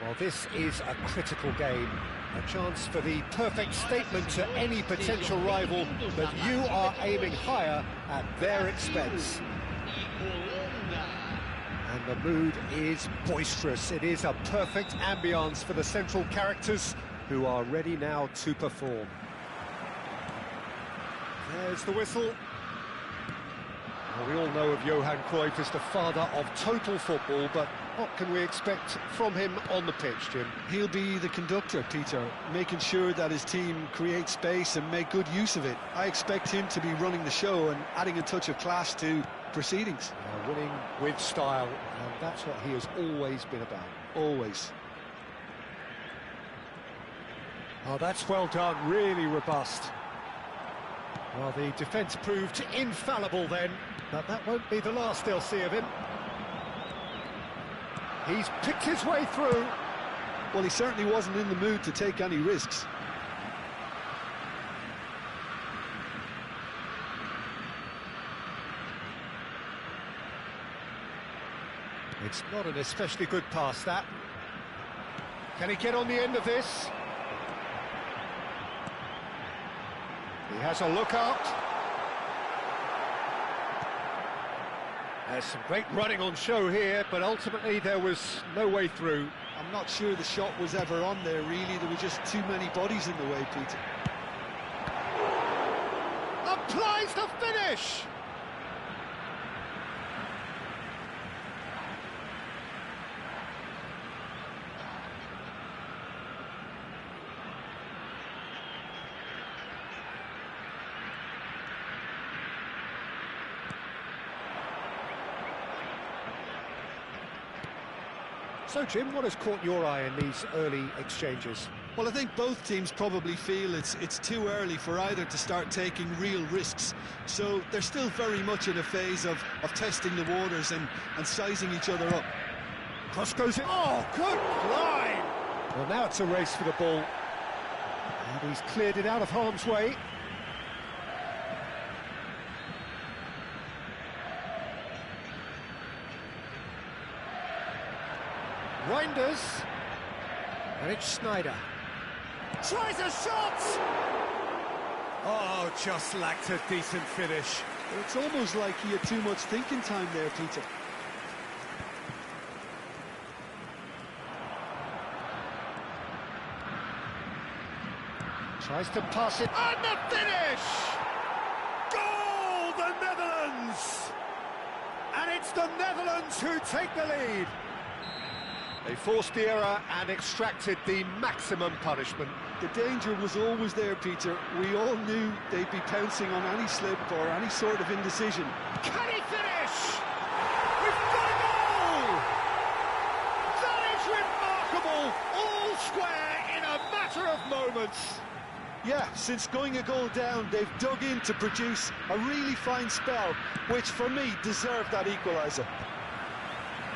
Well, this is a critical game, a chance for the perfect statement to any potential rival that you are aiming higher at their expense. And the mood is boisterous. It is a perfect ambience for the central characters who are ready now to perform. There's the whistle. Well, we all know of Johan Cruyff as the father of total football, but what can we expect from him on the pitch, Jim? He'll be the conductor, Peter, making sure that his team create space and make good use of it. I expect him to be running the show and adding a touch of class to proceedings. Winning with style, and that's what he has always been about. Always. Oh, that's well done, really robust. Well, the defence proved infallible then, but that won't be the last they'll see of him. He's picked his way through. Well, he certainly wasn't in the mood to take any risks. It's not an especially good pass, that. Can he get on the end of this? He has a look out. There's some great running on show here, but ultimately there was no way through. I'm not sure the shot was ever on there, really. There were just too many bodies in the way, Peter. Applies the finish! So, Jim, what has caught your eye in these early exchanges? Well, I think both teams probably feel it's too early for either to start taking real risks. So they're still very much in a phase of testing the waters and sizing each other up. Cross goes in. Oh, good line! Well, now it's a race for the ball. And he's cleared it out of harm's way. Reinders, and it's Snyder. Tries a shot! Oh, just lacked a decent finish. It's almost like he had too much thinking time there, Peter. Tries to pass it, and the finish! Goal, the Netherlands! And it's the Netherlands who take the lead. They forced the error and extracted the maximum punishment. The danger was always there, Peter. We all knew they'd be pouncing on any slip or any sort of indecision. Can he finish? We've got a goal! That is remarkable! All square in a matter of moments. Yeah, since going a goal down, they've dug in to produce a really fine spell, which for me deserved that equaliser.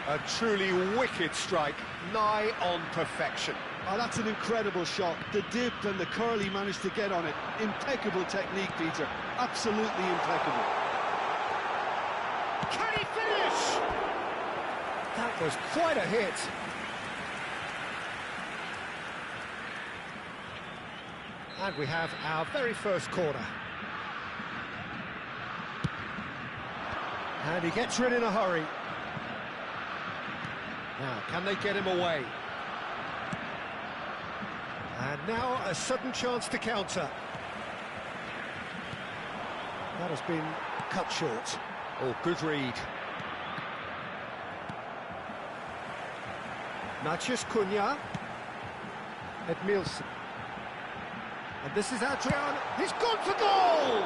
A truly wicked strike, nigh on perfection. Oh, that's an incredible shot. The dip and the curl he managed to get on it. Impeccable technique, Peter. Absolutely impeccable. Can he finish? That was quite a hit. And we have our very first corner. And he gets rid in a hurry. Now, can they get him away? And now a sudden chance to counter. That has been cut short. Oh, good read. Matheus Cunha. Edmilson. And this is Adrian. He's gone for goal!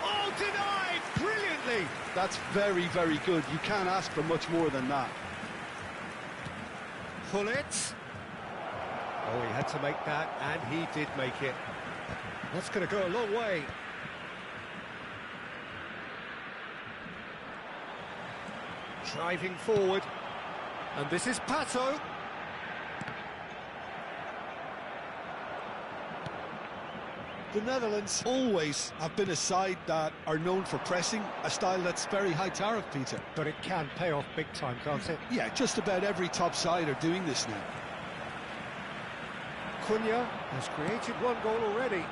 Oh, denied brilliantly. That's very, very good. You can't ask for much more than that. Pull it. Oh, he had to make that, and he did make it. That's going to go a long way. Driving forward. And this is Pato. The Netherlands always have been a side that are known for pressing, a style that's very high tariff, Peter. But it can pay off big time, can't it? Yeah, just about every top side are doing this now. Cunha has created one goal already.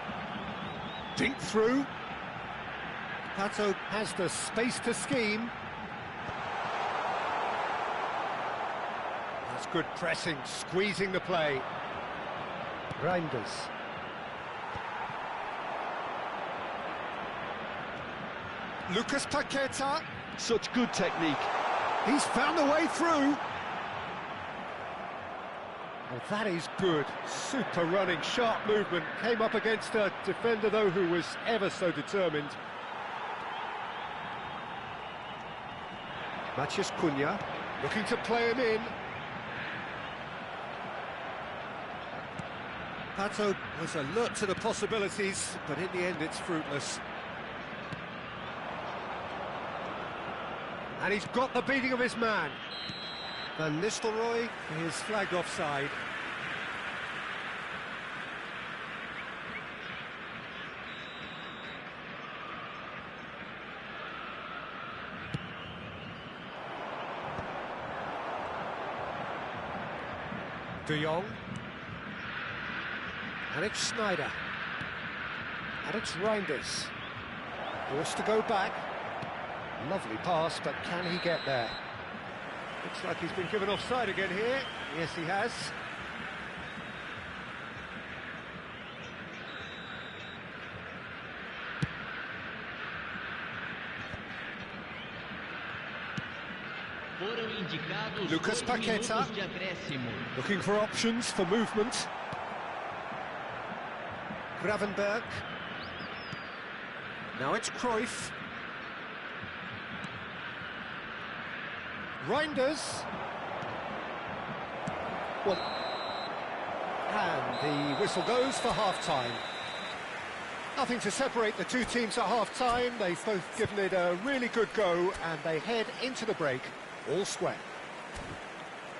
Dink through. Pato has the space to scheme. That's good pressing, squeezing the play. Reinders. Lucas Paqueta. Such good technique. He's found a way through. Well, that is good. Super running, sharp movement. Came up against a defender, though, who was ever so determined. Matheus Cunha, looking to play him in. Pato was alert to the possibilities, but in the end it's fruitless. And he's got the beating of his man. Van Nistelrooy is flagged offside. De Jong. And it's Sneijder. And it's Reinders. Forced to go back. Lovely pass, but can he get there? Looks like he's been given offside again here. Yes, he has. Lucas Paqueta, looking for options for movement. Gravenberg. Now it's Cruyff. Reinders. Well, and the whistle goes for half-time. Nothing to separate the two teams at half-time. They've both given it a really good go, and they head into the break all square.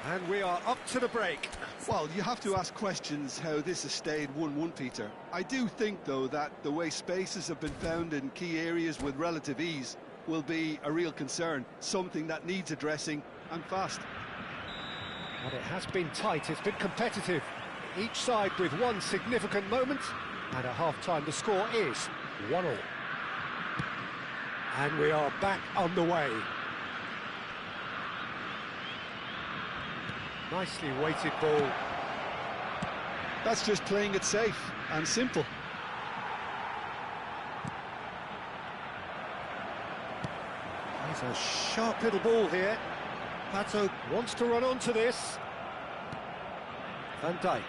And we are up to the break. Well, you have to ask questions how this has stayed 1-1, Peter. I do think, though, that the way spaces have been found in key areas with relative ease will be a real concern, something that needs addressing, and fast. Well, it has been tight, it's been competitive. Each side with one significant moment, and at half-time the score is 1-1. And we are back on the way. Nicely weighted ball. That's just playing it safe and simple. There's a sharp little ball here. Pato wants to run onto this. Van Dijk.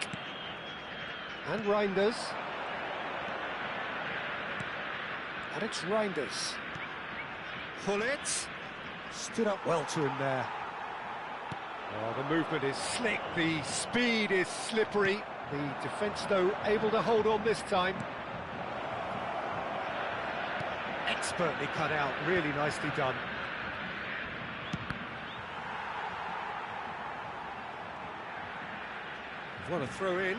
And Reinders. And it's Reinders. Gullit. Stood up well to him there. Oh, the movement is slick, the speed is slippery. The defence, though, able to hold on this time. Expertly cut out, really nicely done. Want to throw in.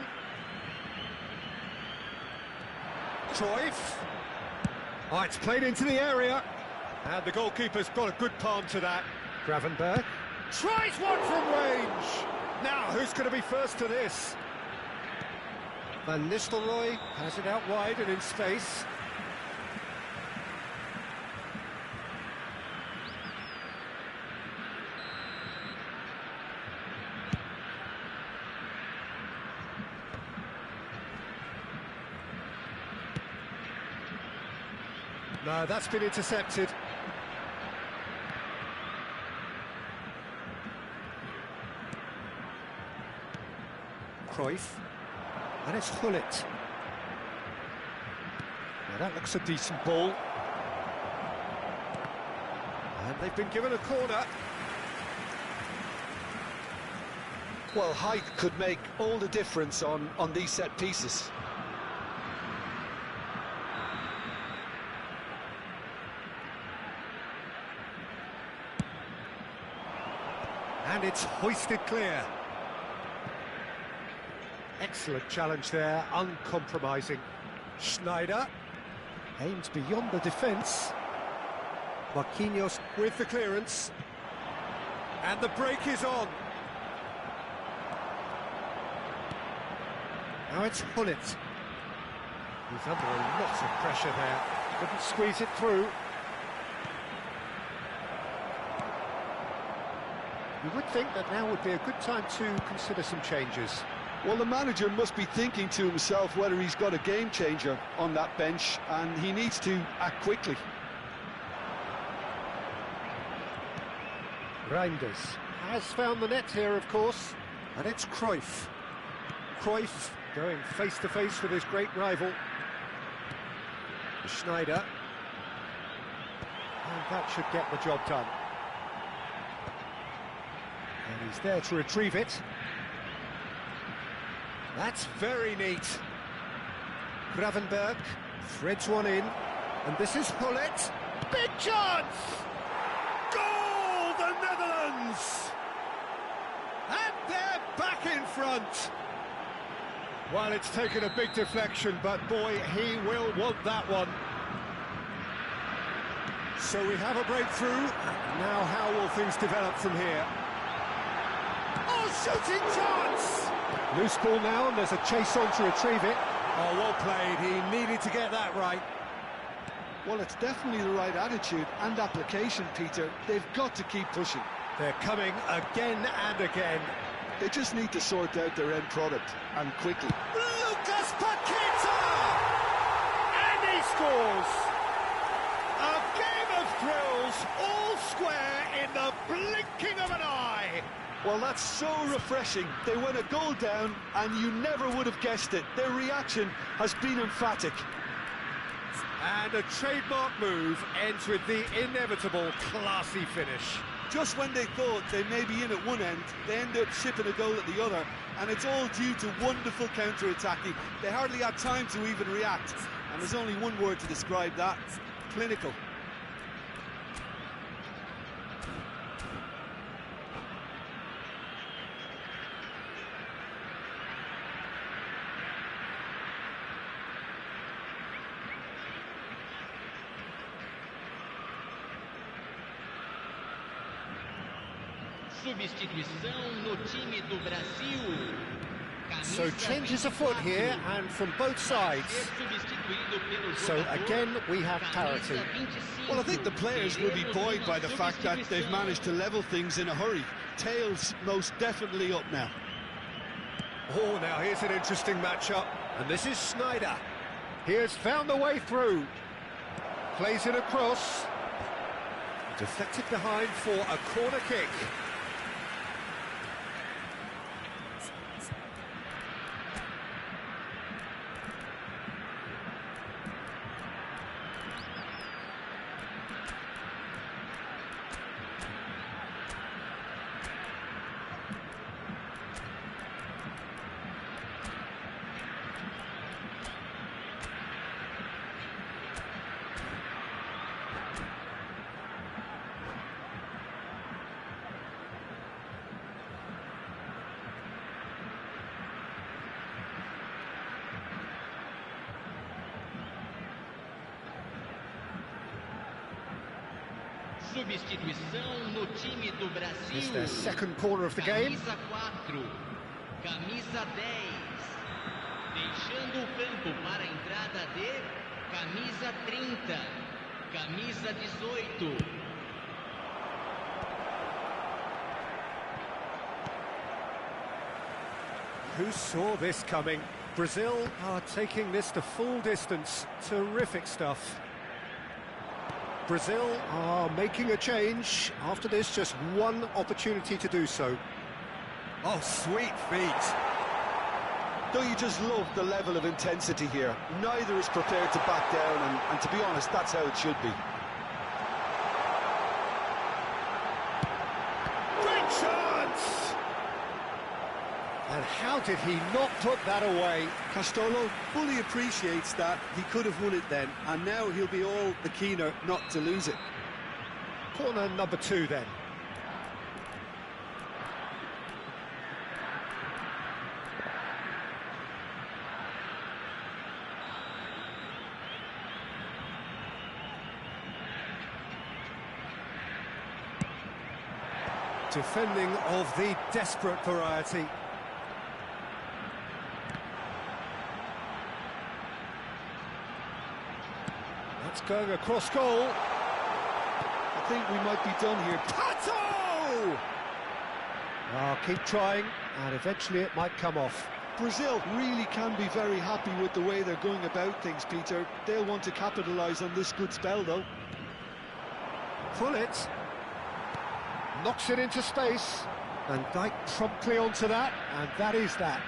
Cruyff. Oh, it's played into the area. And the goalkeeper's got a good palm to that. Gravenberg. Tries one from range. Now, who's going to be first to this? Van Nistelrooy has it out wide and in space. No, that's been intercepted. Cruyff, and it's Gullit. Now that looks a decent ball. And they've been given a corner. Well, height could make all the difference on these set pieces. And it's hoisted clear. Excellent challenge there, uncompromising. Schneider aims beyond the defence. Marquinhos with the clearance. And the break is on. Now it's Hullet. He's under a lot of pressure there. Couldn't squeeze it through. You would think that now would be a good time to consider some changes. Well, the manager must be thinking to himself whether he's got a game changer on that bench, and he needs to act quickly. Reinders has found the net here, of course, and it's Cruyff. Cruyff going face-to-face with his great rival. Schneider. And that should get the job done. And he's there to retrieve it. That's very neat. Gravenberg threads one in, and this is Hullet. Big chance! Goal, the Netherlands! And they're back in front. Well, it's taken a big deflection, but boy, he will want that one. So we have a breakthrough. Now how will things develop from here? Oh, shooting chance! Loose ball now, and there's a chase on to retrieve it. Oh, well played. He needed to get that right. Well, it's definitely the right attitude and application, Peter. They've got to keep pushing. They're coming again and again. They just need to sort out their end product, and quickly. Lucas Paqueta! And he scores! A game of thrills, all square in the blinking of an eye! Well, that's so refreshing. They went a goal down, and you never would have guessed it. Their reaction has been emphatic. And a trademark move ends with the inevitable classy finish. Just when they thought they may be in at one end, they end up shipping a goal at the other, and it's all due to wonderful counter-attacking. They hardly had time to even react, and there's only one word to describe that: clinical. Substituição no time do Brasil. So changes afoot here, and from both sides. So again we have parity. Well, I think the players will be buoyed by the fact that they've managed to level things in a hurry. Tails most definitely up now. Oh, now here's an interesting matchup, and this is Schneider. He has found the way through. Plays it across. Deflected behind for a corner kick. Substituição no time do Brasil. It's their second corner of the game. Camisa 4, camisa 10. Deixando o campo para a entrada de camisa 30, camisa 18. Who saw this coming? Brazil are taking this to full distance. Terrific stuff. Brazil are making a change. After this, just one opportunity to do so. Oh, sweet feet. Don't you just love the level of intensity here? Neither is prepared to back down, and to be honest, that's how it should be. Great chance! And how did he not put that away? Castolo fully appreciates that he could have won it then, and now he'll be all the keener not to lose it. Corner number 2 then. Defending of the desperate variety. That's going across goal. I think we might be done here. Pato! Oh, keep trying, and eventually it might come off. Brazil really can be very happy with the way they're going about things, Peter. They'll want to capitalise on this good spell, though. Pull it. Knocks it into space. And Dijk promptly onto that, and that is that.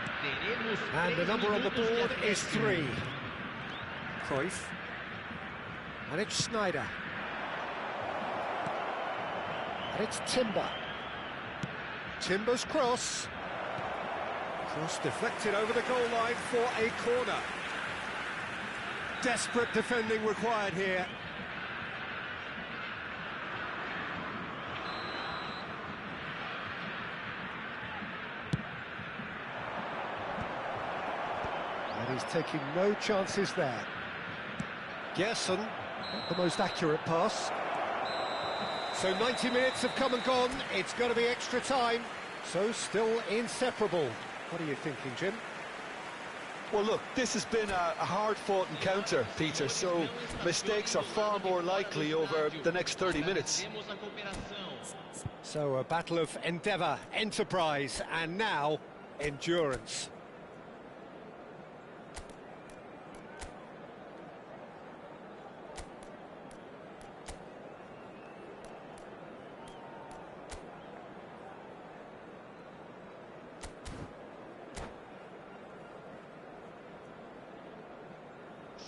And the number on the board is 3. Cruyff. And it's Snyder. And it's Timber. Timber's cross. Cross deflected over the goal line for a corner. Desperate defending required here. And he's taking no chances there. Gerson, not the most accurate pass. So 90 minutes have come and gone. It's going to be extra time. So still inseparable. What are you thinking, Jim? Well, look, this has been a hard-fought encounter, Peter, so mistakes are far more likely over the next 30 minutes. So a battle of endeavour, enterprise, and now endurance.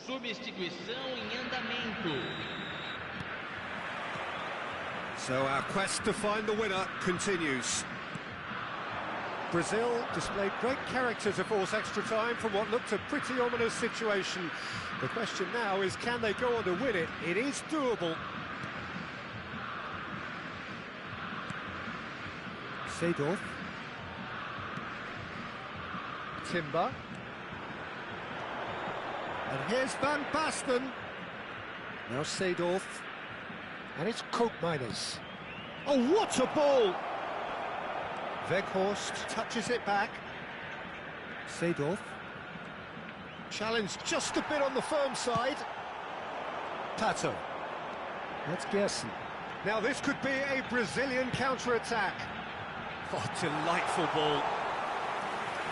Substituição em andamento. So our quest to find the winner continues. Brazil displayed great character to force extra time from what looked a pretty ominous situation. The question now is, can they go on to win it? It is doable. Seedorf. Timber. And here's Van Basten. Now Seedorf. And it's Koopmeiners. Oh, what a ball! Weghorst touches it back. Seedorf. Challenged just a bit on the firm side. Pato. That's Gerson. Now this could be a Brazilian counter-attack. Oh, delightful ball.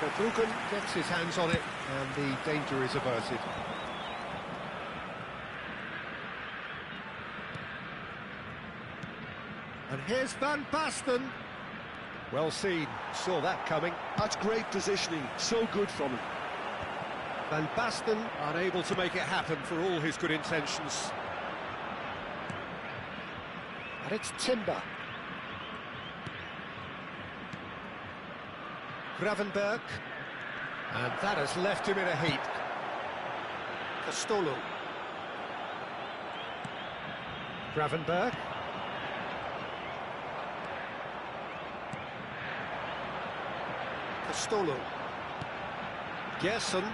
Verbruggen gets his hands on it, and the danger is averted. And here's Van Basten. Well seen, saw that coming. That's great positioning, so good from him. Van Basten unable to make it happen for all his good intentions. And it's Timber. Gravenberg. And that has left him in a heap. Castolo. Gravenberg. Castolo. Gerson.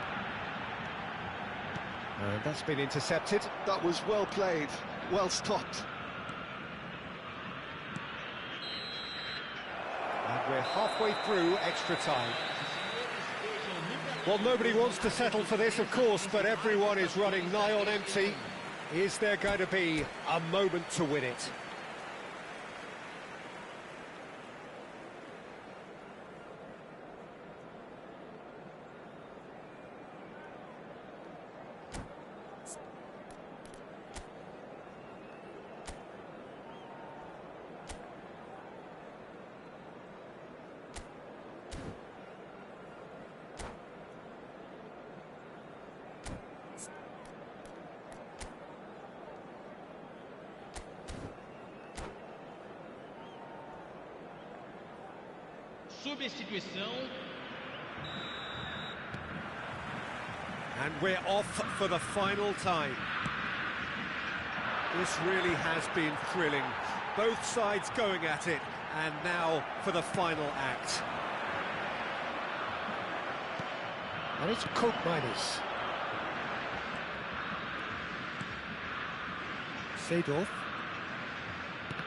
And that's been intercepted. That was well played, well stopped. And we're halfway through extra time. Well, nobody wants to settle for this, of course, but everyone is running nigh on empty. Is there going to be a moment to win it? Substituição. And we're off for the final time. This really has been thrilling. Both sides going at it, and now for the final act. And it's Koopmeiners. Seedorf.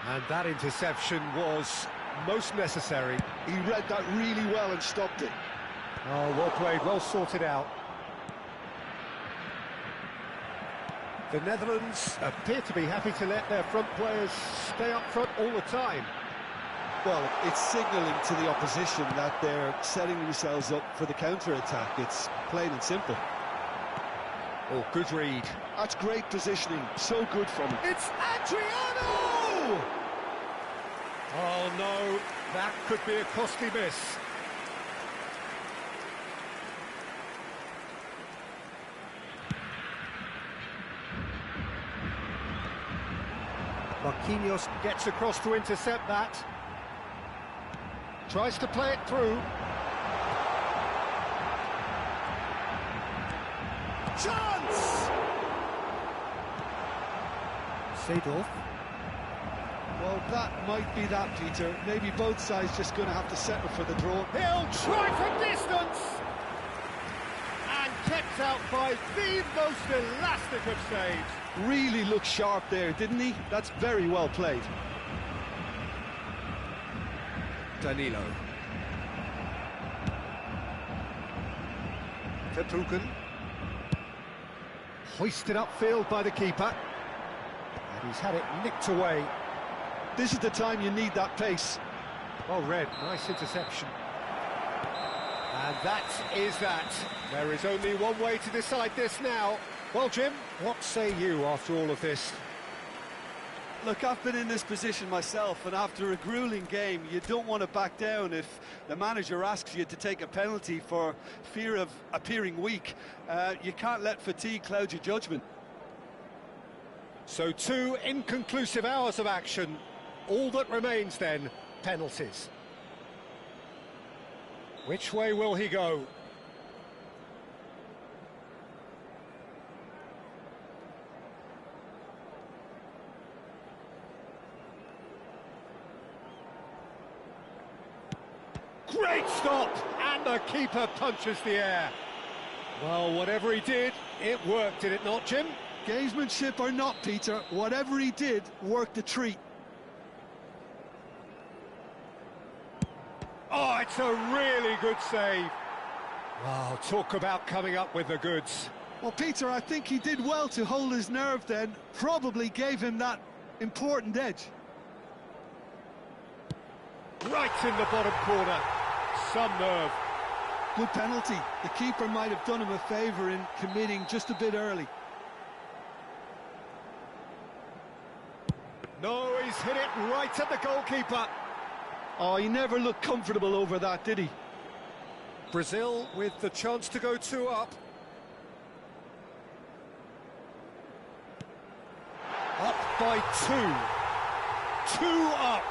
And that interception was most necessary. He read that really well and stopped it. Oh, well played, well sorted out. The Netherlands appear to be happy to let their front players stay up front all the time. Well, it's signalling to the opposition that they're setting themselves up for the counter-attack. It's plain and simple. Oh, good read. That's great positioning, so good from him. It's Adriano! Oh no, that could be a costly miss. Marquinhos gets across to intercept that. Tries to play it through. Chance! Seedorf. Well, that might be that, Peter. Maybe both sides just going to have to settle for the draw. He'll try from distance! And kept out by the most elastic of saves. Really looked sharp there, didn't he? That's very well played. Danilo. Verbruggen. Hoisted upfield by the keeper. And he's had it nicked away. This is the time you need that pace. Well read, nice interception. And that is that. There is only one way to decide this now. Well, Jim, what say you after all of this? Look, I've been in this position myself, and after a grueling game, you don't want to back down if the manager asks you to take a penalty for fear of appearing weak. You can't let fatigue cloud your judgment. So 2 inconclusive hours of action. All that remains then, penalties. Which way will he go? Great stop! And the keeper punches the air. Well, whatever he did, it worked, did it not, Jim? Gamesmanship or not, Peter, whatever he did worked a treat. Oh, it's a really good save. Wow, talk about coming up with the goods. Well, Peter, I think he did well to hold his nerve then. Probably gave him that important edge. Right in the bottom corner. Some nerve. Good penalty. The keeper might have done him a favour in committing just a bit early. No, he's hit it right at the goalkeeper. Oh, he never looked comfortable over that, did he? Brazil with the chance to go 2 up. Up by 2. 2 up.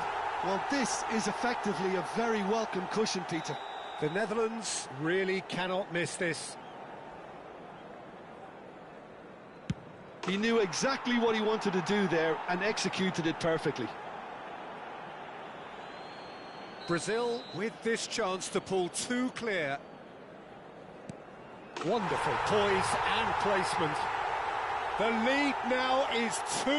Well, this is effectively a very welcome cushion, Peter. The Netherlands really cannot miss this. He knew exactly what he wanted to do there and executed it perfectly. Brazil with this chance to pull 2 clear. Wonderful poise and placement. The lead now is 2.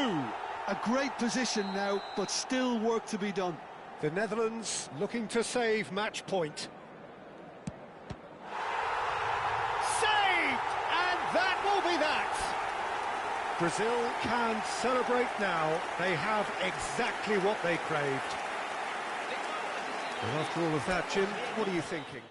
A great position now, but still work to be done. The Netherlands looking to save match point. Saved! And that will be that! Brazil can celebrate now. They have exactly what they craved. Well, after all of that, Jim, what are you thinking?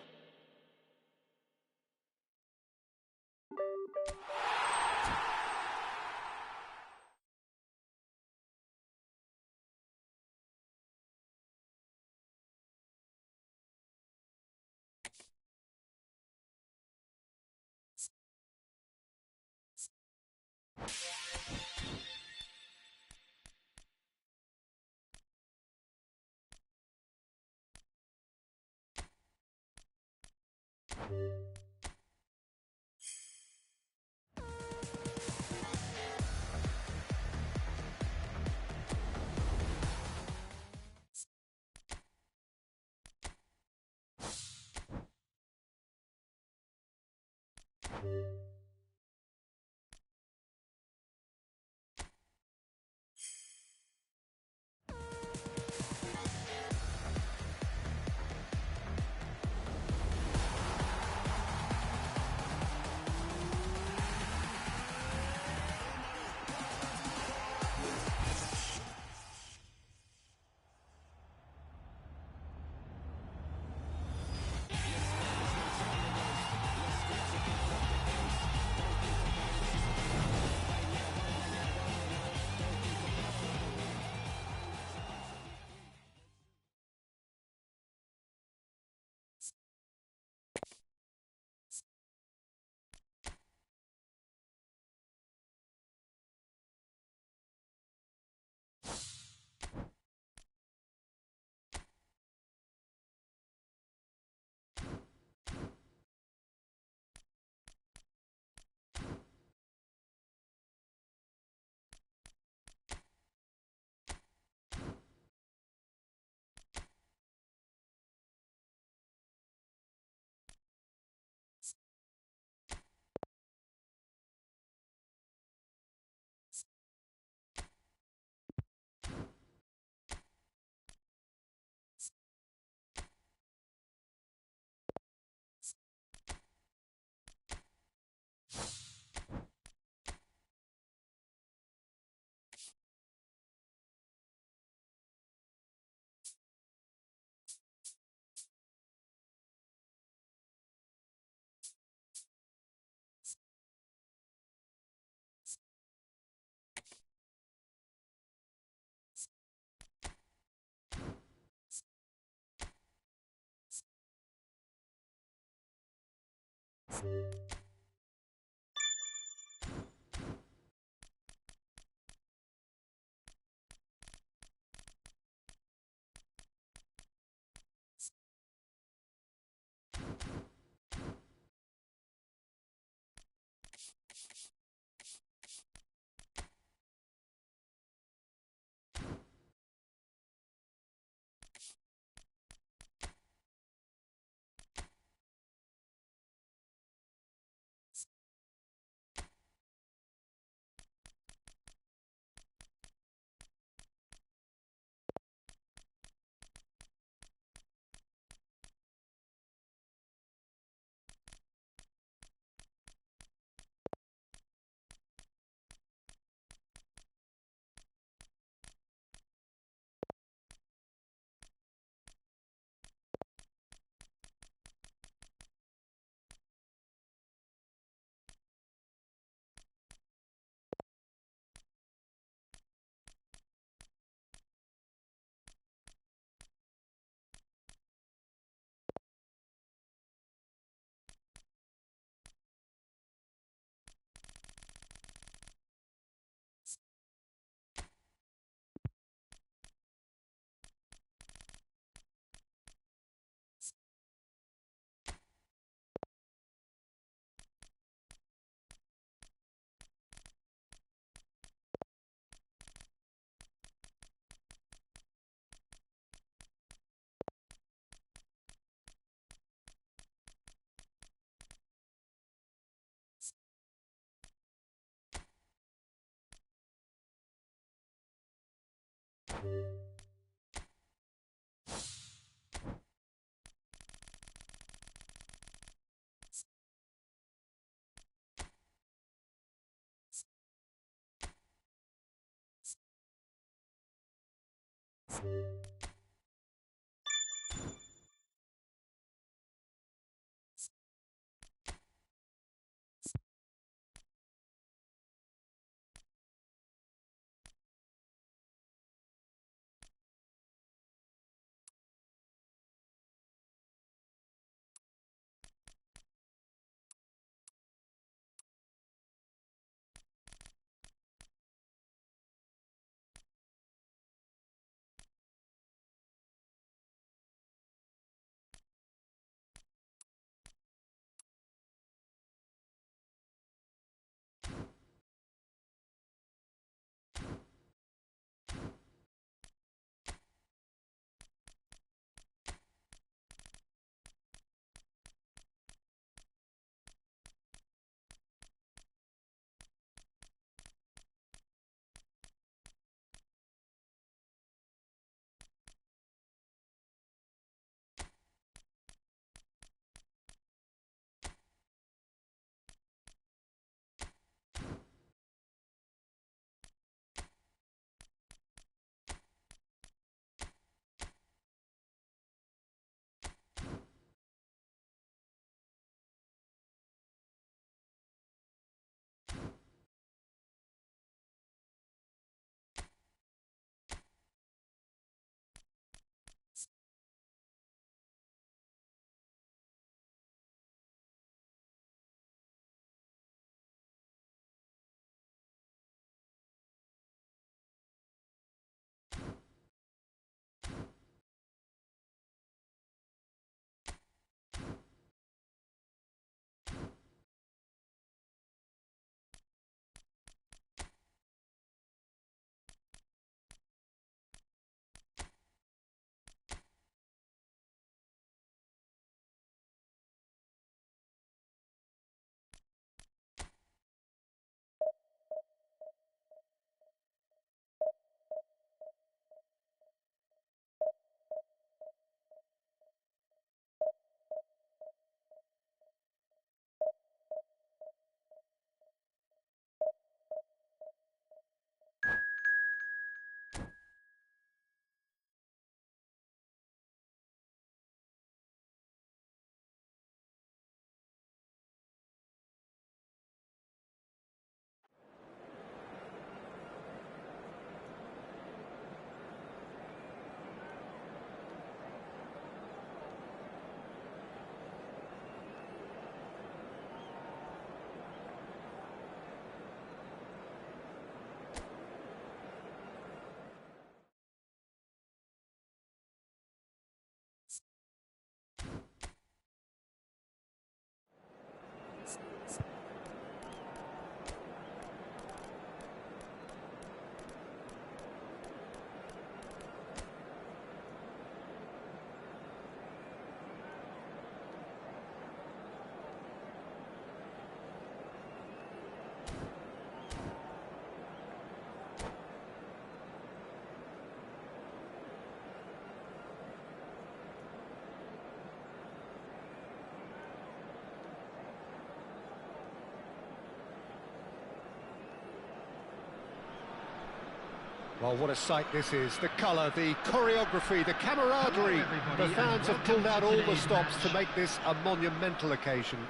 Well, what a sight this is. The colour, the choreography, the camaraderie. The fans have pulled out all the stops to make this a monumental occasion.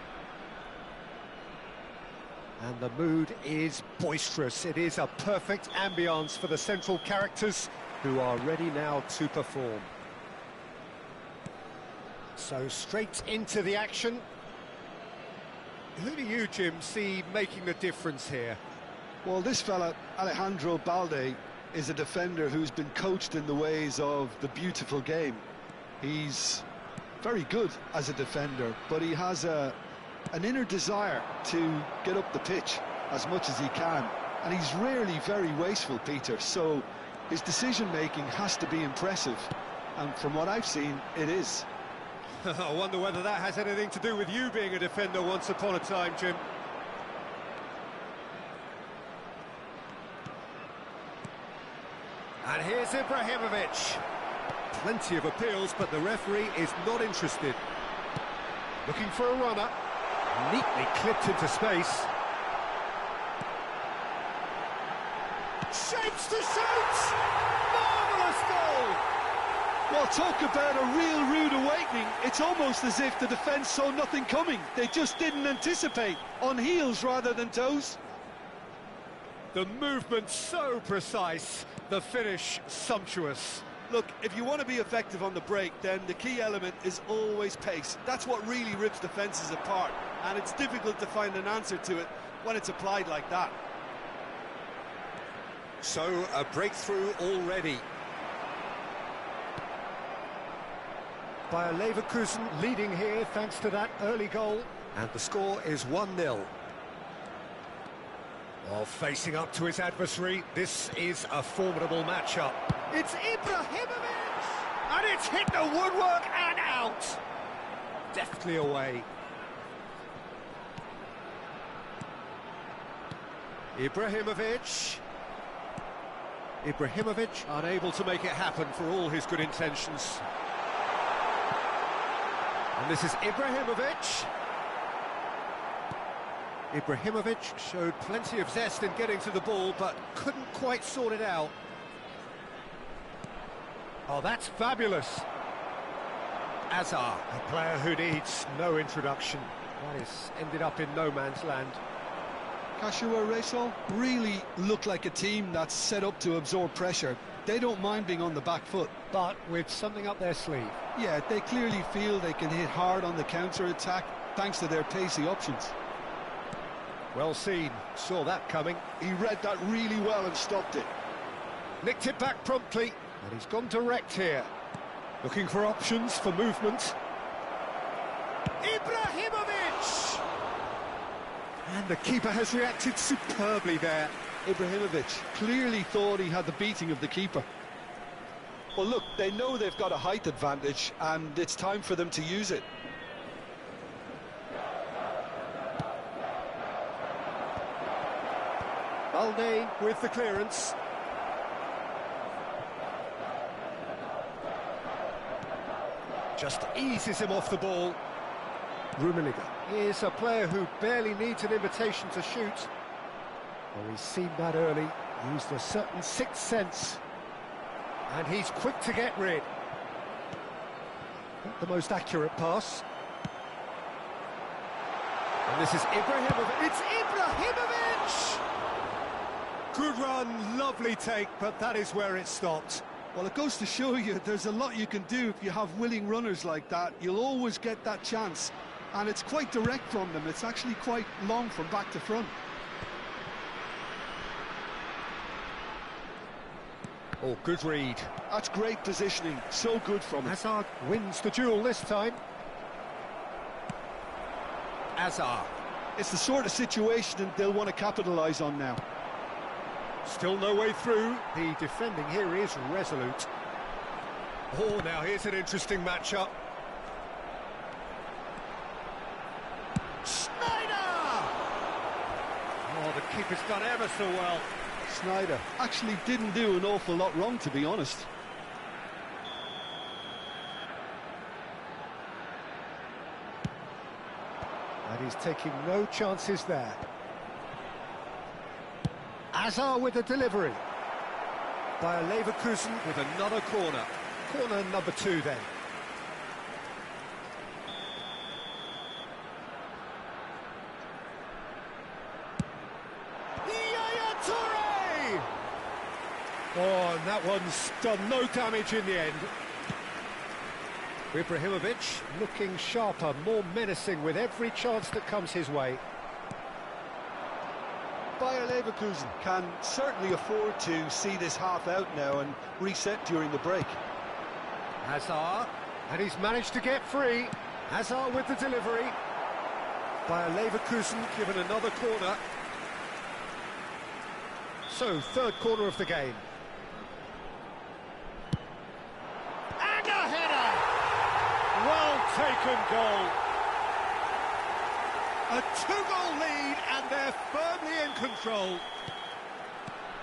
And the mood is boisterous. It is a perfect ambience for the central characters who are ready now to perform. So straight into the action. Who do you, Jim, see making the difference here? Well, this fella, Alejandro Balde, is a defender who's been coached in the ways of the beautiful game. He's very good as a defender, but he has an inner desire to get up the pitch as much as he can. And he's rarely very wasteful, Peter, so his decision-making has to be impressive. And from what I've seen, it is. I wonder whether that has anything to do with you being a defender once upon a time, Jim. And here's Ibrahimovic. Plenty of appeals, but the referee is not interested. Looking for a runner. Neatly clipped into space. Shapes to shoot! Marvellous goal! Well, talk about a real rude awakening. It's almost as if the defence saw nothing coming. They just didn't anticipate. On heels rather than toes. The movement so precise, the finish sumptuous. Look, if you want to be effective on the break, then the key element is always pace. That's what really rips defences apart, and it's difficult to find an answer to it when it's applied like that. So, a breakthrough already. Bayer Leverkusen leading here thanks to that early goal, and the score is 1-0. Well, facing up to his adversary, this is a formidable matchup. It's Ibrahimovic! And it's hit the woodwork and out! Deftly away. Ibrahimovic. Ibrahimovic unable to make it happen for all his good intentions. And this is Ibrahimovic. Ibrahimovic showed plenty of zest in getting to the ball, but couldn't quite sort it out. Oh, that's fabulous. Azar, a player who needs no introduction. That is ended up in no man's land. Kashiwa Reysol really look like a team that's set up to absorb pressure. They don't mind being on the back foot. But with something up their sleeve. Yeah, they clearly feel they can hit hard on the counter-attack thanks to their pacey options. Well seen, saw that coming. He read that really well and stopped it. Nicked it back promptly, and he's gone direct here. Looking for options for movement. Ibrahimovic! And the keeper has reacted superbly there. Ibrahimovic clearly thought he had the beating of the keeper. Well, look, they know they've got a height advantage, and it's time for them to use it. Balde with the clearance. Just eases him off the ball. Rummenigge is a player who barely needs an invitation to shoot. Well, he's seen that early, used a certain sixth sense. And he's quick to get rid. Not the most accurate pass. And this is Ibrahimovic. It's Ibrahimovic! Good run, lovely take, but that is where it stopped. Well, it goes to show you there's a lot you can do if you have willing runners like that. You'll always get that chance. And it's quite direct from them. It's actually quite long from back to front. Oh, good read. That's great positioning. So good from him. Hazard wins the duel this time. Hazard. It's the sort of situation that they'll want to capitalise on now. Still no way through. The defending here is resolute. Oh, now here's an interesting matchup. Snyder! Oh, the keeper's done ever so well. Snyder actually didn't do an awful lot wrong, to be honest. And he's taking no chances there. Hazard with the delivery. Bayer Leverkusen with another corner. Corner number 2 then. Oh, and that one's done no damage in the end. Ibrahimovic looking sharper, more menacing with every chance that comes his way. Bayer Leverkusen can certainly afford to see this half out now and reset during the break. Hazard, and he's managed to get free. Hazard with the delivery. Bayer Leverkusen given another corner. So, third corner of the game. And a header! Well taken goal. A 2-goal lead and they're firmly in control.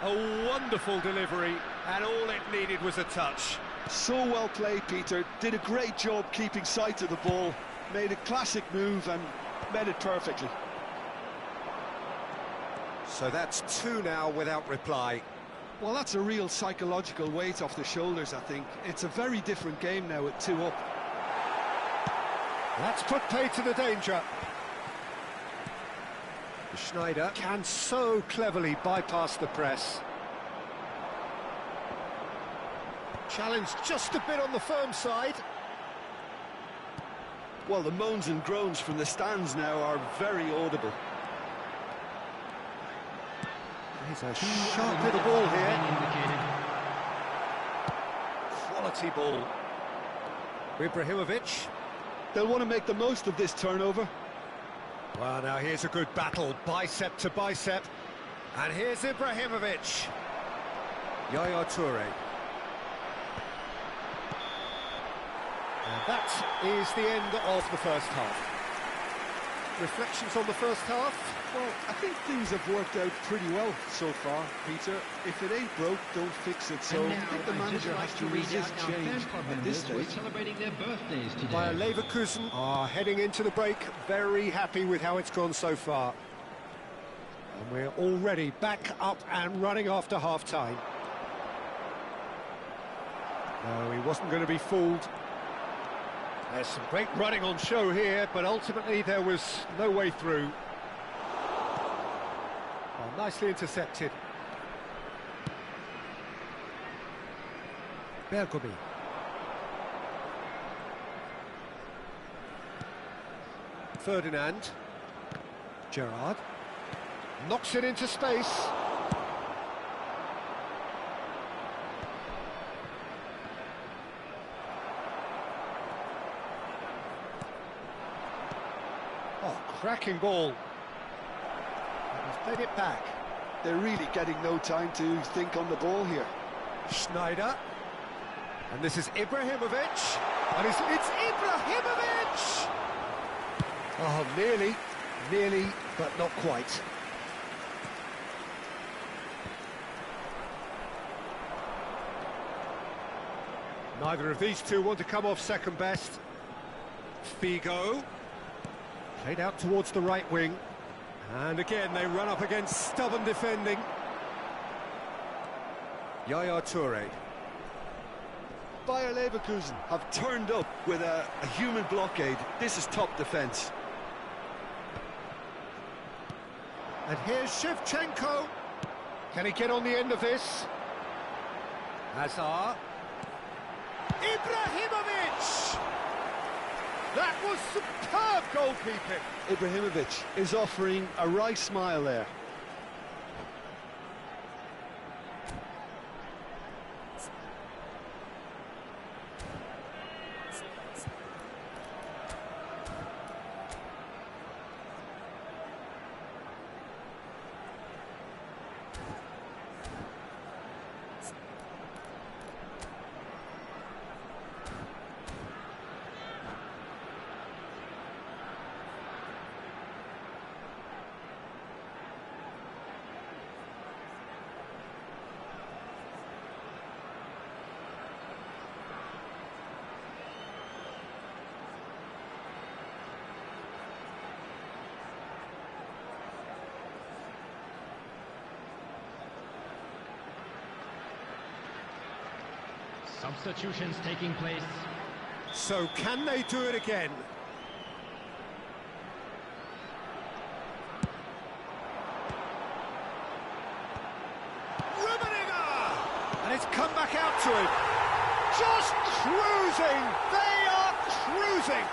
A wonderful delivery, and all it needed was a touch. So well played, Peter. Did a great job keeping sight of the ball. Made a classic move and met it perfectly. So that's 2 now without reply. Well, that's a real psychological weight off the shoulders, I think. It's a very different game now with 2 up. That's put play to the danger. Schneider can so cleverly bypass the press. Challenge just a bit on the firm side. Well, the moans and groans from the stands now are very audible. He's a sharp little ball here. Quality ball. Ibrahimovic. They'll want to make the most of this turnover. Well, now here's a good battle, bicep to bicep. And here's Ibrahimovic. Yaya Toure. And that is the end of the first half. Reflections on the first half? Well, I think things have worked out pretty well so far, Peter. If it ain't broke, don't fix it. So I think the manager has to resist change at this stage. Celebrating their birthdays today. Bayer Leverkusen are heading into the break, very happy with how it's gone so far. And we're already back up and running after half-time. No, he wasn't going to be fooled. There's some great running on show here, but ultimately there was no way through. Oh, nicely intercepted. Bergomi. Ferdinand. Gerrard. Knocks it into space. Oh, cracking ball. He's played it back. They're really getting no time to think on the ball here. Schneider. And this is Ibrahimovic. And it's Ibrahimovic! Oh, nearly, but not quite. Neither of these two want to come off second best. Figo. Played out towards the right wing. And again, they run up against stubborn defending. Yaya Toure. Bayer Leverkusen have turned up with a human blockade. This is top defence. And here's Shevchenko. Can he get on the end of this? Hazard. Ibrahimovic! That was superb goalkeeping. Ibrahimovic is offering a wry smile there. Substitutions taking place. So can they do it again? And it's come back out to him. Just cruising! They are cruising!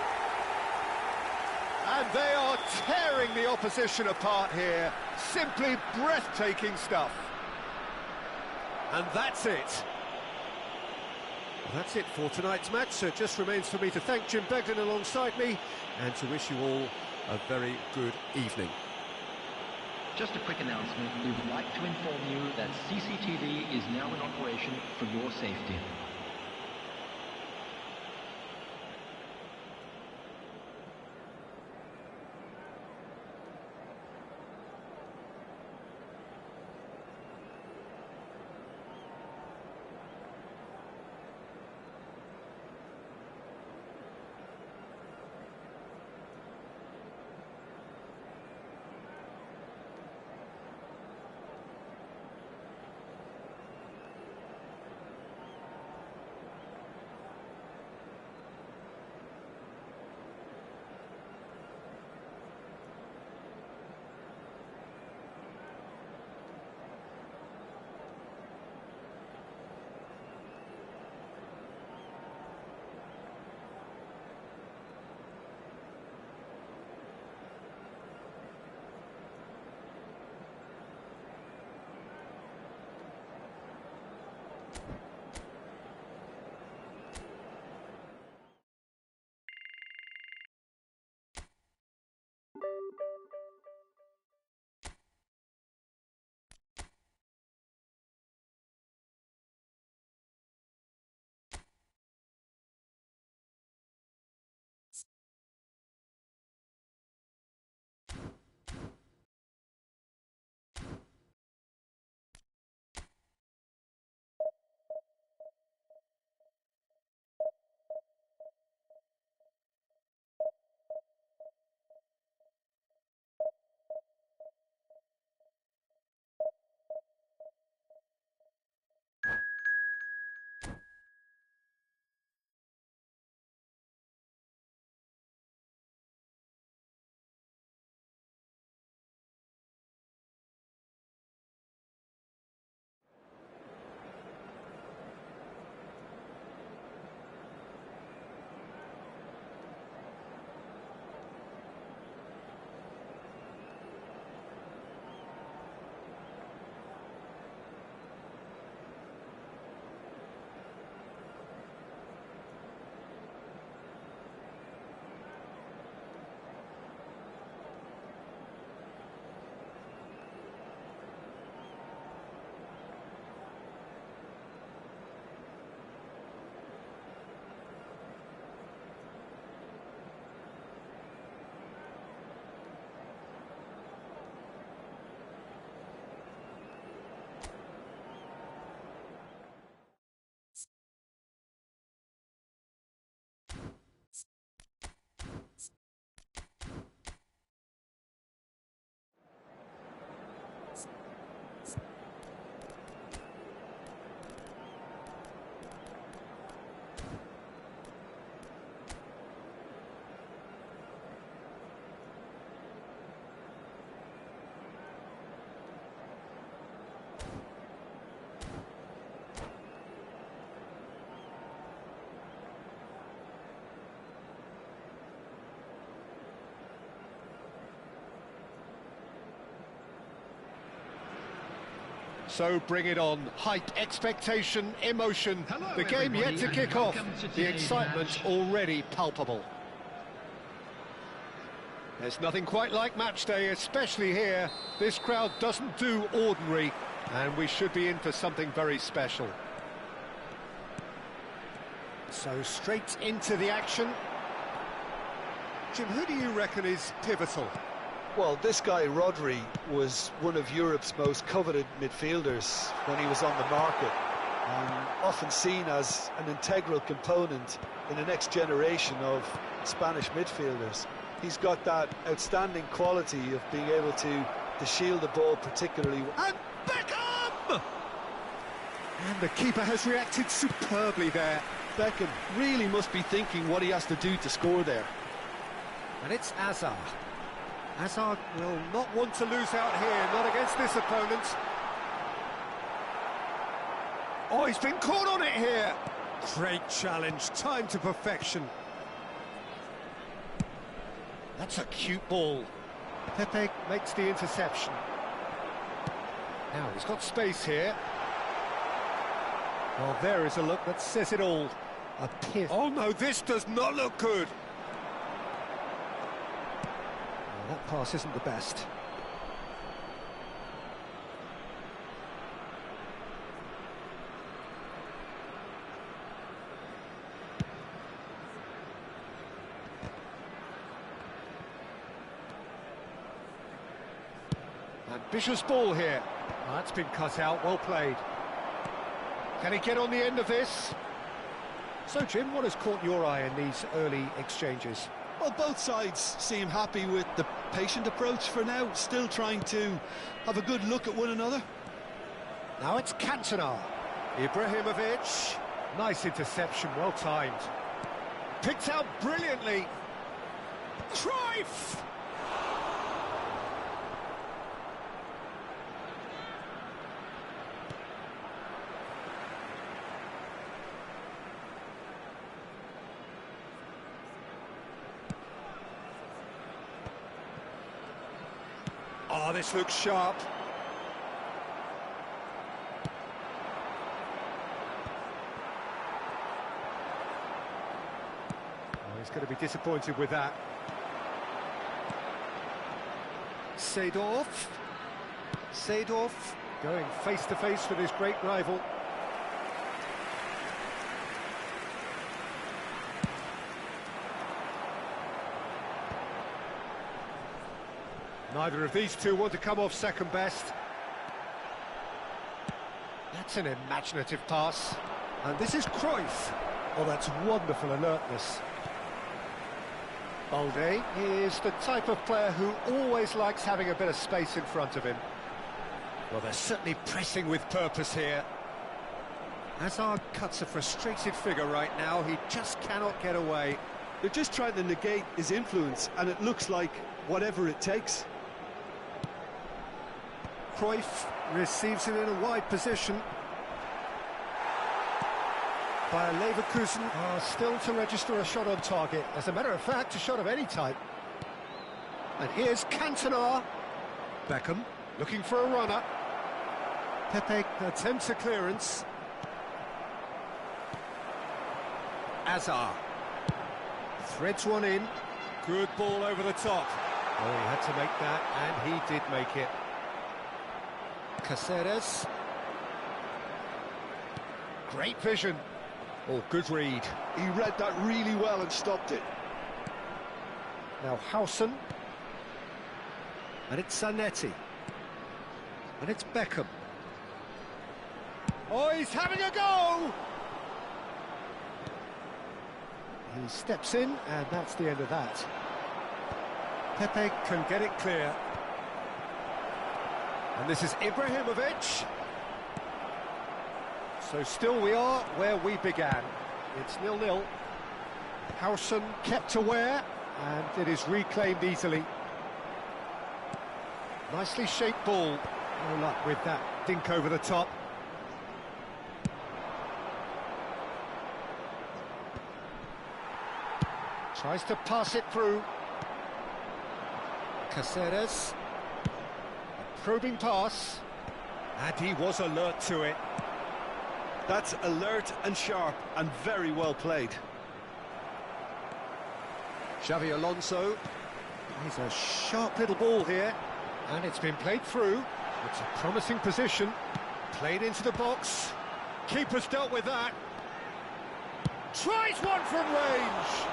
And they are tearing the opposition apart here. Simply breathtaking stuff. And that's it. Well, that's it for tonight's match. So it just remains for me to thank Jim Begden alongside me and to wish you all a very good evening. Just a quick announcement. We would like to inform you that CCTV is now in operation for your safety. So bring it on. Hype, expectation, emotion. Hello, the game yet to kick off. The excitement match. already palpable. There's nothing quite like match day, especially here. This crowd doesn't do ordinary, and we should be in for something very special. So straight into the action. Jim, who do you reckon is pivotal? Well, this guy, Rodri, was one of Europe's most coveted midfielders when he was on the market, and often seen as an integral component in the next generation of Spanish midfielders. He's got that outstanding quality of being able to shield the ball particularly. And Beckham! And the keeper has reacted superbly there. Beckham really must be thinking what he has to do to score there. And it's Hazard. Hazard will not want to lose out here, not against this opponent. Oh, he's been caught on it here. Great challenge, timed to perfection. That's a cute ball. Pepe makes the interception. Now, he's got space here. Well, there is a look that says it all. A piff. Oh, no, this does not look good. Well, that pass isn't the best. Ambitious ball here. That's been cut out, well played. Can he get on the end of this? So, Jim, what has caught your eye in these early exchanges? Well, both sides seem happy with the patient approach for now, still trying to have a good look at one another. Now it's Cantona. Ibrahimovic. Nice interception, well timed. Picked out brilliantly. Cruyff! Oh, this looks sharp. Oh, he's going to be disappointed with that. Seedorf. Seedorf going face-to-face with his great rival. Neither of these two want to come off second best. That's an imaginative pass. And this is Cruyff. Oh, that's wonderful alertness. Balde is the type of player who always likes having a bit of space in front of him. Well, they're certainly pressing with purpose here. Hazard cuts a frustrated figure right now. He just cannot get away. They're just trying to negate his influence, and it looks like whatever it takes. Cruyff receives it in a wide position. Bayer Leverkusen are still to register a shot on target. As a matter of fact, a shot of any type. And here's Cantona. Beckham looking for a runner. Pepe attempts a clearance. Hazard threads one in. Good ball over the top. Oh, he had to make that, and he did make it. Caceres. Great vision. Oh, good read. He read that really well and stopped it. Now Howson. And it's Zanetti. And it's Beckham. Oh, he's having a go! He steps in, and that's the end of that. Pepe can get it clear. And this is Ibrahimovic. So still we are where we began. It's 0-0. Howson kept aware, and it is reclaimed easily. Nicely shaped ball. No luck with that dink over the top. Tries to pass it through. Caceres. A probing pass. And he was alert to it. That's alert and sharp and very well played. Xavi Alonso. He's a sharp little ball here. And it's been played through. It's a promising position. Played into the box. Keeper's dealt with that. Tries one from range.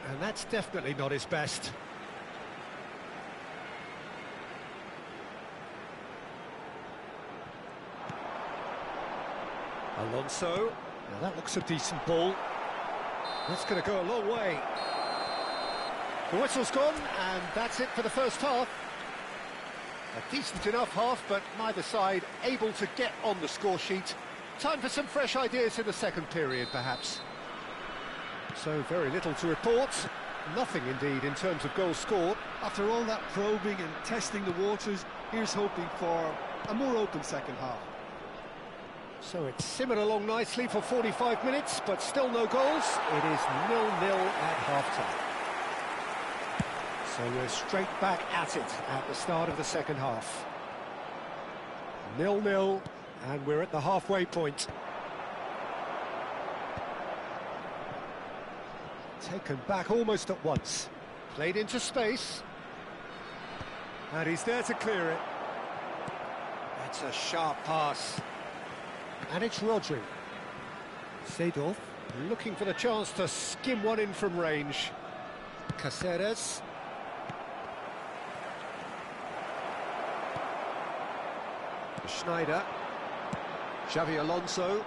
And that's definitely not his best. Alonso. Now that looks a decent ball. That's going to go a long way. The whistle's gone, and that's it for the first half. A decent enough half, but neither side able to get on the score sheet. Time for some fresh ideas in the second period, perhaps. So very little to report. Nothing, indeed, in terms of goals scored. After all that probing and testing the waters, here's hoping for a more open second half. So it's simmered along nicely for 45 minutes, but still no goals. It is 0-0 at half-time. So we're straight back at it at the start of the second half. 0-0, and we're at the halfway point. Taken back almost at once. Played into space. And he's there to clear it. It's a sharp pass. And it's Rodri. Seedorf looking for the chance to skim one in from range. Caceres. Schneider. Xavi Alonso.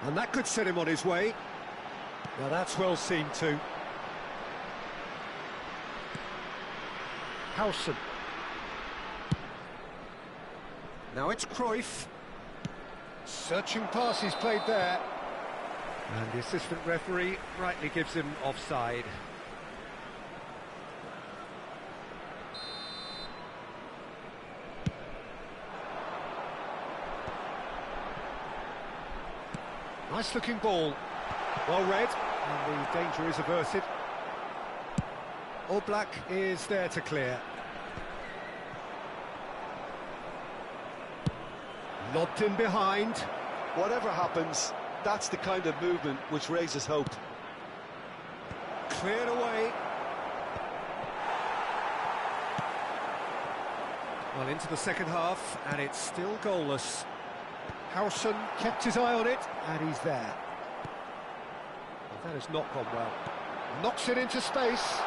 And that could set him on his way. Now that's well seen too. Howson. Now it's Cruyff. Searching pass he's played there. And the assistant referee rightly gives him offside. Nice looking ball. Well read, and the danger is averted. Oblak is there to clear. Lobbed in behind. Whatever happens, that's the kind of movement which raises hope. Cleared away. Well, into the second half, and it's still goalless. Howson kept his eye on it, and he's there. Well, that has not gone well. Knocks it into space.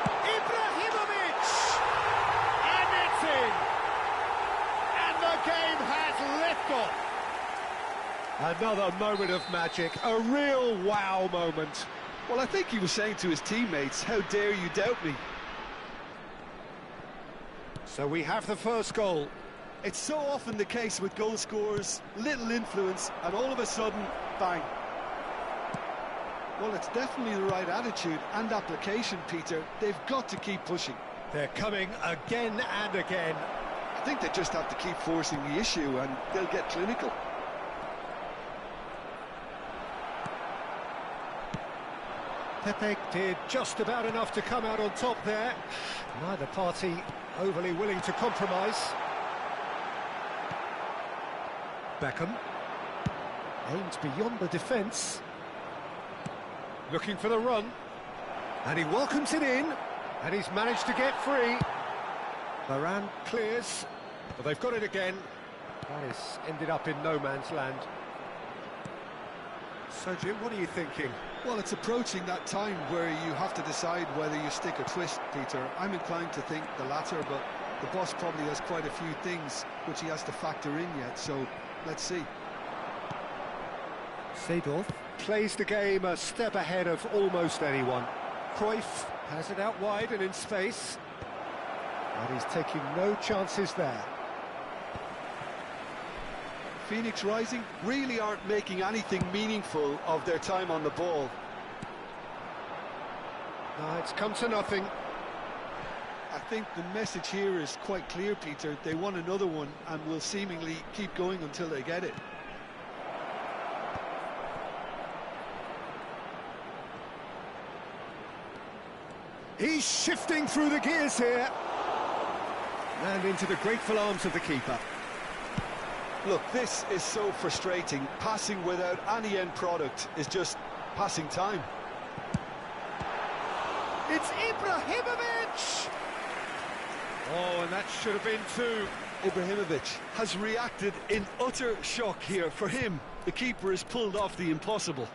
Ibrahimovic! And it's in! And the game has liftoff! Another moment of magic, a real wow moment. Well, I think he was saying to his teammates, how dare you doubt me? So we have the first goal. It's so often the case with goal scorers, little influence, and all of a sudden, bang. Well, it's definitely the right attitude and application, Peter. They've got to keep pushing. They're coming again and again. I think they just have to keep forcing the issue and they'll get clinical. Pepe did just about enough to come out on top there. Neither party overly willing to compromise. Beckham aimed beyond the defence. Looking for the run. And he welcomes it in. And he's managed to get free. Varane clears. But they've got it again. That has ended up in no man's land. So, Jim, what are you thinking? Well, it's approaching that time where you have to decide whether you stick or twist, Peter. I'm inclined to think the latter, but the boss probably has quite a few things which he has to factor in yet, so let's see. Seedorf plays the game a step ahead of almost anyone. Cruyff has it out wide and in space. And he's taking no chances there. Phoenix Rising really aren't making anything meaningful of their time on the ball. No, it's come to nothing. I think the message here is quite clear, Peter. They want another one and will seemingly keep going until they get it. He's shifting through the gears here. And into the grateful arms of the keeper. Look, this is so frustrating. Passing without any end product is just passing time. It's Ibrahimovic! Oh, and that should have been two. Ibrahimovic has reacted in utter shock here. For him, the keeper has pulled off the impossible.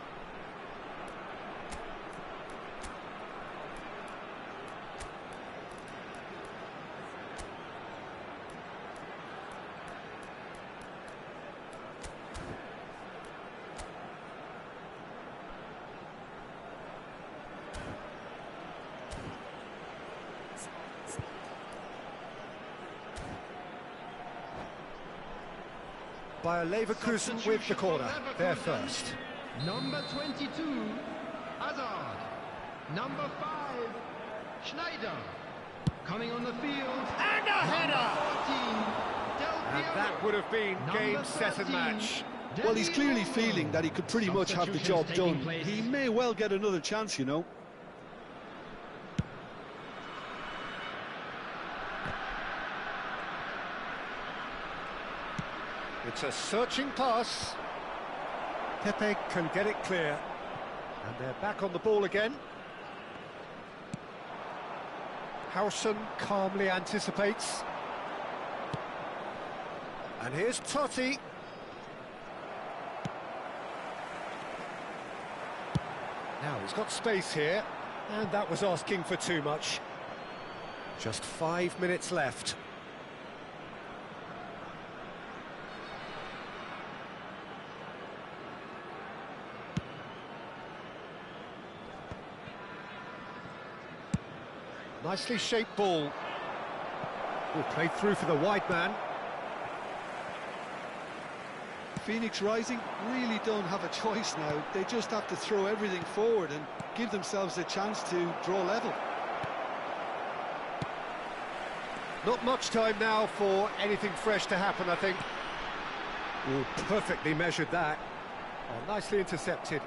Bayer Leverkusen with the corner. They're first. Number 22, Hazard. Number 5, Schneider. Coming on the field. And a header! And that would have been game, set and match. Well, he's clearly feeling that he could pretty much have the job done. He may well get another chance, you know. It's a searching pass. Pepe can get it clear. And they're back on the ball again. Howson calmly anticipates. And here's Totti. Now he's got space here, and that was asking for too much. Just 5 minutes left. Nicely shaped ball. Oh, played through for the wide man. Phoenix Rising really don't have a choice now. They just have to throw everything forward and give themselves a chance to draw level. Not much time now for anything fresh to happen, I think. Oh, perfectly measured that. Oh, nicely intercepted.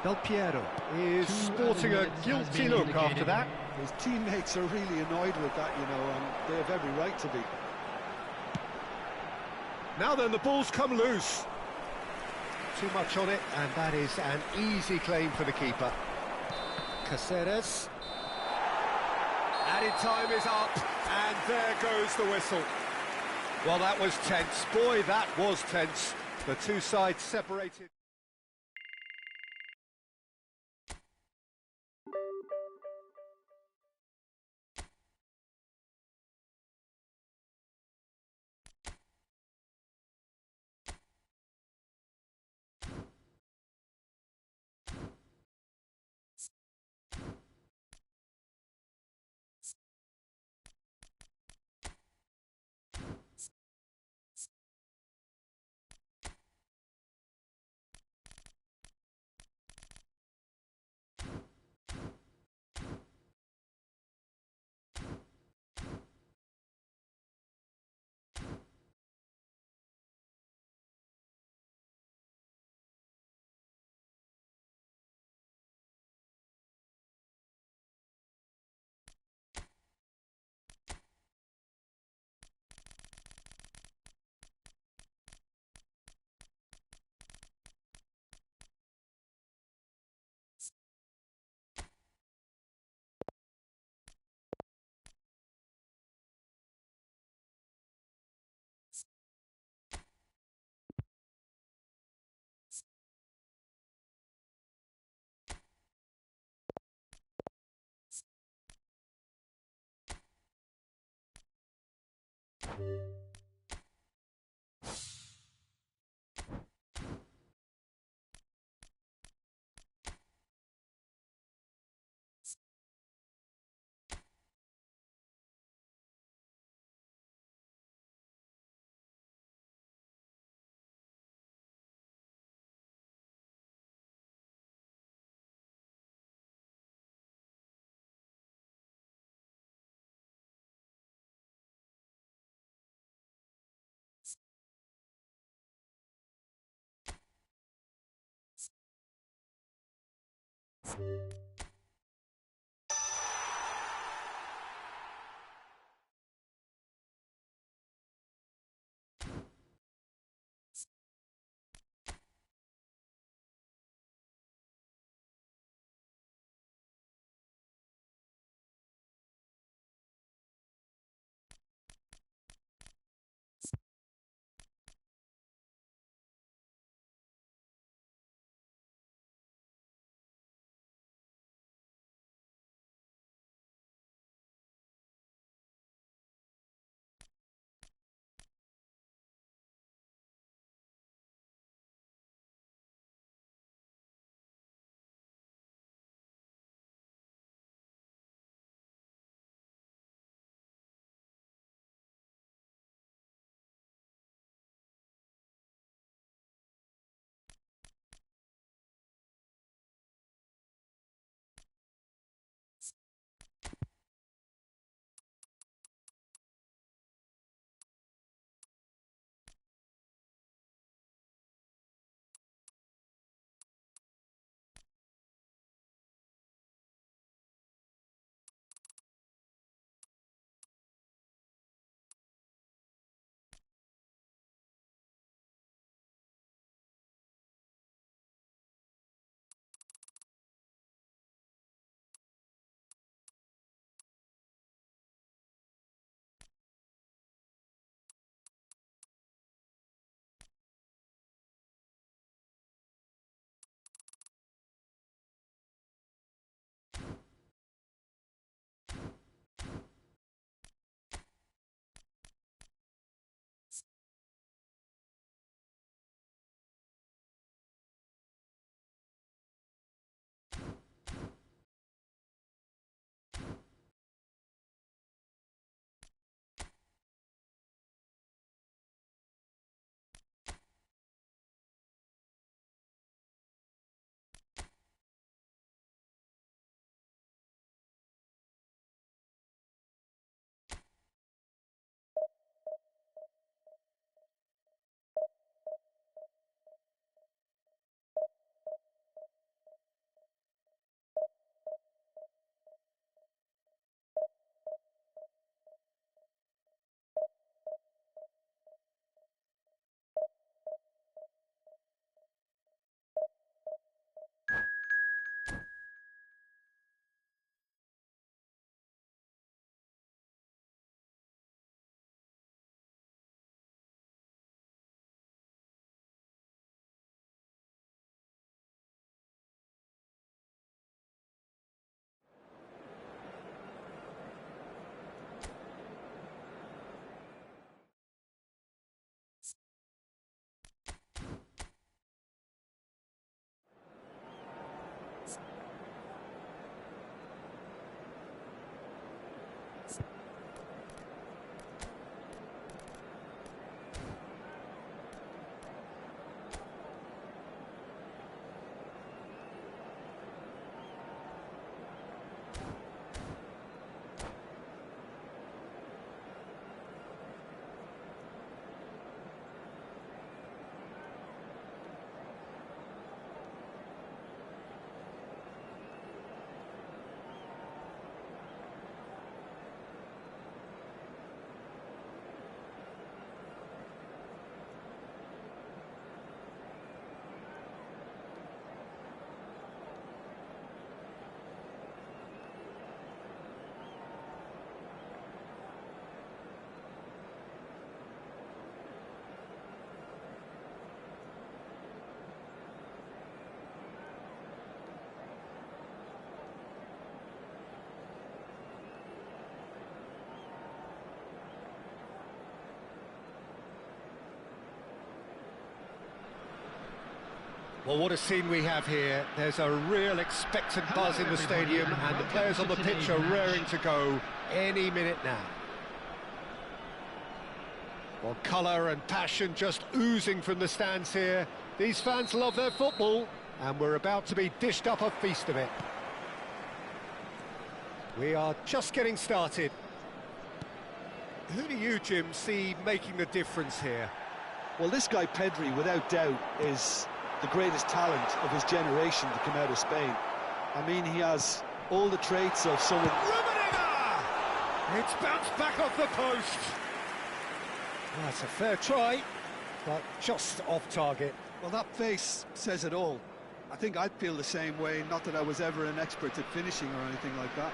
Del Piero is sporting a guilty look after that. His teammates are really annoyed with that, you know, and they have every right to be. Now then, the ball's come loose. Too much on it, and that is an easy claim for the keeper. Caceres. Added time is up, and there goes the whistle. Well, that was tense. Boy, that was tense. The two sides separated. Well, what a scene we have here. There's a real expectant buzz in the stadium, and the players on the pitch are raring to go any minute now. Well, colour and passion just oozing from the stands here. These fans love their football, and we're about to be dished up a feast of it. We are just getting started. Who do you, Jim, see making the difference here? Well, this guy Pedri, without doubt, is the greatest talent of his generation to come out of Spain. I mean, he has all the traits of someone... It's bounced back off the post. That's a fair try, but just off target. Well, that face says it all. I think I'd feel the same way, not that I was ever an expert at finishing or anything like that.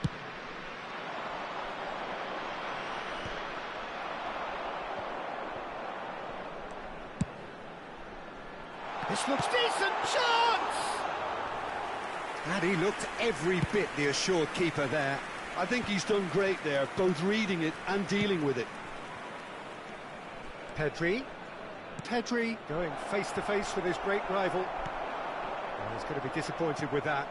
This looks decent, chance! And he looked every bit the assured keeper there. I think he's done great there, both reading it and dealing with it. Pedri going face-to-face with his great rival. Well, he's going to be disappointed with that.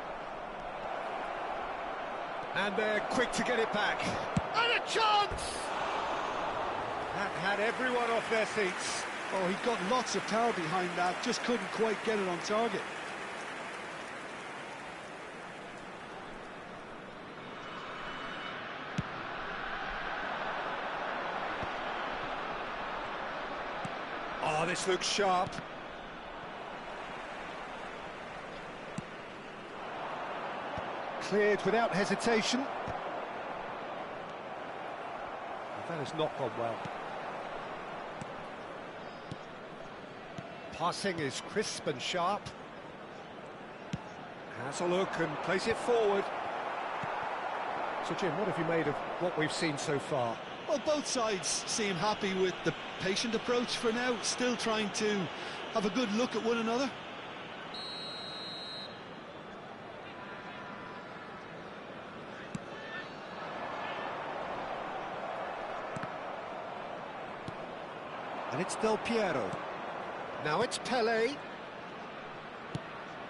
And they're quick to get it back. And a chance! That had everyone off their seats. Oh, he got lots of power behind that, just couldn't quite get it on target. Oh, this looks sharp. Cleared without hesitation. That has not gone well. Passing is crisp and sharp. Has a look and plays it forward. So, Jim, what have you made of what we've seen so far? Well, both sides seem happy with the patient approach for now, still trying to have a good look at one another. And it's Del Piero. Now it's Pelé.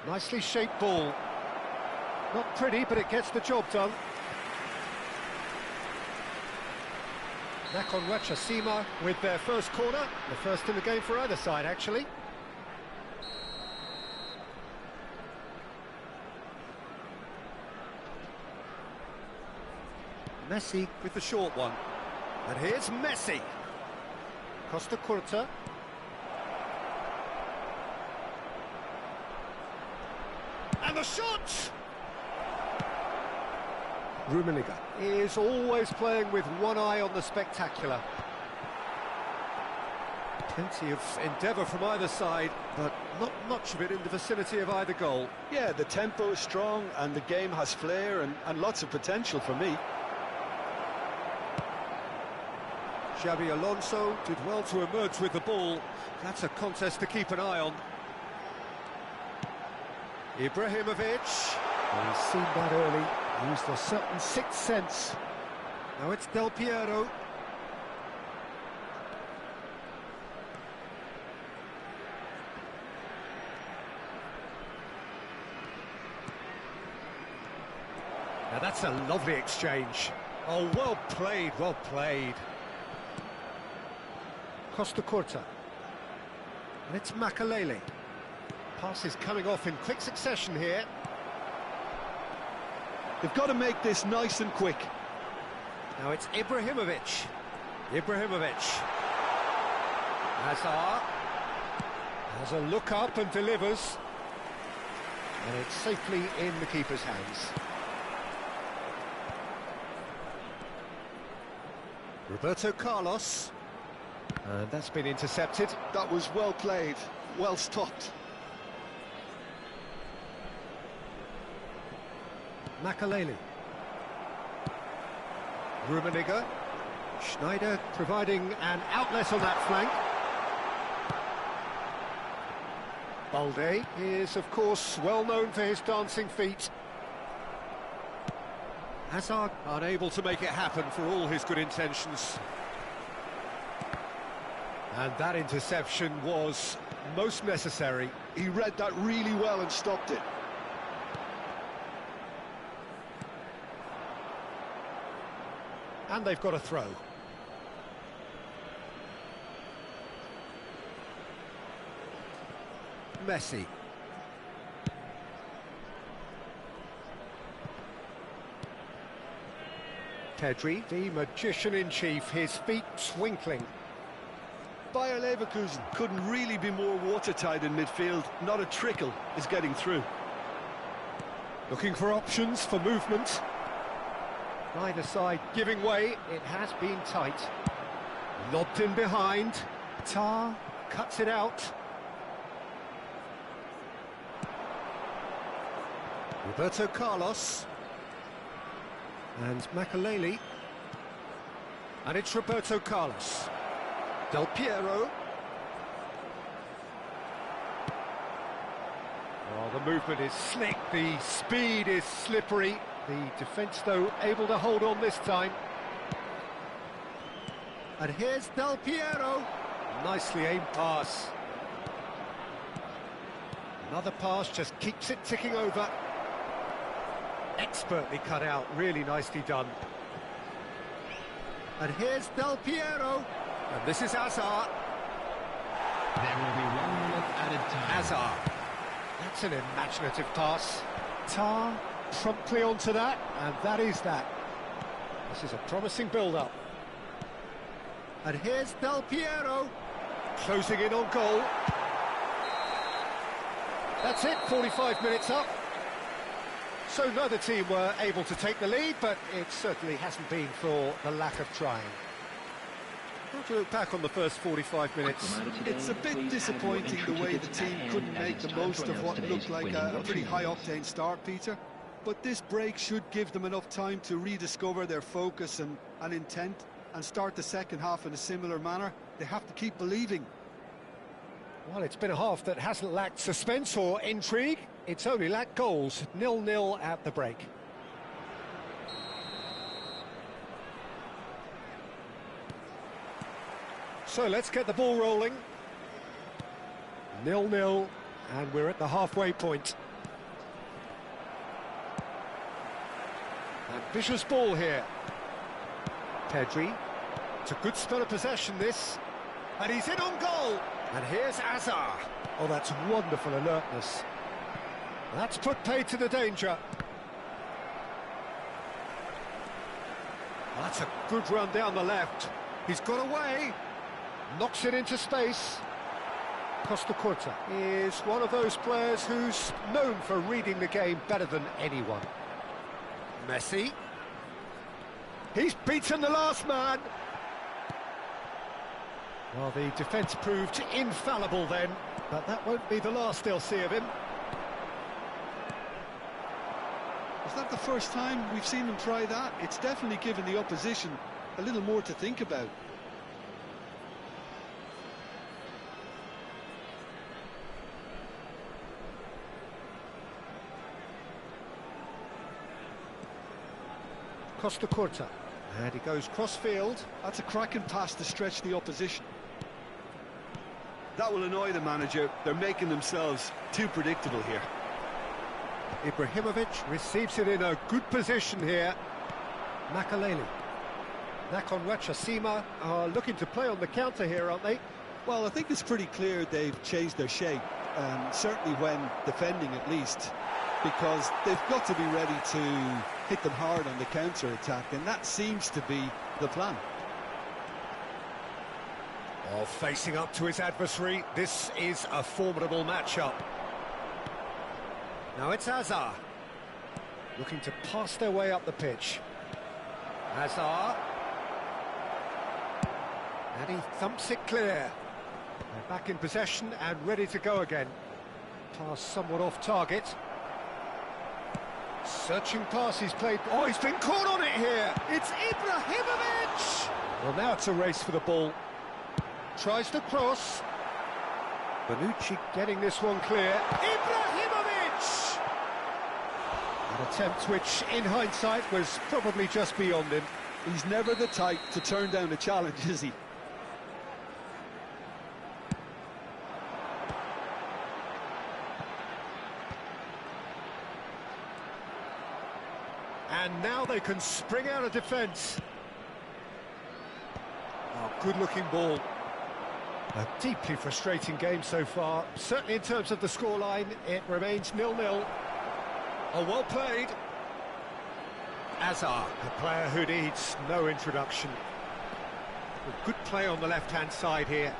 Nicely shaped ball. Not pretty, but it gets the job done. Nakon Rachasima with their first corner. The first in the game for either side, actually. Messi with the short one. And here's Messi. Costa Curta. And the shot! Rummenigge is always playing with one eye on the spectacular. Plenty of endeavour from either side, but not much of it in the vicinity of either goal. Yeah, the tempo is strong and the game has flair and lots of potential for me. Xabi Alonso did well to emerge with the ball. That's a contest to keep an eye on. Ibrahimovic. Well, he's seen that early. Used a certain sixth sense. Now it's Del Piero. Now that's a lovely exchange. Oh, well played, well played. Costa Curta. And it's Makalele. Pass is coming off in quick succession here. They've got to make this nice and quick. Now it's Ibrahimovic. Ibrahimovic. Hazard. Has a look up and delivers. And it's safely in the keeper's hands. Roberto Carlos. And that's been intercepted. That was well played, well stopped. Makalele. Rummenigge. Schneider providing an outlet on that flank. Balde is, of course, well known for his dancing feet. Hazard unable to make it happen for all his good intentions. And that interception was most necessary. He read that really well and stopped it. And they've got a throw. Messi. Pedri, the magician-in-chief, his feet twinkling. Bayer Leverkusen couldn't really be more watertight in midfield. Not a trickle is getting through. Looking for options for movement. Neither side giving way. It has been tight. Lobbed in behind. Tar cuts it out. Roberto Carlos. And Makaleli. And it's Roberto Carlos. Del Piero. Oh, the movement is slick, the speed is slippery. The defence, though, able to hold on this time. And here's Del Piero. Nicely aimed pass. Another pass just keeps it ticking over. Expertly cut out, really nicely done. And here's Del Piero. And this is Hazard. There will be 1 minute added time. Hazard. That's an imaginative pass. Tar promptly onto that, and that is that. This is a promising build-up. And here's Del Piero. Closing in on goal. That's it, 45 minutes up. So neither team were able to take the lead, but it certainly hasn't been for the lack of trying. How to look back on the first 45 minutes? It's a bit disappointing the way the team couldn't make the most of what looked like a pretty high-octane start, Peter. But this break should give them enough time to rediscover their focus and intent and start the second half in a similar manner. They have to keep believing. Well, it's been a half that hasn't lacked suspense or intrigue. It's only lacked goals. 0-0 at the break. So let's get the ball rolling. 0-0, and we're at the halfway point. Ambitious ball here. Pedri. It's a good spell of possession, this. And he's in on goal. And here's Hazard. Oh, that's wonderful alertness. That's put paid to the danger. That's a good run down the left. He's got away. Knocks it into space. Costa Curta is one of those players who's known for reading the game better than anyone. Messi. He's beaten the last man. Well, the defence proved infallible then, but that won't be the last they'll see of him. Is that the first time we've seen them try that? It's definitely given the opposition a little more to think about. Costa Curta, and he goes cross-field. That's a cracking pass to stretch the opposition. That will annoy the manager. They're making themselves too predictable here. Ibrahimovic receives it in a good position here. Makaleli. Nakon Wachasima are looking to play on the counter here, aren't they? Well, I think it's pretty clear they've changed their shape, certainly when defending at least, because they've got to be ready to hit them hard on the counter-attack, and that seems to be the plan. Oh, facing up to his adversary, this is a formidable matchup. Now it's Hazard, looking to pass their way up the pitch. Hazard. And he thumps it clear. They're back in possession and ready to go again. Pass somewhat off target. Searching pass, he's played... Oh, he's been caught on it here! It's Ibrahimovic! Well, now it's a race for the ball. Tries to cross. Bonucci getting this one clear. Ibrahimovic! An attempt which, in hindsight, was probably just beyond him. He's never the type to turn down a challenge, is he? And now they can spring out of defence. Oh, good-looking ball. A deeply frustrating game so far. Certainly in terms of the scoreline, it remains 0-0. Oh, well played. Azar, a player who needs no introduction. A good play on the left-hand side here.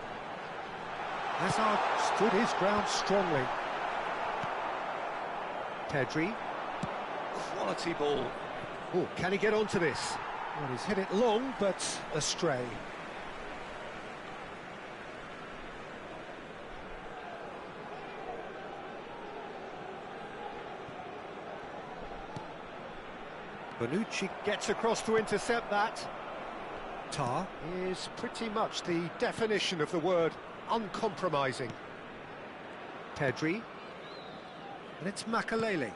Hazard stood his ground strongly. Pedri. Quality ball. Oh, can he get onto this? Well, he's hit it long, but astray. Bonucci gets across to intercept that. Tar is pretty much the definition of the word uncompromising. Pedri. And it's Makalele.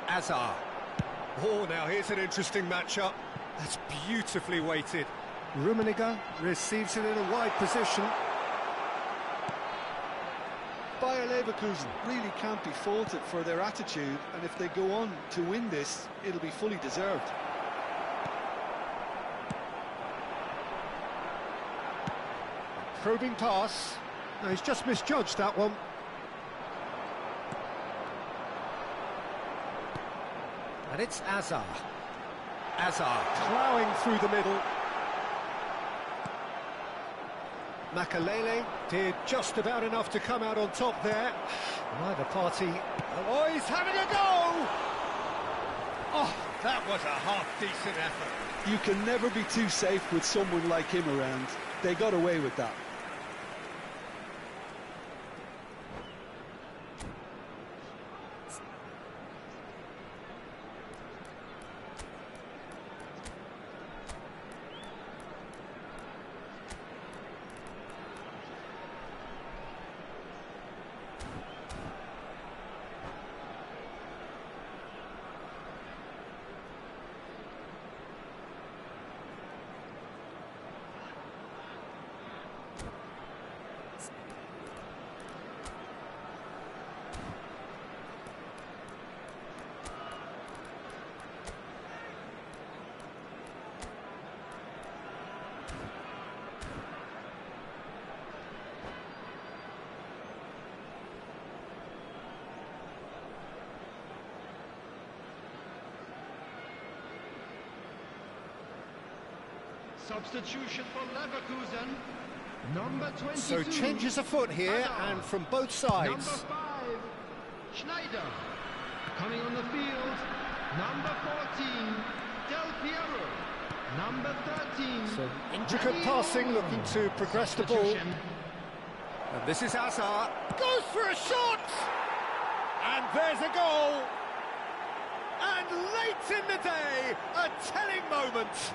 Azar. Oh, now here's an interesting matchup. That's beautifully weighted. Rummenigge receives it in a wide position. Bayer Leverkusen really can't be faulted for their attitude, and if they go on to win this, it'll be fully deserved. Probing pass. No, he's just misjudged that one. And it's Azar. Azar ploughing through the middle. Makalele did just about enough to come out on top there. Neither party... Oh, he's having a go! Oh, that was a half-decent effort. You can never be too safe with someone like him around. They got away with that. Substitution for Leverkusen, number 22. So changes afoot here, and from both sides. Number 5, Schneider. Coming on the field, number 14, Del Piero. Number 13. Some intricate passing, looking to progress the ball. And this is Azar. Goes for a shot! And there's a goal! And late in the day, a telling moment.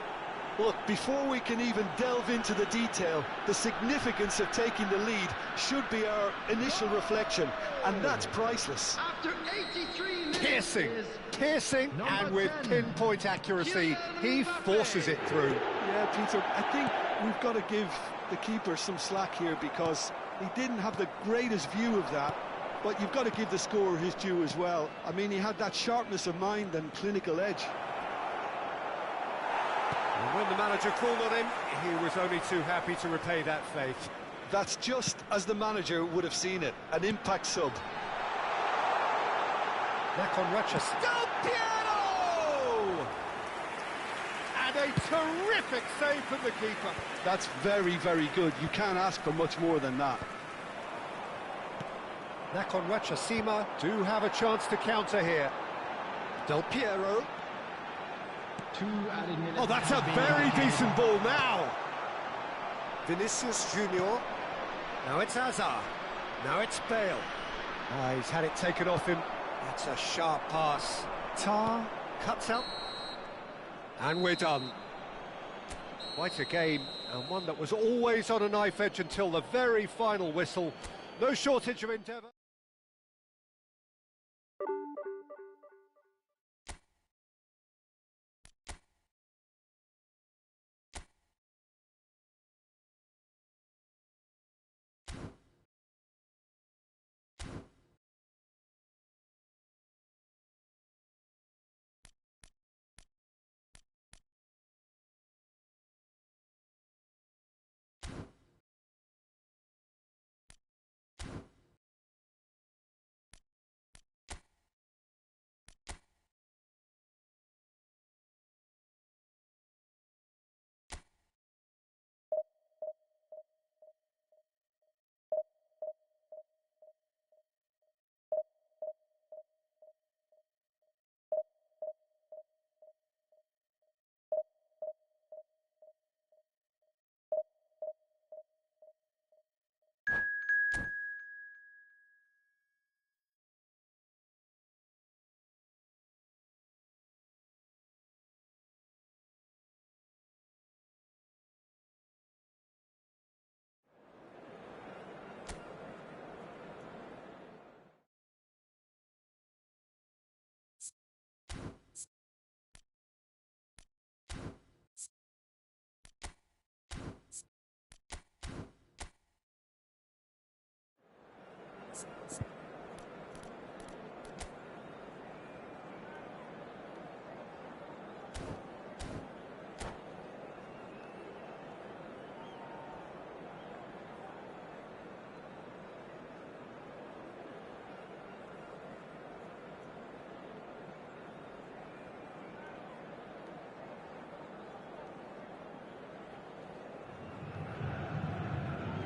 Look, before we can even delve into the detail, the significance of taking the lead should be our initial reflection, and that's priceless. After 83 minutes, Piercing, and with pinpoint accuracy, he forces it through. Yeah, Peter, I think we've got to give the keeper some slack here, because he didn't have the greatest view of that, but you've got to give the scorer his due as well. I mean, he had that sharpness of mind and clinical edge. And when the manager called on him, he was only too happy to repay that faith. That's just as the manager would have seen it, an impact sub. Back on Rochester. Del Piero! And a terrific save from the keeper. That's very, very good. You can't ask for much more than that. Nakon Rachasima do have a chance to counter here. Del Piero. 2 added minutes. Oh, that's a very decent ball now. Vinicius Junior. Now it's Azar. Now it's Bale. Oh, he's had it taken off him. That's a sharp pass. Tar cuts out. And we're done. Quite a game, and one that was always on a knife edge until the very final whistle. No shortage of endeavour.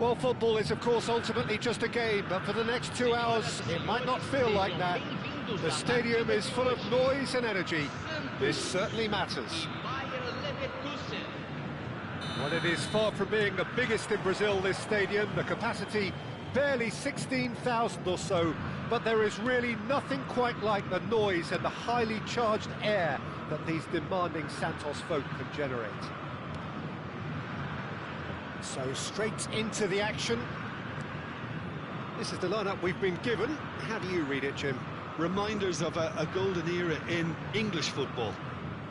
Well, football is, of course, ultimately just a game, but for the next 2 hours, it might not feel like that. The stadium is full of noise and energy. This certainly matters. Well, it is far from being the biggest in Brazil, this stadium. The capacity, barely 16,000 or so, but there is really nothing quite like the noise and the highly charged air that these demanding Santos folk can generate. So straight into the action. This is the lineup we've been given. How do you read it, Jim? Reminders of a golden era in English football,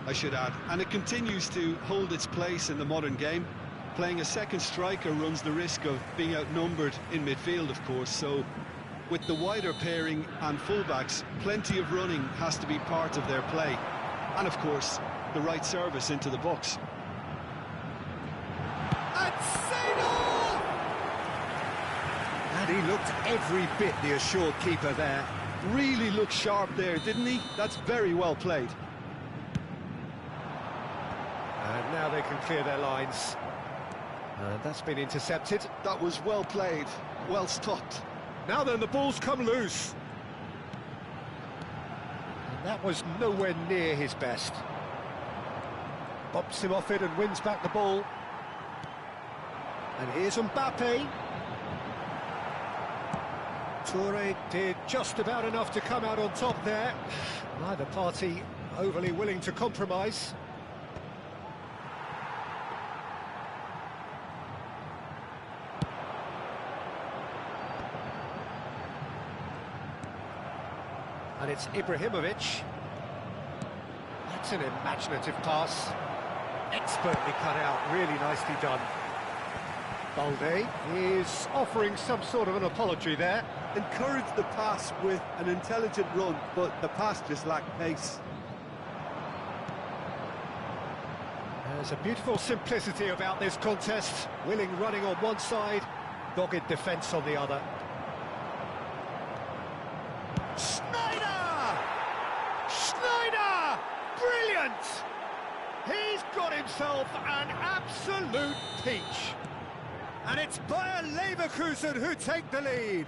I should add, and it continues to hold its place in the modern game. Playing a second striker runs the risk of being outnumbered in midfield, of course, so with the wider pairing and fullbacks, plenty of running has to be part of their play. And of course, the right service into the box. And he looked every bit the assured keeper there. Really looked sharp there, didn't he? That's very well played. And now they can clear their lines. And that's been intercepted. That was well played, well stopped. Now then, the ball's come loose. And that was nowhere near his best. Bops him off it and wins back the ball. And here's Mbappe. Toure did just about enough to come out on top there. Neither party overly willing to compromise. And it's Ibrahimovic. That's an imaginative pass. Expertly cut out, really nicely done. Balde is offering some sort of an apology there. Encouraged the pass with an intelligent run, but the pass just lacked pace. There's a beautiful simplicity about this contest. Willing running on one side, dogged defence on the other. Schneider! Brilliant! He's got himself an absolute peach. And it's Bayer Leverkusen who take the lead.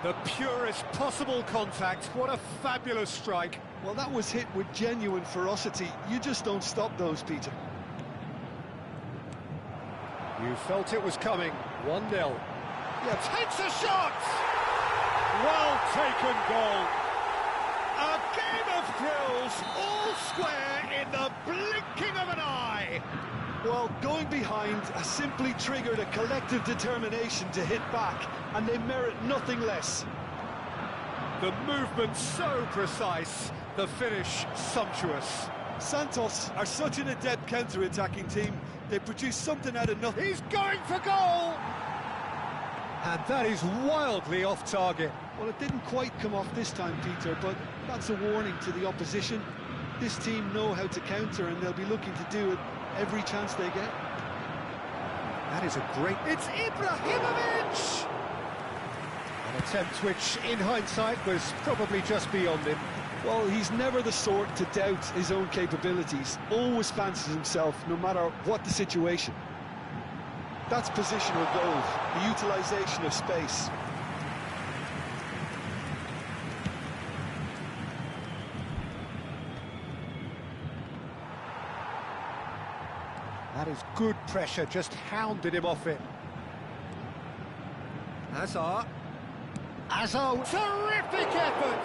The purest possible contact. What a fabulous strike. Well, that was hit with genuine ferocity. You just don't stop those, Peter. You felt it was coming. 1-0. Yeah, takes a shot! Well taken goal. A game of thrills, all square in the blinking of an eye. Well, going behind has simply triggered a collective determination to hit back, and they merit nothing less. The movement so precise, the finish sumptuous. Santos are such an adept counter-attacking team. They produce something out of nothing. He's going for goal! And that is wildly off target. Well, it didn't quite come off this time, Peter, but that's a warning to the opposition. This team know how to counter, and they'll be looking to do it every chance they get. That is a great... It's Ibrahimovic! An attempt which, in hindsight, was probably just beyond him. Well, he's never the sort to doubt his own capabilities. Always fancies himself, no matter what the situation. That's positional goal, the utilisation of space. That is good pressure, just hounded him off it. Hazard. Terrific effort!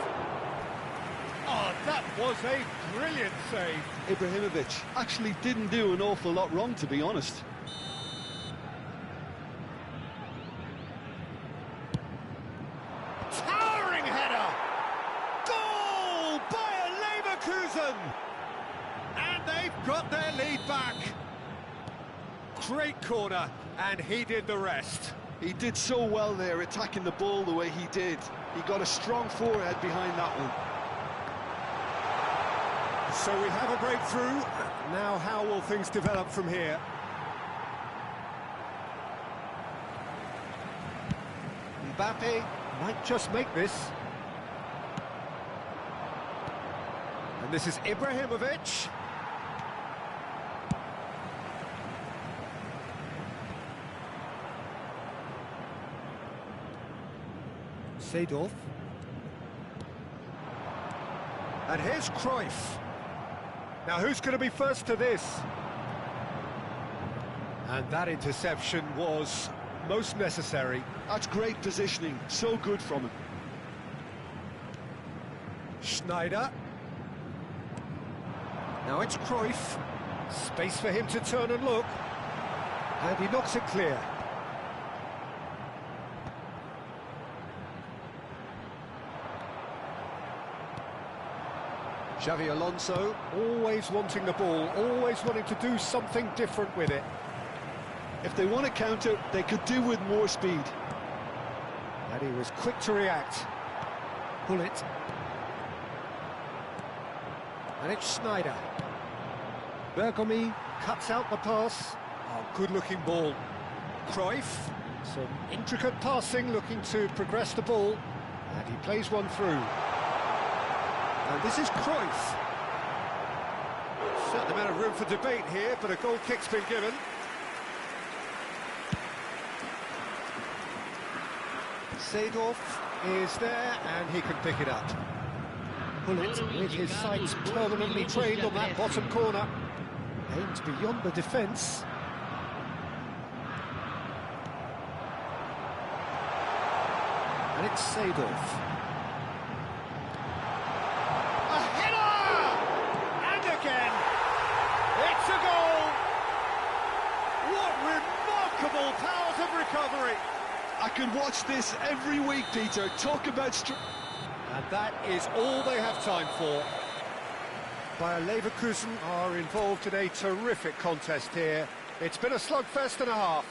Oh, that was a brilliant save. Ibrahimovic actually didn't do an awful lot wrong, to be honest. Towering header! Goal! Bayer Leverkusen! And they've got their lead back. Great corner, and he did the rest. He did so well there, attacking the ball the way he did. He got a strong forehead behind that one. So we have a breakthrough. Now how will things develop from here? Mbappe might just make this. And this is Ibrahimovic. Seedorf. And here's Cruyff. Now who's going to be first to this? And that interception was most necessary. That's great positioning, so good from him. Schneider. Now it's Cruyff. Space for him to turn and look. And he knocks it clear. Xavi Alonso, always wanting the ball, always wanting to do something different with it. If they want to counter, they could do with more speed. And he was quick to react. Pull it. And it's Schneider. Bergomi cuts out the pass. Oh, good-looking ball. Cruyff, some intricate passing, looking to progress the ball. And he plays one through. And this is Cruyff. Certain amount of room for debate here, but a goal kick's been given. Seedorf is there, and he can pick it up. Pull it with his sights permanently trained on that bottom corner. Aims beyond the defence. And it's Seedorf. A header! And again, it's a goal! What remarkable powers of recovery! I could watch this every week, Peter. Talk about... And that is all they have time for. Bayer Leverkusen are involved in a terrific contest here. It's been a slugfest and a half.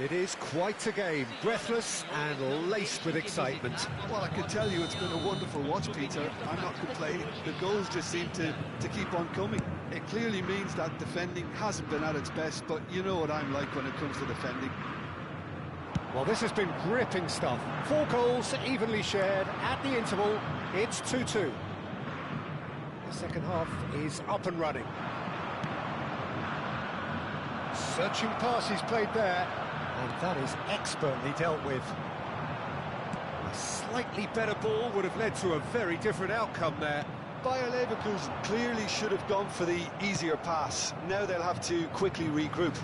It is quite a game, breathless and laced with excitement. Well, I can tell you it's been a wonderful watch, Peter. I'm not complaining. The goals just seem to keep on coming. It clearly means that defending hasn't been at its best, but you know what I'm like when it comes to defending. Well, this has been gripping stuff. 4 goals evenly shared at the interval. It's 2-2. The second half is up and running. Searching pass he's played there, and that is expertly dealt with. A slightly better ball would have led to a very different outcome there. Bayer Leverkusen clearly should have gone for the easier pass. Now they'll have to quickly regroup.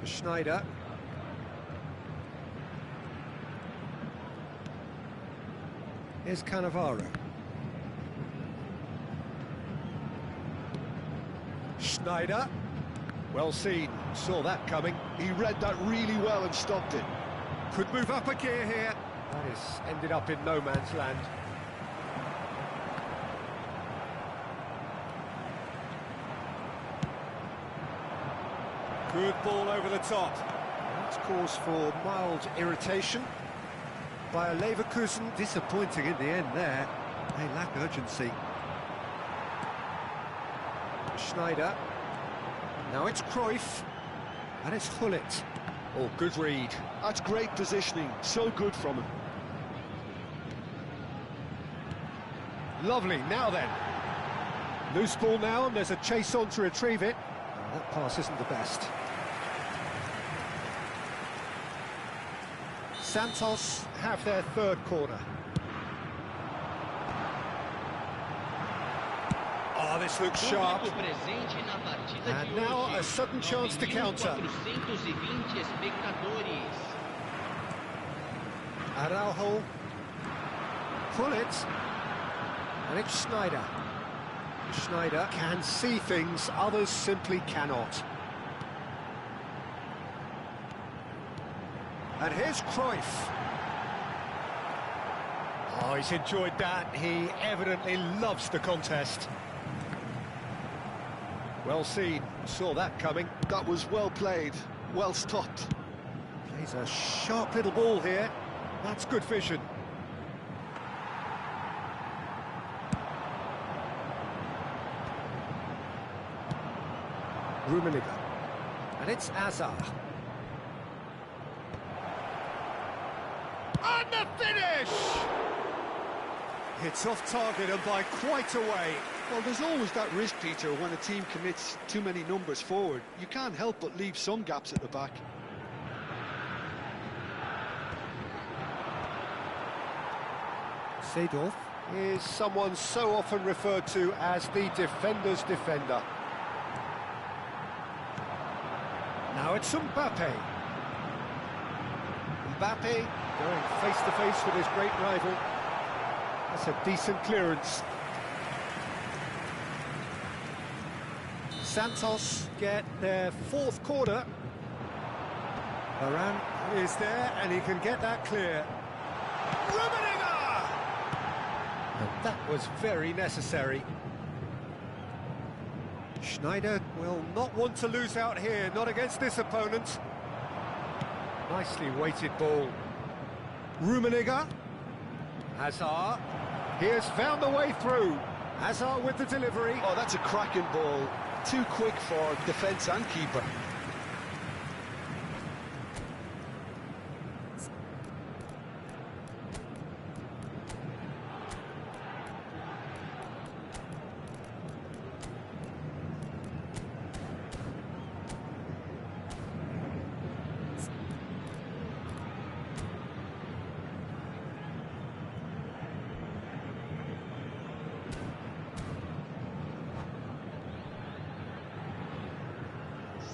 Schneider. Here's Cannavaro. Schneider. Well seen, saw that coming. He read that really well and stopped it. Could move up a gear here. That has ended up in no man's land. Good ball over the top. That's cause for mild irritation. Bayer Leverkusen disappointing in the end there. They lack urgency. Schneider. Now it's Cruyff. And it's Hullet. Oh, good read. That's great positioning. So good from him. Lovely. Now then. Loose ball now, and there's a chase on to retrieve it. Oh, that pass isn't the best. Santos have their third corner. Oh, this looks sharp. And now a sudden chance to counter. Araujo. Pull it. And it's Schneider. Schneider can see things others simply cannot. And here's Cruyff. Oh, he's enjoyed that. He evidently loves the contest. Well seen, saw that coming. That was well played, well stopped. Plays a sharp little ball here. That's good vision. Rummenigge. And it's Azar. And the finish! It's off target and by quite a way. Well, there's always that risk, Peter, when a team commits too many numbers forward. You can't help but leave some gaps at the back. Seedorf is someone so often referred to as the defender's defender. Now it's Mbappe. Mbappe going face-to-face with his great rival. That's a decent clearance. Santos get their fourth quarter. Varane is there and he can get that clear. And that was very necessary. Schneider will not want to lose out here, not against this opponent. Nicely weighted ball. Rummenigge. Hazard. He has found the way through. Hazard with the delivery. Oh, that's a cracking ball. Too quick for defence and keeper.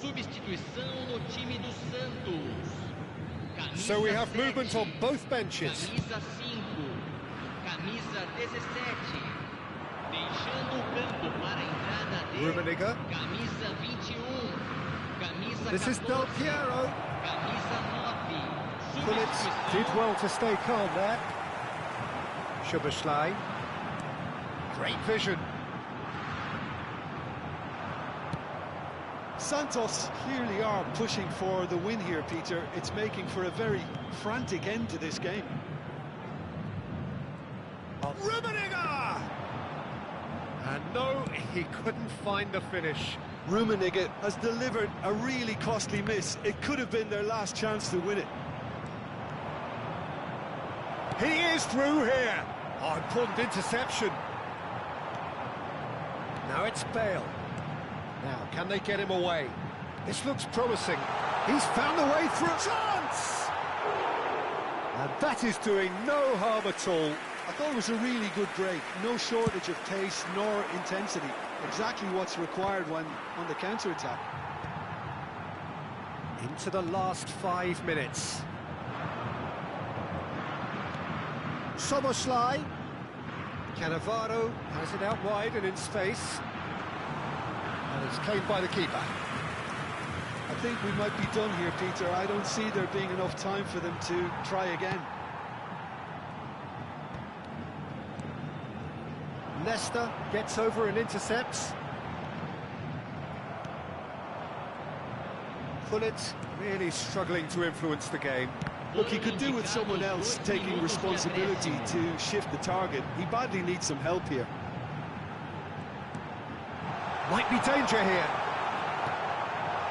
Substituição no time do Santos. Camisa So we have 7, movement on both benches. Camisa 5, camisa 17. Deixando o campo para a entrada de Rummenigge. camisa 21, camisa This is Del 14, Piero. camisa 9. Pullitz Substituição. did well to stay calm there. Szoboszlai. Great vision. Santos clearly are pushing for the win here, Peter. It's making for a very frantic end to this game. Rummenigge! And no, he couldn't find the finish. Rummenigge has delivered a really costly miss. It could have been their last chance to win it. He is through here. Oh, important interception. Now it's Bale. Now, can they get him away? This looks promising. He's found the way through. Chance! And that is doing no harm at all. I thought it was a really good break. No shortage of pace nor intensity. Exactly what's required when on the counter-attack. Into the last 5 minutes. Szoboszlai. Cannavaro has it out wide and in space. And it's claimed by the keeper. I think we might be done here, Peter. I don't see there being enough time for them to try again. Nesta gets over and intercepts. Pullitz really struggling to influence the game. Look, he could do with someone else taking responsibility to shift the target. He badly needs some help here. Might be danger here.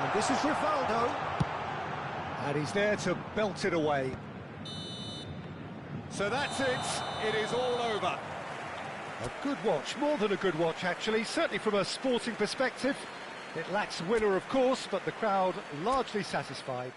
And this is Rivaldo. And he's there to belt it away. So that's it. It is all over. A good watch, more than a good watch actually, certainly from a sporting perspective. It lacks winner of course, but the crowd largely satisfied.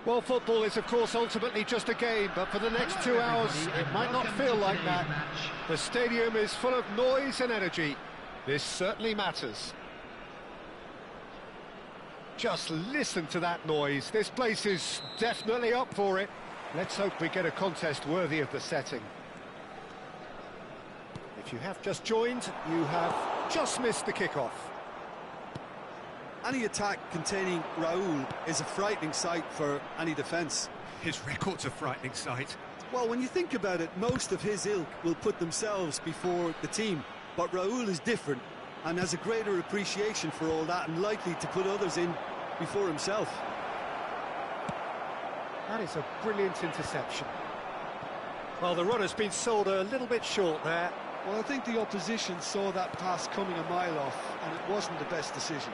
Well, football is, of course, ultimately just a game, but for the next 2 hours, it might not feel like that. The stadium is full of noise and energy. This certainly matters. Just listen to that noise. This place is definitely up for it. Let's hope we get a contest worthy of the setting. If you have just joined, you have just missed the kickoff. Any attack containing Raul is a frightening sight for any defence. His record's a frightening sight. Well, when you think about it, most of his ilk will put themselves before the team. But Raul is different and has a greater appreciation for all that and likely to put others in before himself. That is a brilliant interception. Well, the runner's been sold a little bit short there. Well, I think the opposition saw that pass coming a mile off and it wasn't the best decision.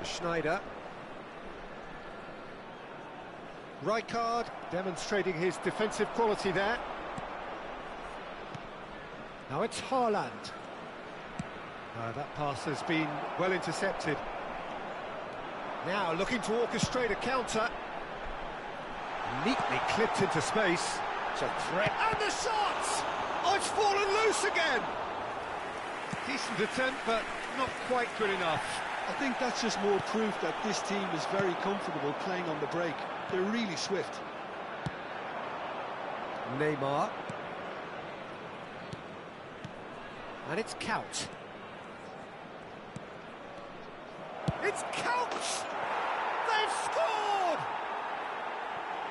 Schneider. Rijkaard demonstrating his defensive quality there. Now it's Haaland. That pass has been well intercepted. Now looking to orchestrate a counter. Neatly clipped into space. It's a threat. And the shot! Oh, it's fallen loose again! Decent attempt, but not quite good enough. I think that's just more proof that this team is very comfortable playing on the break. They're really swift. Neymar. And it's Couch. It's Couch! They've scored!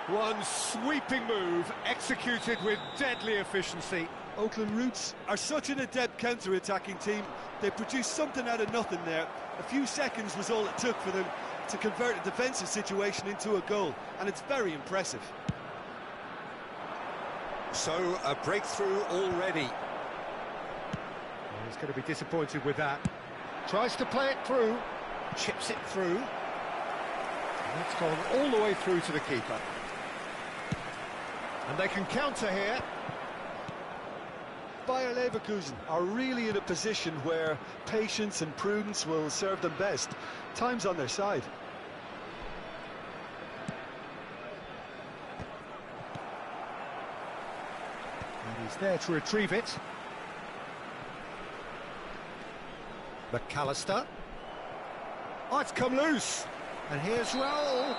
One sweeping move, executed with deadly efficiency. Oakland Roots are such an adept counter-attacking team. They produced something out of nothing there. A few seconds was all it took for them to convert a defensive situation into a goal, and it's very impressive. So, a breakthrough already. He's going to be disappointed with that. Tries to play it through, chips it through. And that's gone all the way through to the keeper. And they can counter here. Bayer Leverkusen are really in a position where patience and prudence will serve them best. Time's on their side. And he's there to retrieve it. McAllister. Oh, it's come loose. And here's Raul.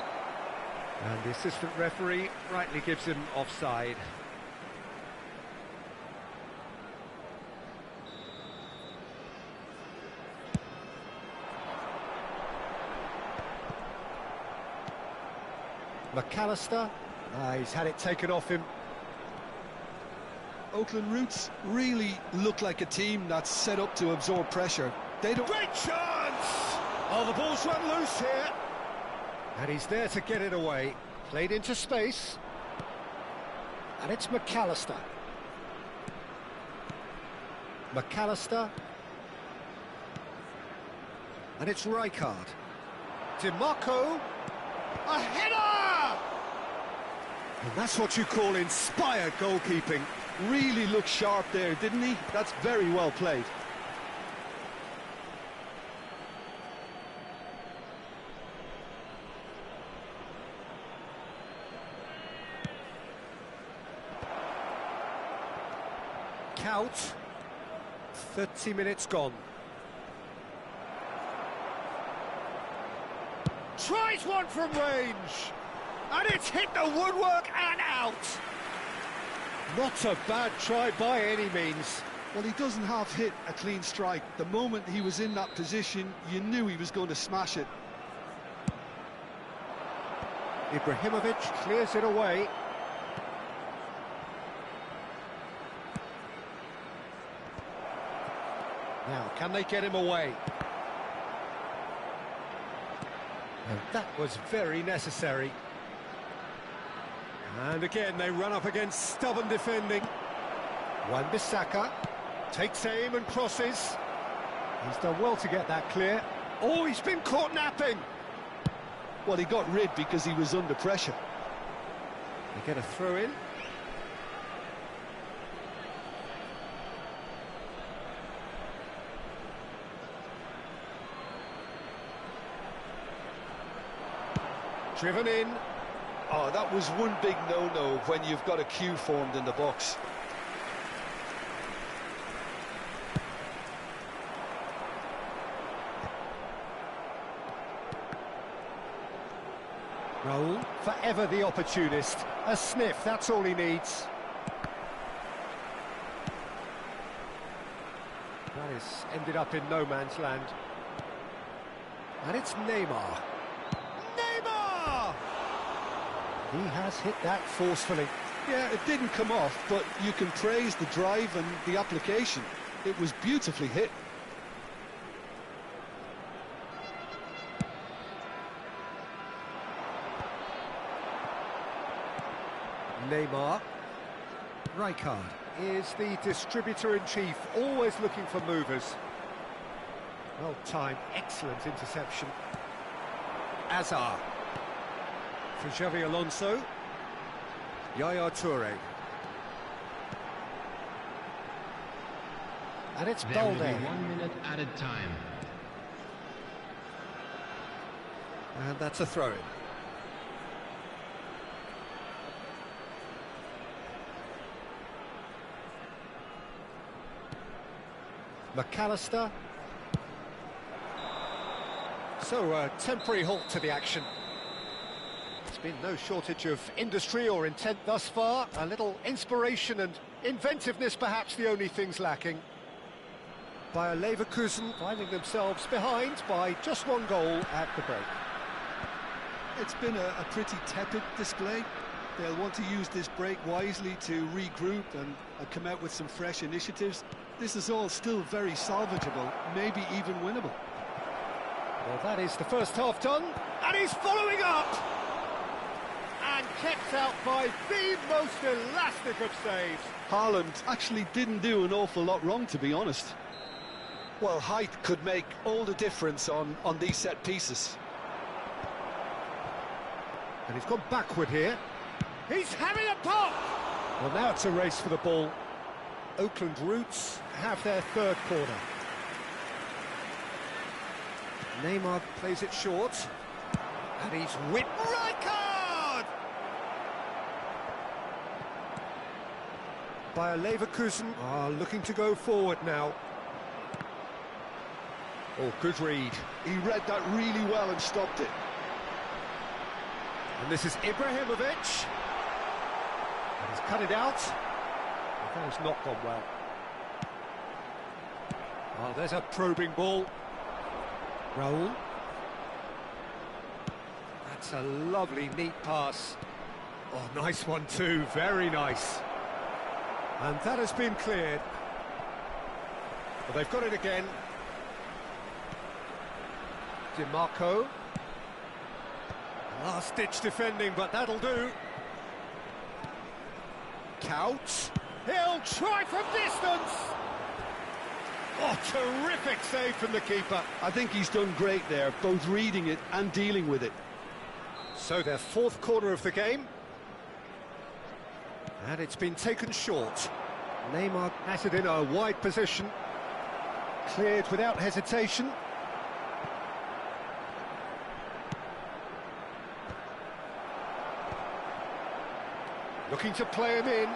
And the assistant referee rightly gives him offside. McAllister, he's had it taken off him. Oakland Roots really look like a team that's set up to absorb pressure. They don't... Great chance! Oh, the ball's run loose here. And he's there to get it away. Played into space. And it's McAllister. McAllister. And it's Rijkaard. DiMarco. A header! And that's what you call inspired goalkeeping. Really looked sharp there, didn't he? That's very well played. out. 30 minutes gone. Tries one from range. And it's hit the woodwork and out. Not a bad try by any means. Well, he doesn't half hit a clean strike. The moment he was in that position, you knew he was going to smash it. Ibrahimovic clears it away. Now, can they get him away? And that was very necessary. And again, they run up against stubborn defending. Wan-Bissaka takes aim and crosses. He's done well to get that clear. Oh, he's been caught napping. Well, he got rid because he was under pressure. They get a throw in. Driven in. Oh, that was one big no-no when you've got a queue formed in the box. Raul, forever the opportunist. A sniff, that's all he needs. That has ended up in no man's land. And it's Neymar. Neymar! He has hit that forcefully. Yeah, it didn't come off, but you can praise the drive and the application. It was beautifully hit. Neymar. Rijkaard is the distributor-in-chief, always looking for movers. Well timed, excellent interception. Azar. For Xavi Alonso. Yaya Toure. And it's There will be Balde. 1 minute added time. And that's a throw-in. McAllister. So a temporary halt to the action. There's been no shortage of industry or intent thus far. A little inspiration and inventiveness perhaps the only things lacking. Bayer Leverkusen finding themselves behind by just 1 goal at the break. It's been a pretty tepid display. They'll want to use this break wisely to regroup and come out with some fresh initiatives. This is all still very salvageable, maybe even winnable. Well, that is the first half done, and he's following up! And kept out by the most elastic of saves. Haaland actually didn't do an awful lot wrong, to be honest. Well, height could make all the difference on these set pieces. And he's gone backward here. He's having a pop! Well, now it's a race for the ball. Oakland Roots have their third corner. Neymar plays it short. And he's whipped. Rijkaard! Bayer Leverkusen are looking to go forward now. Oh, good read. He read that really well and stopped it. And this is Ibrahimovic. And he's cut it out. That has not gone well. Oh, there's a probing ball. Raul. That's a lovely, neat pass. Oh, nice one too, very nice. And that has been cleared. Well, they've got it again. DiMarco. Last-ditch defending, but that'll do. Couch. He'll try from distance. Oh, terrific save from the keeper. I think he's done great there, both reading it and dealing with it. So their fourth corner of the game. And it's been taken short. Neymar has it in a wide position. Cleared without hesitation. Looking to play him in.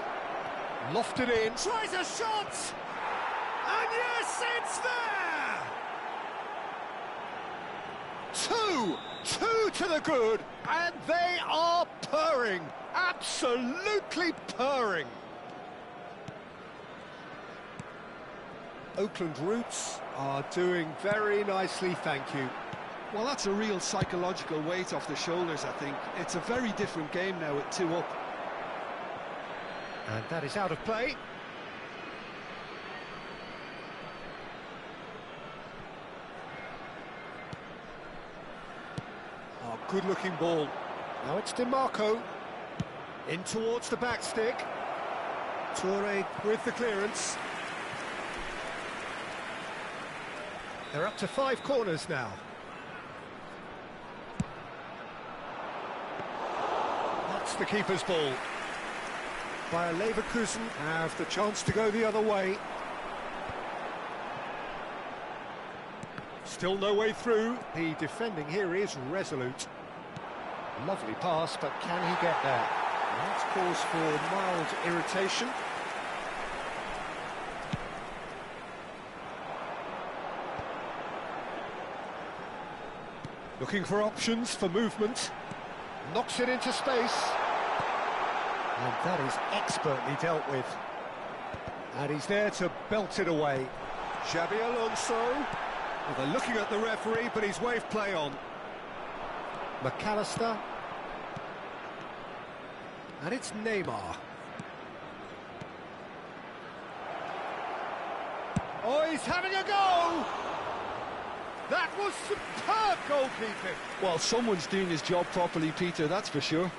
Lofted in. Tries a shot! And yes, it's there! Two to the good, and they are purring, absolutely purring. Oakland Roots are doing very nicely, thank you. Well, that's a real psychological weight off the shoulders, I think. It's a very different game now at 2 up. And that is out of play. Oh, good-looking ball. Now it's DiMarco. In towards the back stick. Toure with the clearance. They're up to 5 corners now. That's the keeper's ball. Bayer Leverkusen have the chance to go the other way. Still no way through. The defending here is resolute. Lovely pass, but can he get there? That's cause for mild irritation. Looking for options for movement. Knocks it into space. And that is expertly dealt with. And he's there to belt it away. Xabi Alonso. Well, they're looking at the referee, but he's waved play on. McAllister. And it's Neymar. Oh, he's having a go! That was superb goalkeeping. Well, someone's doing his job properly, Peter, that's for sure.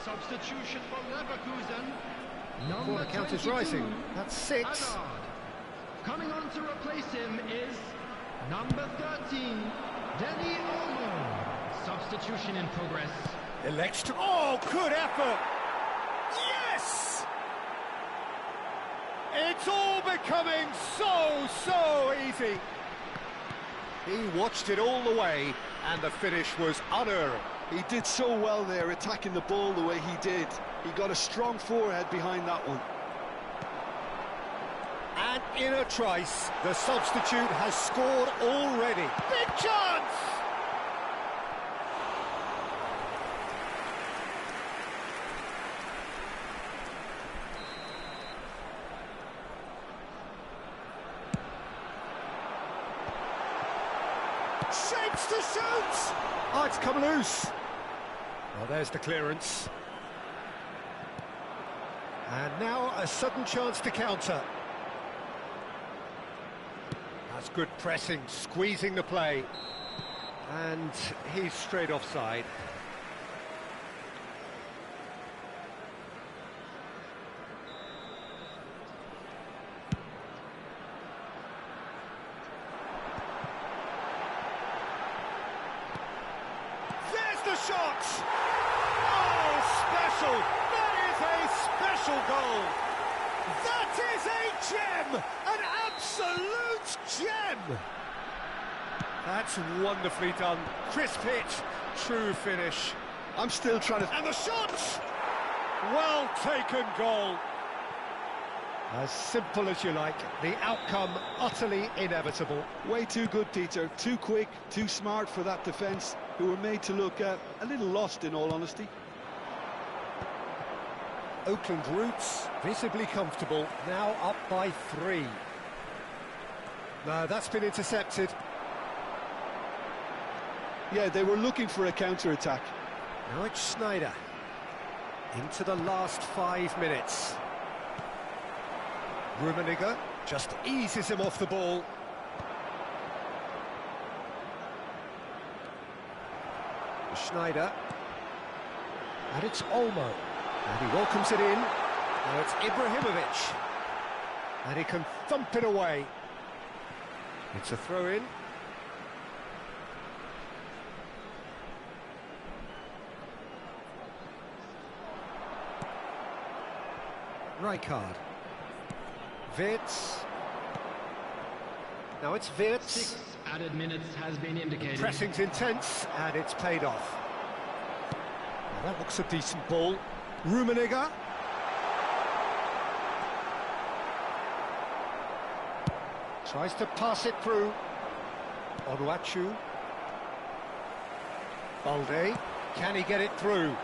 Substitution for Leverkusen. Corner count is rising. That's 6. Hazard. Coming on to replace him is number 13, Dani Olmo. Substitution in progress. Elects. Oh, good effort! Yes! It's all becoming so easy. He watched it all the way, and the finish was unerring. He did so well there, attacking the ball the way he did. He got a strong forehead behind that one. And in a trice, the substitute has scored already. Big chance! Shapes to shoot! Oh, it's come loose. Well, there's the clearance. And now a sudden chance to counter. That's good pressing, squeezing the play. And he's straight offside. The shot! Oh, special! That is a special goal! That is a gem! An absolute gem! That's wonderfully done. Crisp hit, true finish. I'm still trying to... And the shot! Well taken goal. As simple as you like, the outcome utterly inevitable. Way too good, Peter. Too quick, too smart for that defence, who were made to look a little lost, in all honesty. Oakland roots, visibly comfortable, now up by 3. No, that's been intercepted. Yeah, they were looking for a counter-attack. Now it's Schneider. Into the last 5 minutes. Rummenigge just eases him off the ball. Schneider. And it's Olmo. And he welcomes it in. Now it's Ibrahimovic. And he can thump it away. It's a throw-in. Rijkaard. Wirtz. Now it's Wirtz. 6 added minutes has been indicated. Pressing's intense, and it's paid off. Now that looks a decent ball. Rummenigge. Tries to pass it through. Onuachu. Balde. Can he get it through?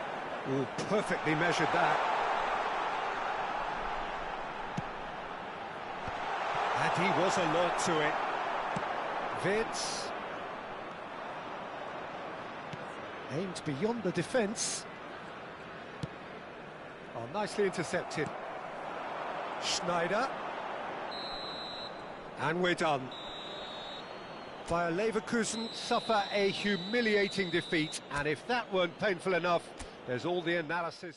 Oh, perfectly measured that. And he was alert to it. Wirtz. Aimed beyond the defence. Oh, nicely intercepted. Schneider. And we're done. Bayer Leverkusen suffer a humiliating defeat, and if that weren't painful enough, there's all the analysis.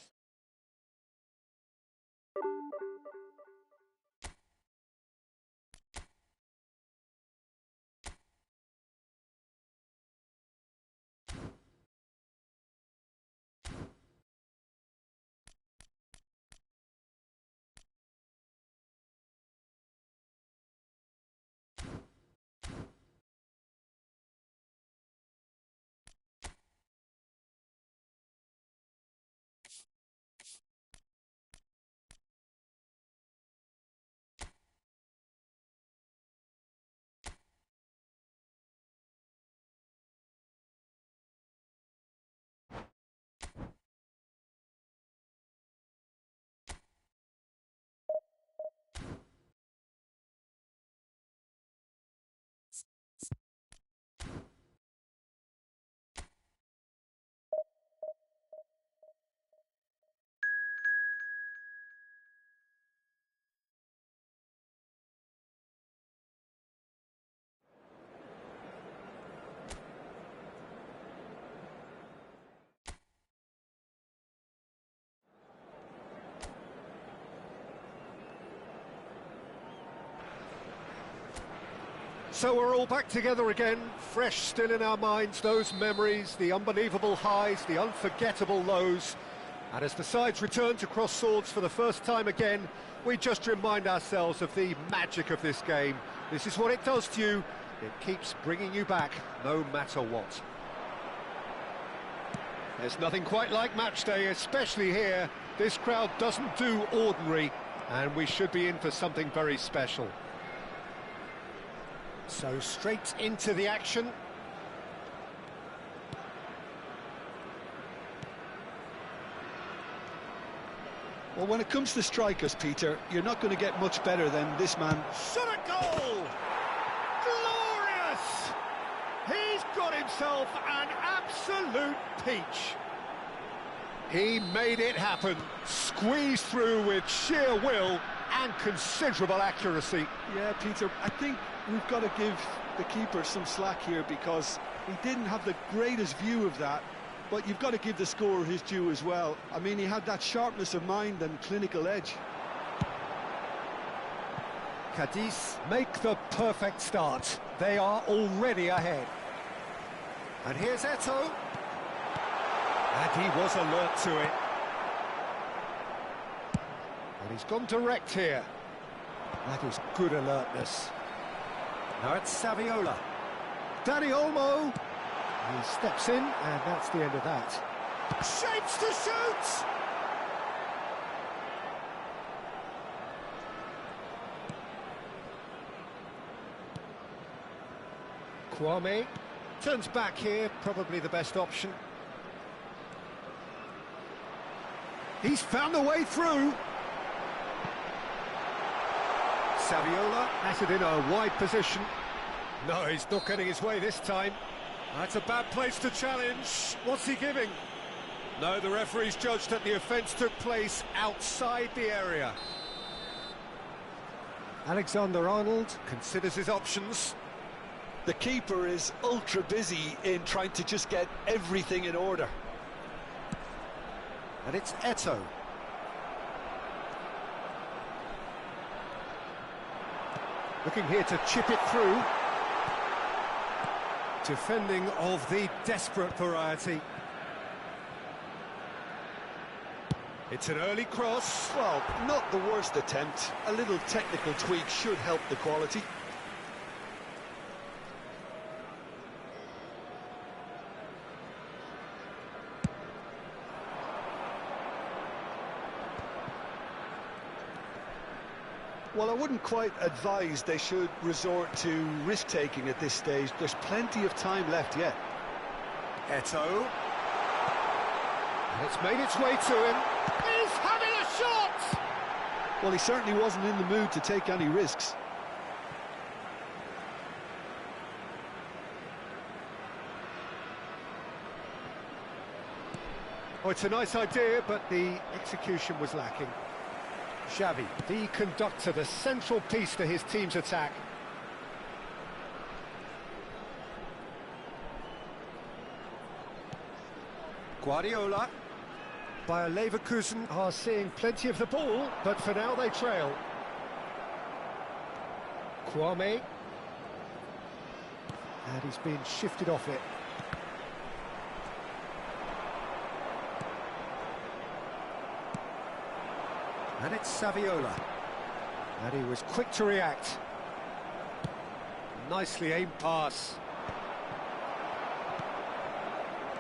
So we're all back together again, fresh still in our minds, those memories, the unbelievable highs, the unforgettable lows. And as the sides return to cross swords for the first time again, we just remind ourselves of the magic of this game. This is what it does to you. It keeps bringing you back, no matter what. There's nothing quite like match day, especially here. This crowd doesn't do ordinary, and we should be in for something very special. So straight into the action. Well, when it comes to strikers, Peter, you're not going to get much better than this man. Shot a goal! Glorious! He's got himself an absolute peach. He made it happen, squeezed through with sheer will and considerable accuracy. Yeah, Peter, I think we've got to give the keeper some slack here because he didn't have the greatest view of that, but you've got to give the scorer his due as well. I mean, he had that sharpness of mind and clinical edge. Cadiz make the perfect start. They are already ahead. And here's Eto'o. And he was alert to it. And he's gone direct here. That is good alertness. Now it's Saviola. Danny Olmo. He steps in, and that's the end of that. Shapes to shoot! Kwame turns back here, probably the best option. He's found a way through. Saviola has it in a wide position. No, he's not getting his way this time. That's a bad place to challenge. What's he giving? No, the referee's judged that the offence took place outside the area. Alexander-Arnold considers his options. The keeper is ultra busy in trying to just get everything in order. And it's Eto'o. Looking here to chip it through. Defending of the desperate variety. It's an early cross. Well, not the worst attempt. A little technical tweak should help the quality. Well, I wouldn't quite advise they should resort to risk-taking at this stage. There's plenty of time left yet. Eto'o. And it's made its way to him. He's having a shot! Well, he certainly wasn't in the mood to take any risks. Oh, it's a nice idea, but the execution was lacking. Xavi, the conductor, the central piece to his team's attack. Guardiola. Bayer Leverkusen are seeing plenty of the ball, but for now they trail. Kwame. And he's been shifted off it. And it's Saviola. And he was quick to react. Nicely aimed pass.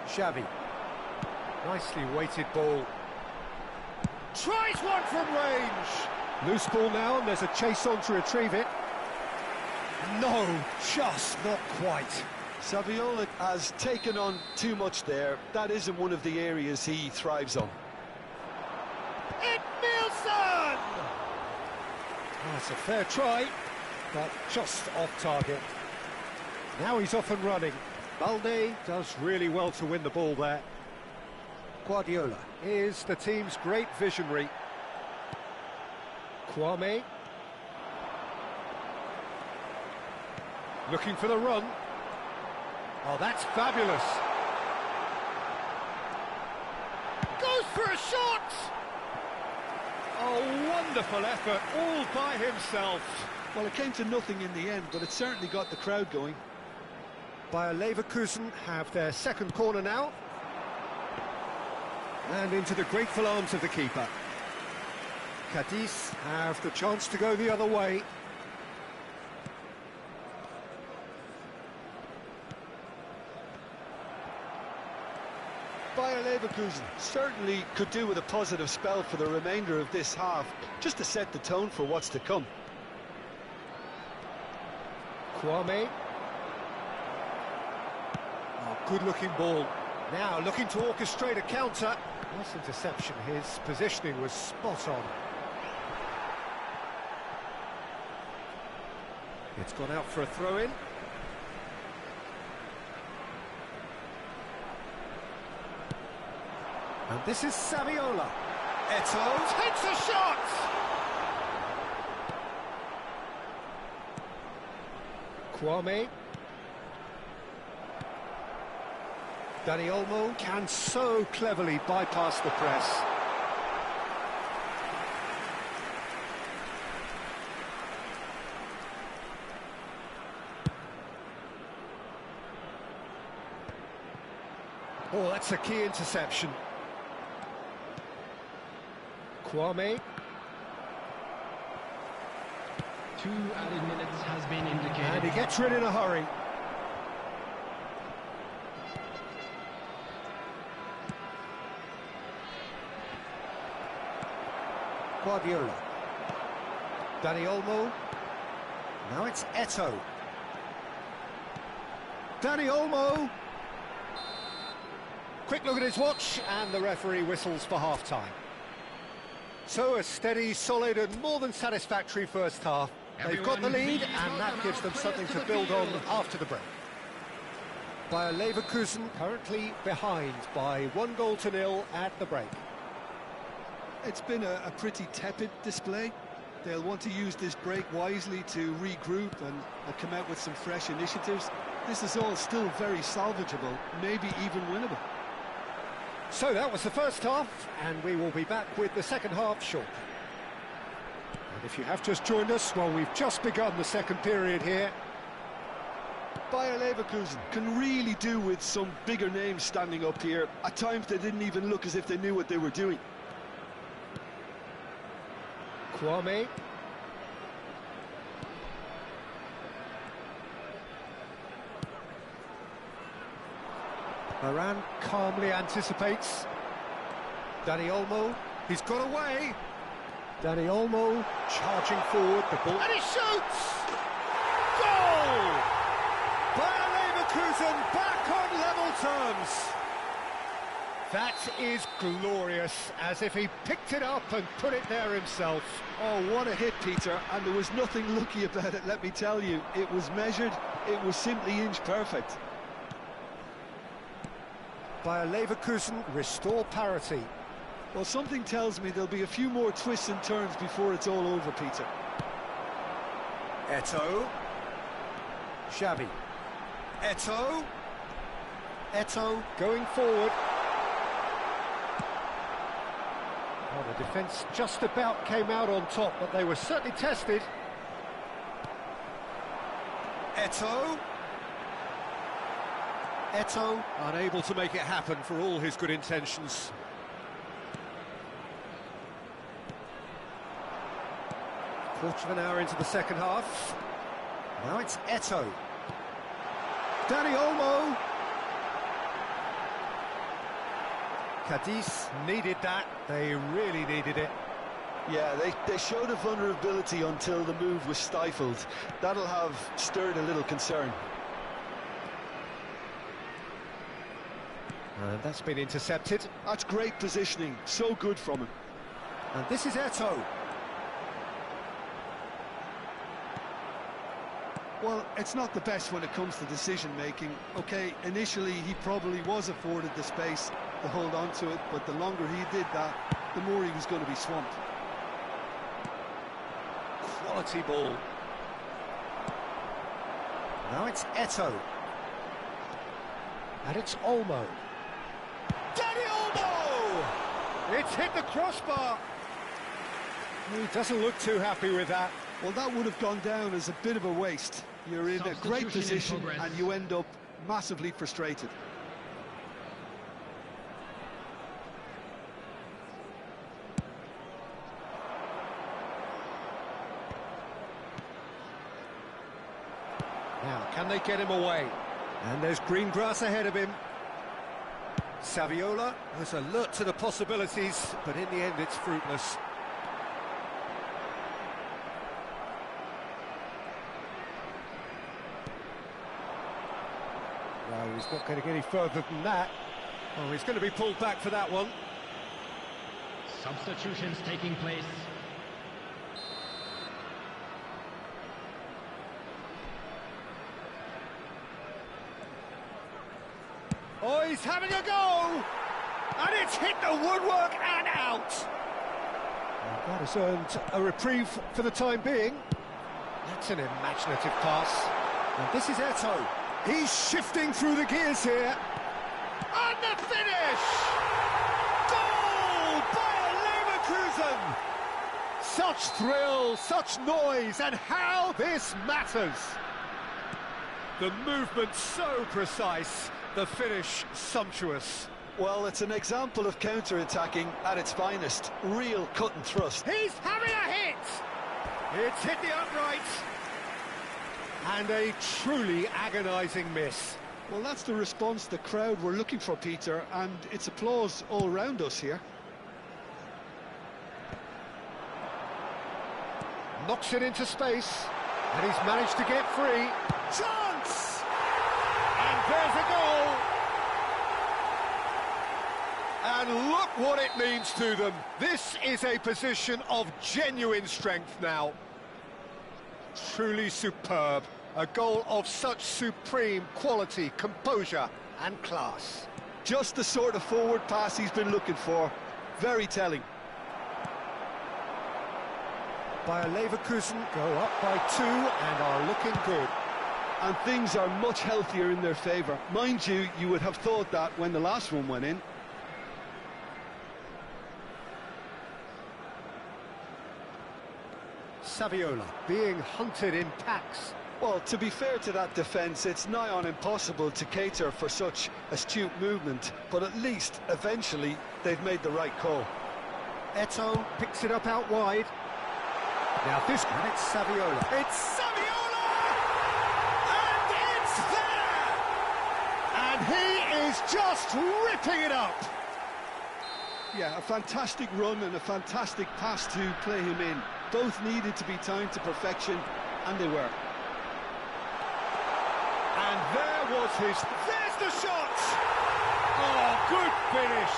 Xavi. Nicely weighted ball. Tries one from range! Loose ball now, and there's a chase on to retrieve it. No, just not quite. Saviola has taken on too much there. That isn't one of the areas he thrives on. Nielsen! That's a fair try, but just off target. Now he's off and running. Balde does really well to win the ball there. Guardiola is the team's great visionary. Kwame. Looking for the run. Oh, that's fabulous. Goes for a shot! Oh, wonderful effort, all by himself. Well, it came to nothing in the end, but it certainly got the crowd going. Bayer Leverkusen have their second corner now. And into the grateful arms of the keeper. Cadiz have the chance to go the other way. Bayer Leverkusen certainly could do with a positive spell for the remainder of this half, just to set the tone for what's to come. Kwame. Oh, good-looking ball. Now looking to orchestrate a counter. Nice interception. His positioning was spot on. It's gone out for a throw-in. And this is Saviola. Eto'o Takes a shot! Kwame. Dani Olmo can so cleverly bypass the press. Oh, that's a key interception. Kwame. 2 added minutes has been indicated. And he gets rid in a hurry. Guardiola. Dani Olmo. Now it's Eto'o. Dani Olmo. Quick look at his watch, and the referee whistles for half-time. So a steady, solid and more than satisfactory first half. They've got the lead, and that gives them something to build on after the break. Bayer Leverkusen currently behind by 1-0 at the break. It's been a pretty tepid display. They'll want to use this break wisely to regroup and come out with some fresh initiatives. This is all still very salvageable, maybe even winnable. So that was the first half, and we will be back with the second half shortly. And if you have just joined us, well, we've just begun the second period here. Bayer Leverkusen can really do with some bigger names standing up here. At times they didn't even look as if they knew what they were doing. Kwame. Moran calmly anticipates. Dani Olmo, he's got away. Dani Olmo charging forward, the ball. And he shoots! Goal! Bayer Leverkusen back on level terms. That is glorious, as if he picked it up and put it there himself. Oh, what a hit, Peter, and there was nothing lucky about it, let me tell you. It was measured, it was simply inch perfect. Bayer Leverkusen restore parity. Well, something tells me there'll be a few more twists and turns before it's all over, Peter. Eto'o. Xavi. Eto'o. Eto'o going forward. Well, the defence just about came out on top, but they were certainly tested. Eto'o. Eto'o unable to make it happen for all his good intentions. Quarter of an hour into the second half. Now it's Eto'o. Dani Olmo. Cadiz needed that. They really needed it. Yeah, they showed a vulnerability until the move was stifled. That'll have stirred a little concern. And that's been intercepted. That's great positioning, so good from him. And this is Eto'o. Well, it's not the best when it comes to decision-making. OK, initially he probably was afforded the space to hold on to it, but the longer he did that, the more he was going to be swamped. Quality ball. Now it's Eto'o. And it's Olmo. Dani Olmo! It's hit the crossbar. He doesn't look too happy with that. Well, that would have gone down as a bit of a waste. You're in a great position and you end up massively frustrated. Now, can they get him away? And there's green grass ahead of him. Saviola was alert to the possibilities, but in the end it's fruitless. No, he's not going to get any further than that. Oh, he's going to be pulled back for that one. Substitutions taking place. Oh, he's having a go! And it's hit the woodwork and out! Well, that has earned a reprieve for the time being. That's an imaginative pass. And this is Eto'o. He's shifting through the gears here. And the finish! Goal by Leverkusen! Such thrill, such noise, and how this matters! The movement so precise, the finish sumptuous. Well, it's an example of counter-attacking at its finest. Real cut and thrust. He's having a hit! It's hit the upright. And a truly agonising miss. Well, that's the response the crowd were looking for, Peter, and it's applause all round us here. Knocks it into space, and he's managed to get free. Chance! And And look what it means to them. This is a position of genuine strength now. Truly superb. A goal of such supreme quality, composure and class. Just the sort of forward pass he's been looking for. Very telling. Bayer Leverkusen go up by 2 and are looking good. And things are much healthier in their favour. Mind you, you would have thought that when the last one went in. Saviola being hunted in packs. Well, to be fair to that defence, it's nigh on impossible to cater for such astute movement, but at least, eventually, they've made the right call. Eto'o picks it up out wide. Now this one, it's Saviola. It's Saviola! And it's there! And he is just ripping it up! Yeah, a fantastic run and a fantastic pass to play him in. Both needed to be timed to perfection, and they were. And there was his... There's the shot! Oh, good finish!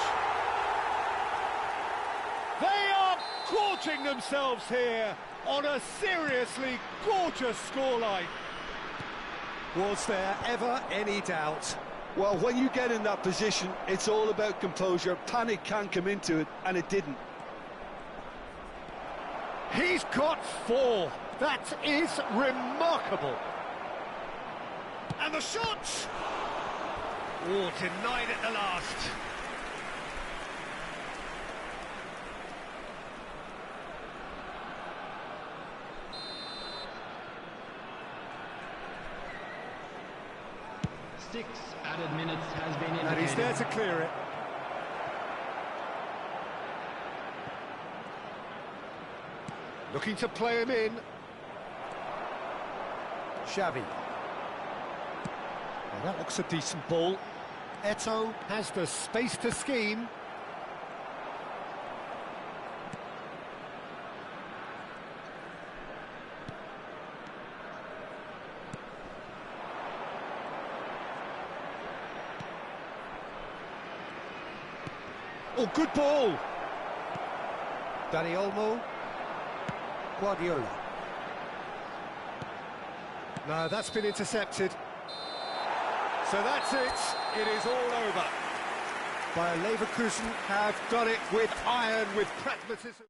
They are gorging themselves here on a seriously gorgeous scoreline. Was there ever any doubt? Well, when you get in that position, it's all about composure. Panic can come into it, and it didn't. He's got 4. That is remarkable. And the shot! Oh, denied at the last. Six added minutes has been indicated. And he's there to clear it. Looking to play him in. Xavi. Well, that looks a decent ball. Eto'o has the space to scheme. Oh, good ball. Dani Olmo. Guardiola. No, that's been intercepted. So that's it. It is all over. Bayer Leverkusen have done it with iron, with pragmatism.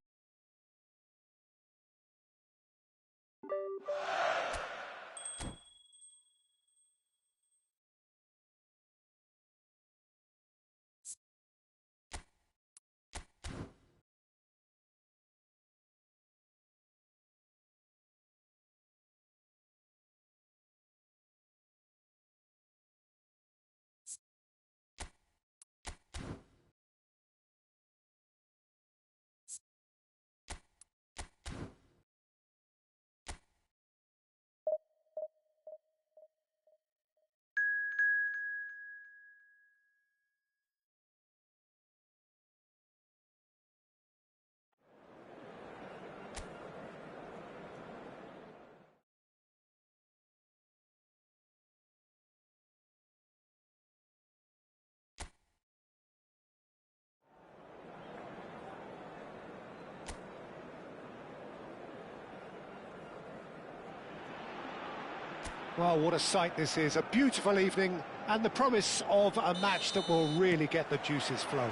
Well, what a sight this is. A beautiful evening and the promise of a match that will really get the juices flowing.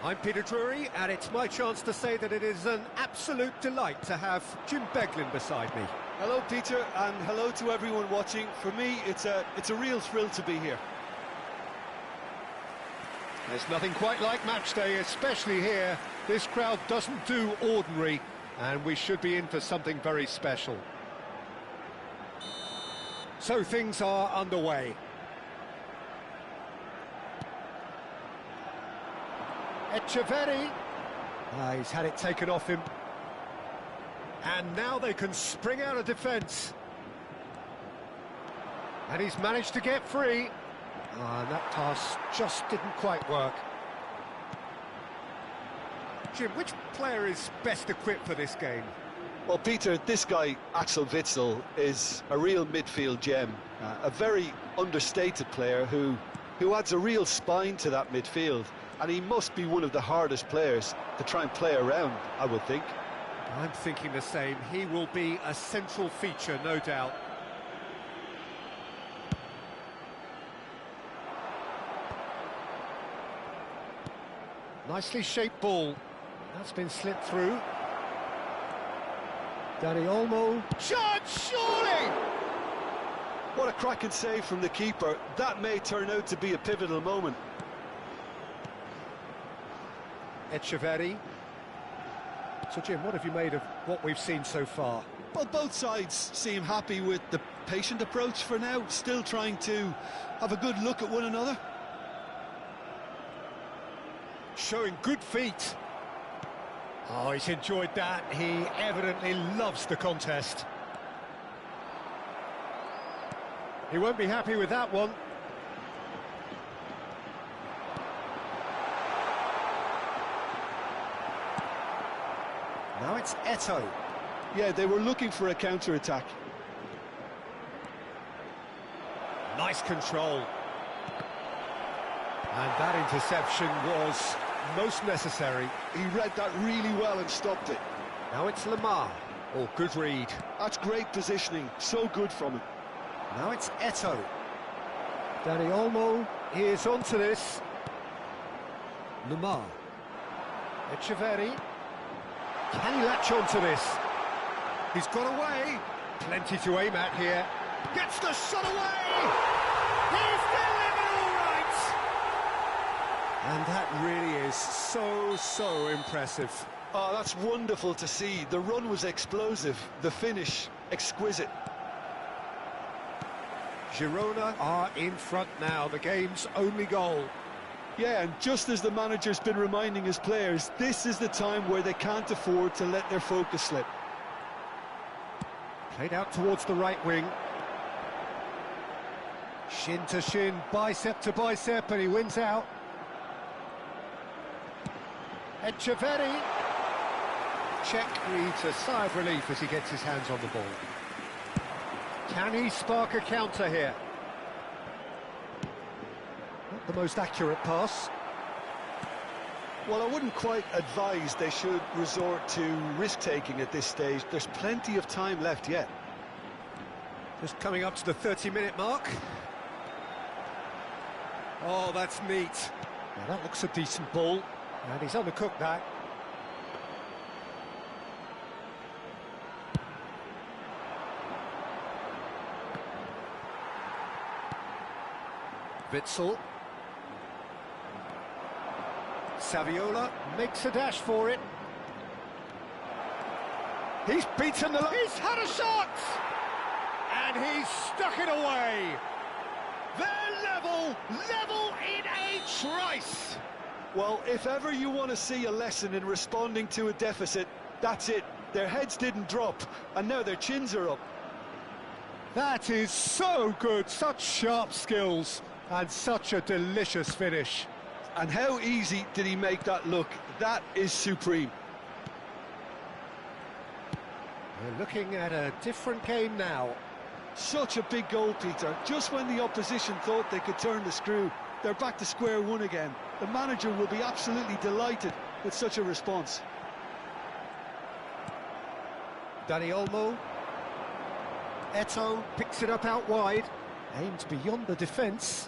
I'm Peter Drury, and it's my chance to say that it is an absolute delight to have Jim Beglin beside me. Hello, Peter, and hello to everyone watching. For me, it's a real thrill to be here. There's nothing quite like match day, especially here. This crowd doesn't do ordinary, and we should be in for something very special. So things are underway. Echeverri. He's had it taken off him. And now they can spring out of defence. And he's managed to get free. And that pass just didn't quite work. Jim, which player is best equipped for this game? Well, Peter, this guy, Axel Witsel, is a real midfield gem. A very understated player who adds a real spine to that midfield. and he must be one of the hardest players to try and play around, I would think. I'm thinking the same. He will be a central feature, no doubt. Nicely shaped ball. That's been slipped through. Dani Olmo. Shot, surely! What a cracking save from the keeper. That may turn out to be a pivotal moment. Echeverri. So, Jim, what have you made of what we've seen so far? Well, both sides seem happy with the patient approach for now, still trying to have a good look at one another. Showing good feet. Oh, he's enjoyed that. He evidently loves the contest. He won't be happy with that one. Now it's Eto'o. Yeah, they were looking for a counter-attack. Nice control. And that interception was most necessary. He read that really well and stopped it. Now it's Lamar. Oh, good read. That's great positioning, so good from him. Now it's Eto'o. Dani Olmo is onto this. Lamar. Echeverri. Can he latch onto this? He's got away. Plenty to aim at here. Gets the shot away! He's delivered all right! And that really is so impressive. Oh, that's wonderful to see. The run was explosive, the finish exquisite. Girona are in front now, the game's only goal. Yeah, and just as the manager's been reminding his players, this is the time where they can't afford to let their focus slip. Played out towards the right wing. Shin to shin, bicep to bicep, and he wins out. Echeverri. Czech breathes a sigh of relief as he gets his hands on the ball. Can he spark a counter here? Not the most accurate pass. Well, I wouldn't quite advise they should resort to risk-taking at this stage. There's plenty of time left yet. Just coming up to the 30-minute mark. Oh, that's neat. Now that looks a decent ball. And he's undercooked that. Witsel. Saviola makes a dash for it. He's beaten the... He's had a shot! And he's stuck it away. They're level in a trice. Well, if ever you want to see a lesson in responding to a deficit, that's it. Their heads didn't drop, and now their chins are up. That is so good, such sharp skills, and such a delicious finish. And how easy did he make that look? That is supreme. We're looking at a different game now. Such a big goal, Peter. Just when the opposition thought they could turn the screw, they're back to square one again. The manager will be absolutely delighted with such a response. Dani Olmo. Eto'o picks it up out wide. Aimed beyond the defence.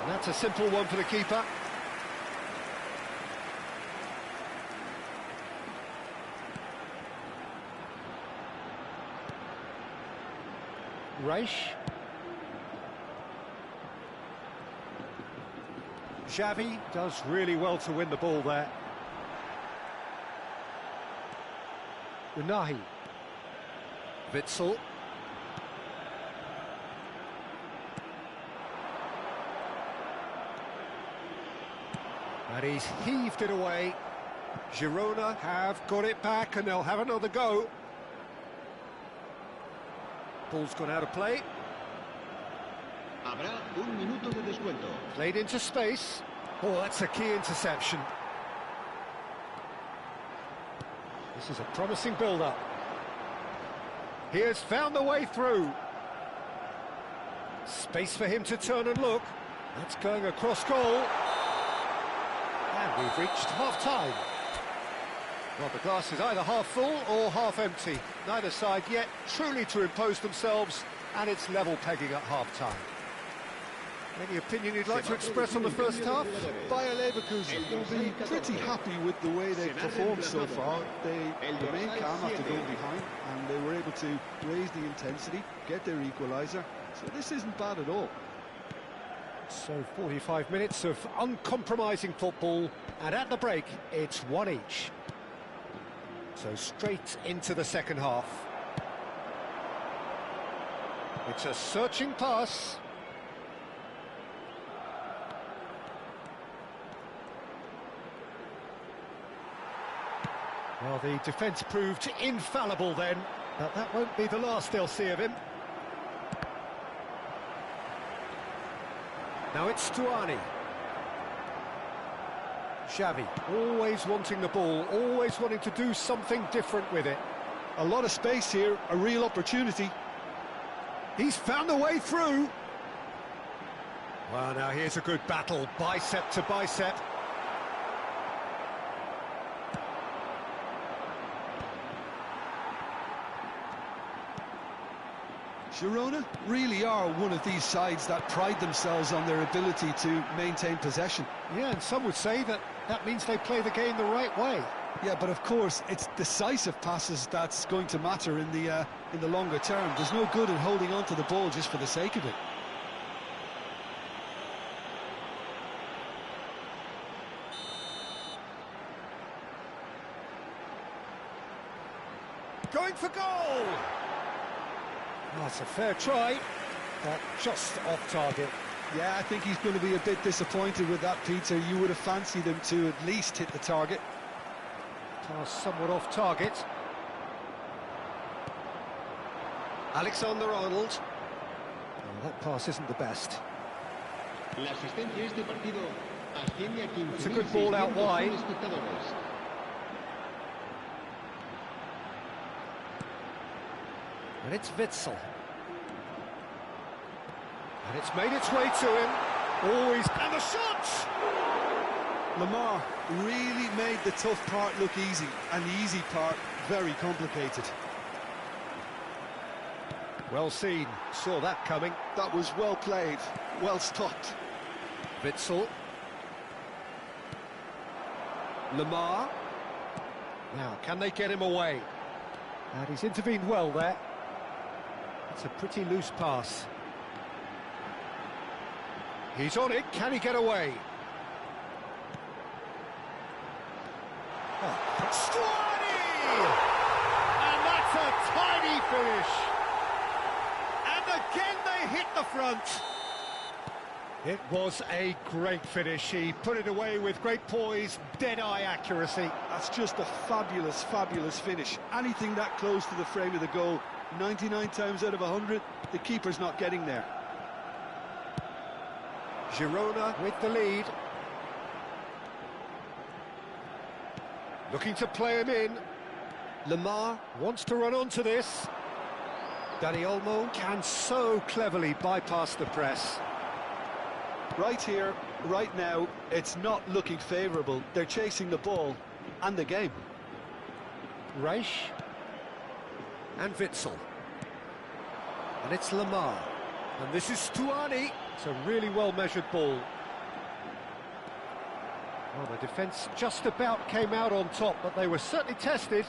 And that's a simple one for the keeper. Reich. Xavi does really well to win the ball there. Unahi. Witsel. And he's heaved it away. Girona have got it back and they'll have another go. Ball's gone out of play. Habrá un minuto de descuento. Played into space. Oh, that's a key interception. This is a promising build-up. He has found the way through. Space for him to turn and look. That's going across goal. We've reached half-time. Well, the glass is either half full or half empty. Neither side yet truly to impose themselves, and it's level pegging at half-time. Any opinion you'd like to express on the first half? Bayer Leverkusen will be pretty happy with the way they've performed so far. They remained calm after going behind, and they were able to raise the intensity, get their equaliser. So this isn't bad at all. So 45 minutes of uncompromising football, and at the break, it's one each. So straight into the second half. It's a searching pass. Well, the defence proved infallible then, but that won't be the last they'll see of him. Now it's Stuani. Xavi, always wanting the ball, always wanting to do something different with it. A lot of space here, a real opportunity. He's found a way through. Well, now here's a good battle, bicep to bicep. Girona really are one of these sides that pride themselves on their ability to maintain possession. Yeah, and some would say that means they play the game the right way. Yeah, but of course, it's decisive passes that's going to matter in the longer term. There's no good in holding on to the ball just for the sake of it. Going for goal! That's a fair try, but just off target. Yeah, I think he's going to be a bit disappointed with that, Peter. You would have fancied him to at least hit the target. Pass somewhat off target. Alexander-Arnold. Oh, that pass isn't the best. It's a good ball out wide. And it's Witsel. And it's made its way to him. Always. And the shot! Lamar really made the tough part look easy, and the easy part very complicated. Well seen. Saw that coming. That was well played, well stopped. Witsel. Lamar. Now, can they get him away? And he's intervened well there. It's a pretty loose pass. He's on it. Can he get away? Oh. Stuani! And that's a tiny finish. And again they hit the front. It was a great finish. He put it away with great poise, dead-eye accuracy. That's just a fabulous, fabulous finish. Anything that close to the frame of the goal, 99 times out of 100, the keeper's not getting there. Girona with the lead. Looking to play him in. Lamar wants to run onto this. Dani Olmo can so cleverly bypass the press. Right here, right now, it's not looking favourable. They're chasing the ball and the game. Reich and Witsel. And it's Lamar. And this is Stuani. It's a really well-measured ball. Well, the defence just about came out on top, but they were certainly tested.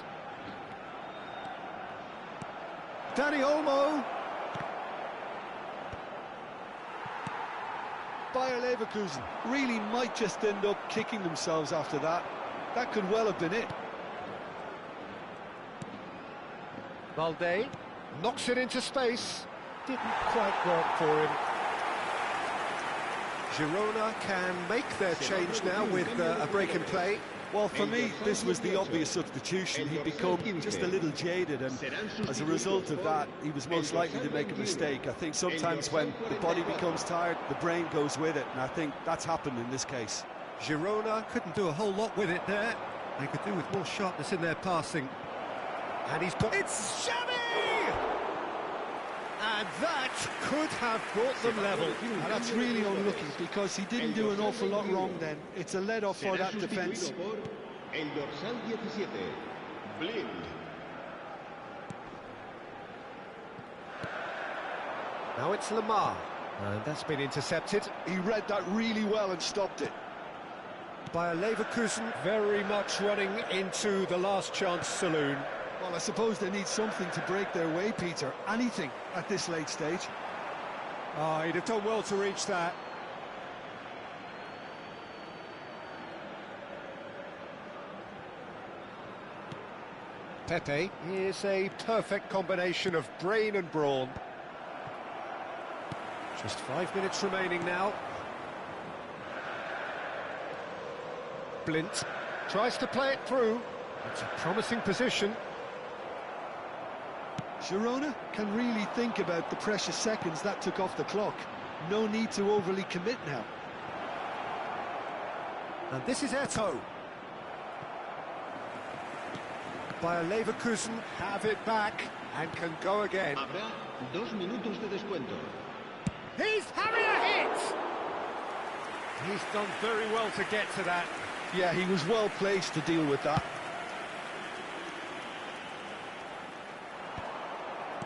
Dani Olmo. Bayer Leverkusen really might just end up kicking themselves after that. That could well have been it. Valde knocks it into space. Didn't quite work for him. Girona can make their change now with a break in play. Well, for me, this was the obvious substitution. He'd become just a little jaded, and as a result of that, he was most likely to make a mistake. I think sometimes when the body becomes tired, the brain goes with it, and I think that's happened in this case. Girona couldn't do a whole lot with it there. They could do with more sharpness in their passing. And he's got... It's Xavi! And that could have brought them level. And that's really unlucky because he didn't do an awful lot wrong then. It's a let-off for that defence. El dorsal 17, Blind. Now it's Lamar, and that's been intercepted He read that really well and stopped it. by a Leverkusen very much running into the last chance saloon. Well, I suppose they need something to break their way, Peter. Anything at this late stage. Oh, he'd have done well to reach that. Pepe is a perfect combination of brain and brawn. Just 5 minutes remaining now. Blint tries to play it through. It's a promising position. Girona can really think about the precious seconds that took off the clock. No need to overly commit now. And this is Eto'o. By a Leverkusen have it back and can go again. Habrá 2 minutos de descuento. He's having a hit! He's done very well to get to that. Yeah, he was well placed to deal with that.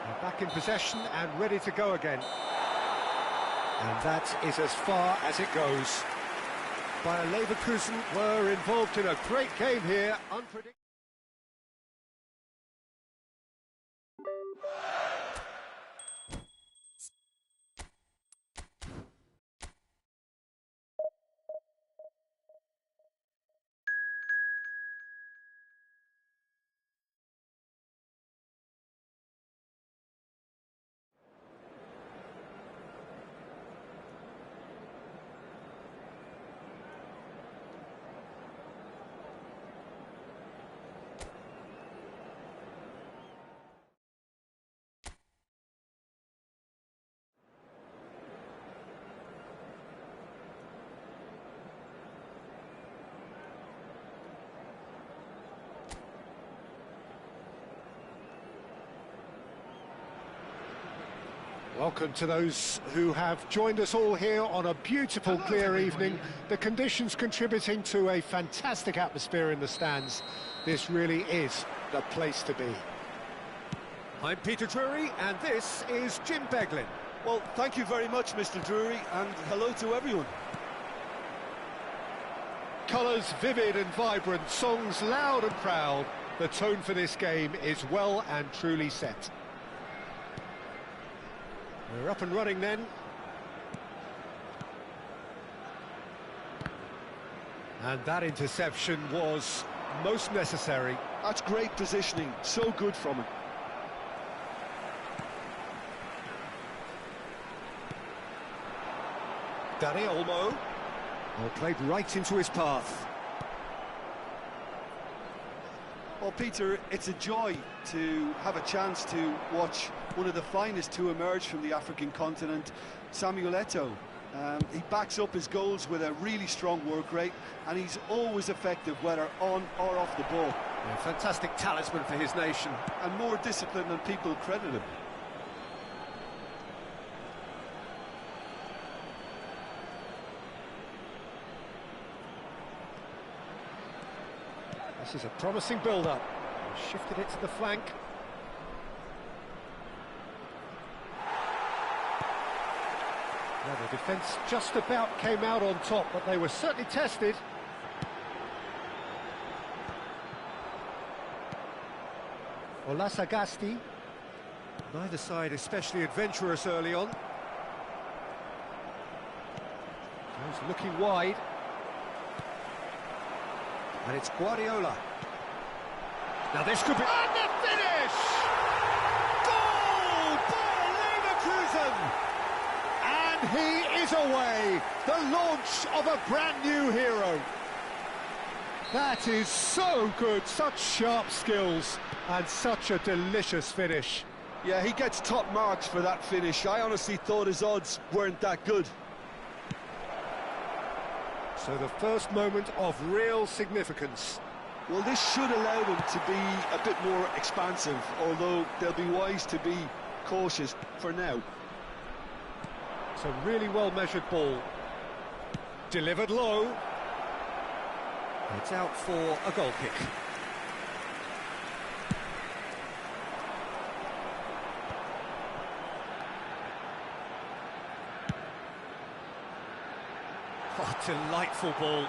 They're back in possession and ready to go again. And that is as far as it goes. Bayer Leverkusen were involved in a great game here, unpredictable. Welcome to those who have joined us all here on a beautiful, clear evening. The conditions contributing to a fantastic atmosphere in the stands. This really is the place to be. I'm Peter Drury, and this is Jim Beglin. Well, thank you very much, Mr. Drury, and hello to everyone. Colours vivid and vibrant, songs loud and proud. The tone for this game is well and truly set. We're up and running then. And that interception was most necessary. That's great positioning, so good from him. Danny Olmo. Well, played right into his path. Well, Peter, it's a joy to have a chance to watch one of the finest to emerge from the African continent, Samuel Eto'o. He backs up his goals with a really strong work rate, and he's always effective, whether on or off the ball. Yeah, fantastic talisman for his nation. And more discipline than people credit him. This is a promising build-up. Shifted it to the flank. Well, the defence just about came out on top, but they were certainly tested. Olasagasti. Neither side especially adventurous early on. Goes looking wide. And it's Guardiola. Now this could be... And the finish! Goal by Leverkusen! And he is away! The launch of a brand new hero. That is so good, such sharp skills, and such a delicious finish. Yeah, he gets top marks for that finish. I honestly thought his odds weren't that good. So the first moment of real significance. Well, this should allow them to be a bit more expansive, although they'll be wise to be cautious for now. It's a really well-measured ball. Delivered low. It's out for a goal kick. Oh, delightful ball.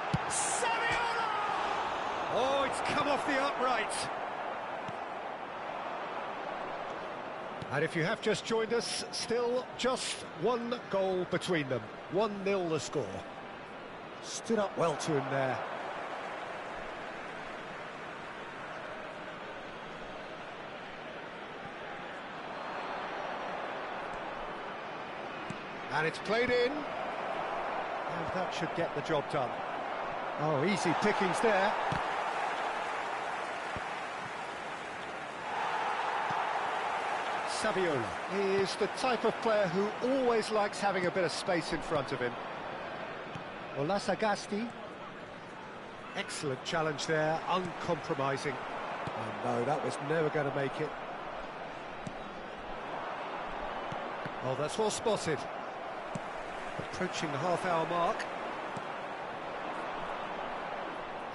Oh, it's come off the upright. And if you have just joined us, still just one goal between them. 1-0 the score. Stood up well to him there. And it's played in. And that should get the job done. Oh, easy pickings there. Saviola is the type of player who always likes having a bit of space in front of him. Olasagasti. Excellent challenge there, uncompromising. Oh no, that was never going to make it. Oh, that's well spotted. Approaching the half-hour mark.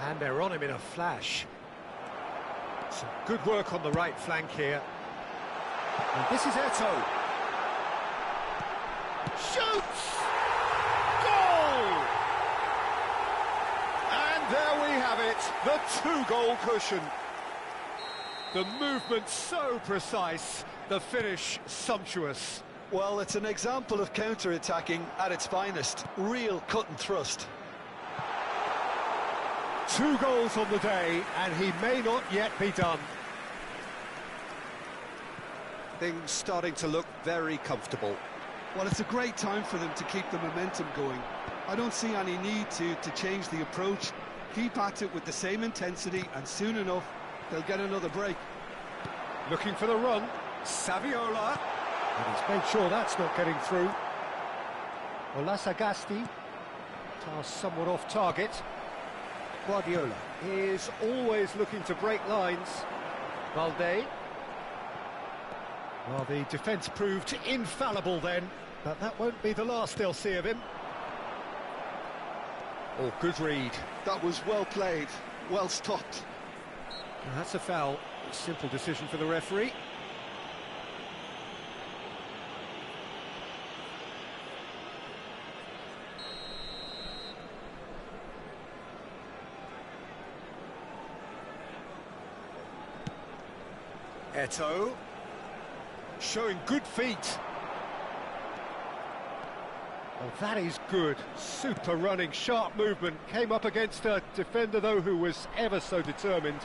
And they're on him in a flash. Some good work on the right flank here. And this is Eto'o. Shoots! Goal! And there we have it, the two-goal cushion. The movement so precise, the finish sumptuous. Well, it's an example of counter-attacking at its finest. Real cut and thrust. 2 goals on the day, and he may not yet be done. Things starting to look very comfortable. Well, it's a great time for them to keep the momentum going. I don't see any need to change the approach. Keep at it with the same intensity, and soon enough, they'll get another break. Looking for the run. Saviola. And he's made sure that's not getting through. Olasagasti. Task somewhat off target. Guardiola is always looking to break lines. Valde. Well, the defence proved infallible then, but that won't be the last they'll see of him. Oh, good read. That was well played, well stopped. And that's a foul. Simple decision for the referee. Eto'o. Showing good feet. Oh, that is good. Super running, sharp movement. Came up against a defender, though, who was ever so determined.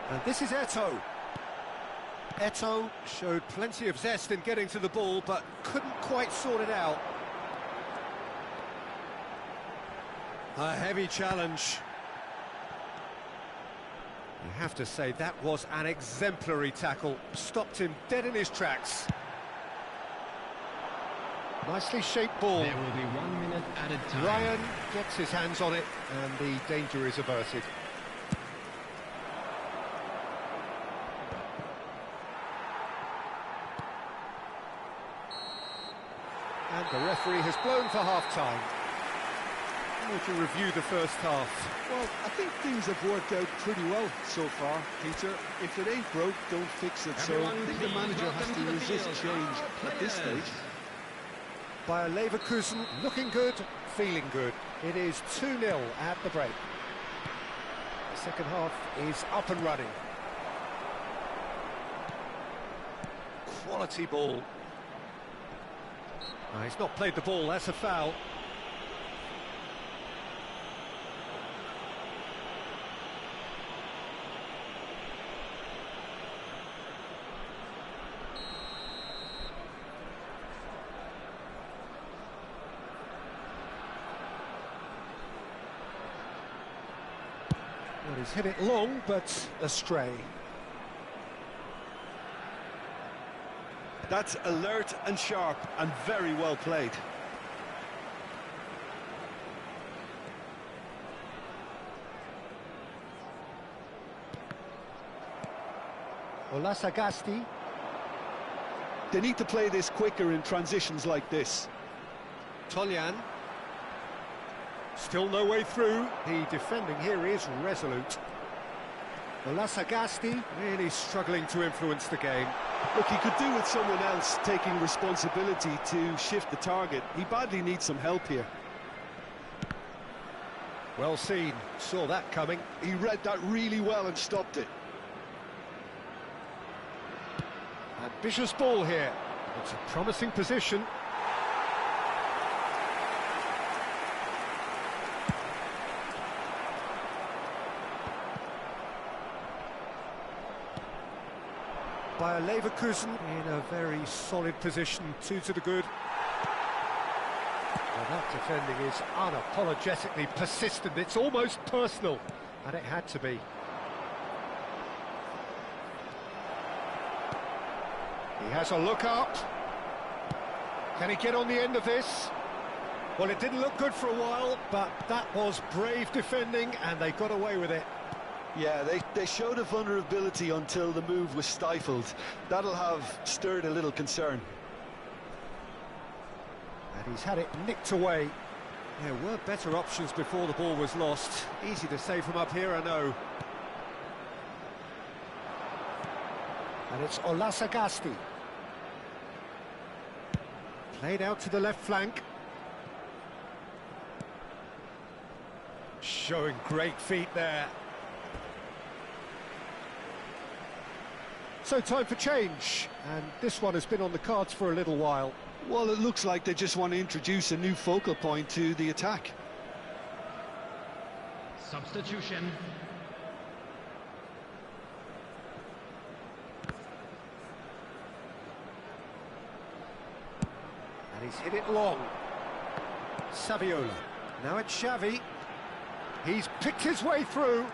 And this is Eto'o. Eto'o showed plenty of zest in getting to the ball, but couldn't quite sort it out. A heavy challenge. You have to say that was an exemplary tackle. Stopped him dead in his tracks. Nicely shaped ball. There will be 1 minute added time. Ryan gets his hands on it, and the danger is averted. And the referee has blown for half-time. How would you review the first half? Well, I think things have worked out pretty well so far, Peter. If it ain't broke, don't fix it. So I think the manager has to resist change at this stage. Bayer Leverkusen looking good, feeling good. It is 2-0 at the break. The second half is up and running. Quality ball. Oh, he's not played the ball, that's a foul. Well, he's hit it long, but astray. That's alert and sharp and very well played. Olasagasti. They need to play this quicker in transitions like this. Tolyan. Still no way through. The defending here is resolute. Olasagasti really struggling to influence the game. Look, he could do with someone else taking responsibility to shift the target. He badly needs some help here. Well seen, saw that coming. He read that really well and stopped it. Ambitious ball here. It's a promising position. By Leverkusen in a very solid position, 2 to the good. Well, that defending is unapologetically persistent. It's almost personal, and it had to be. He has a look up. Can he get on the end of this? Well, it didn't look good for a while, but that was brave defending, and they got away with it. Yeah, they showed a vulnerability until the move was stifled. That'll have stirred a little concern. And he's had it nicked away. There were better options before the ball was lost. Easy to say from up here, I know. And it's Olasagasti. Played out to the left flank. Showing great feet there. So time for change, and this one has been on the cards for a little while. Well, it looks like they just want to introduce a new focal point to the attack. Substitution. And he's hit it long. Saviola. Now it's Xavi. He's picked his way through.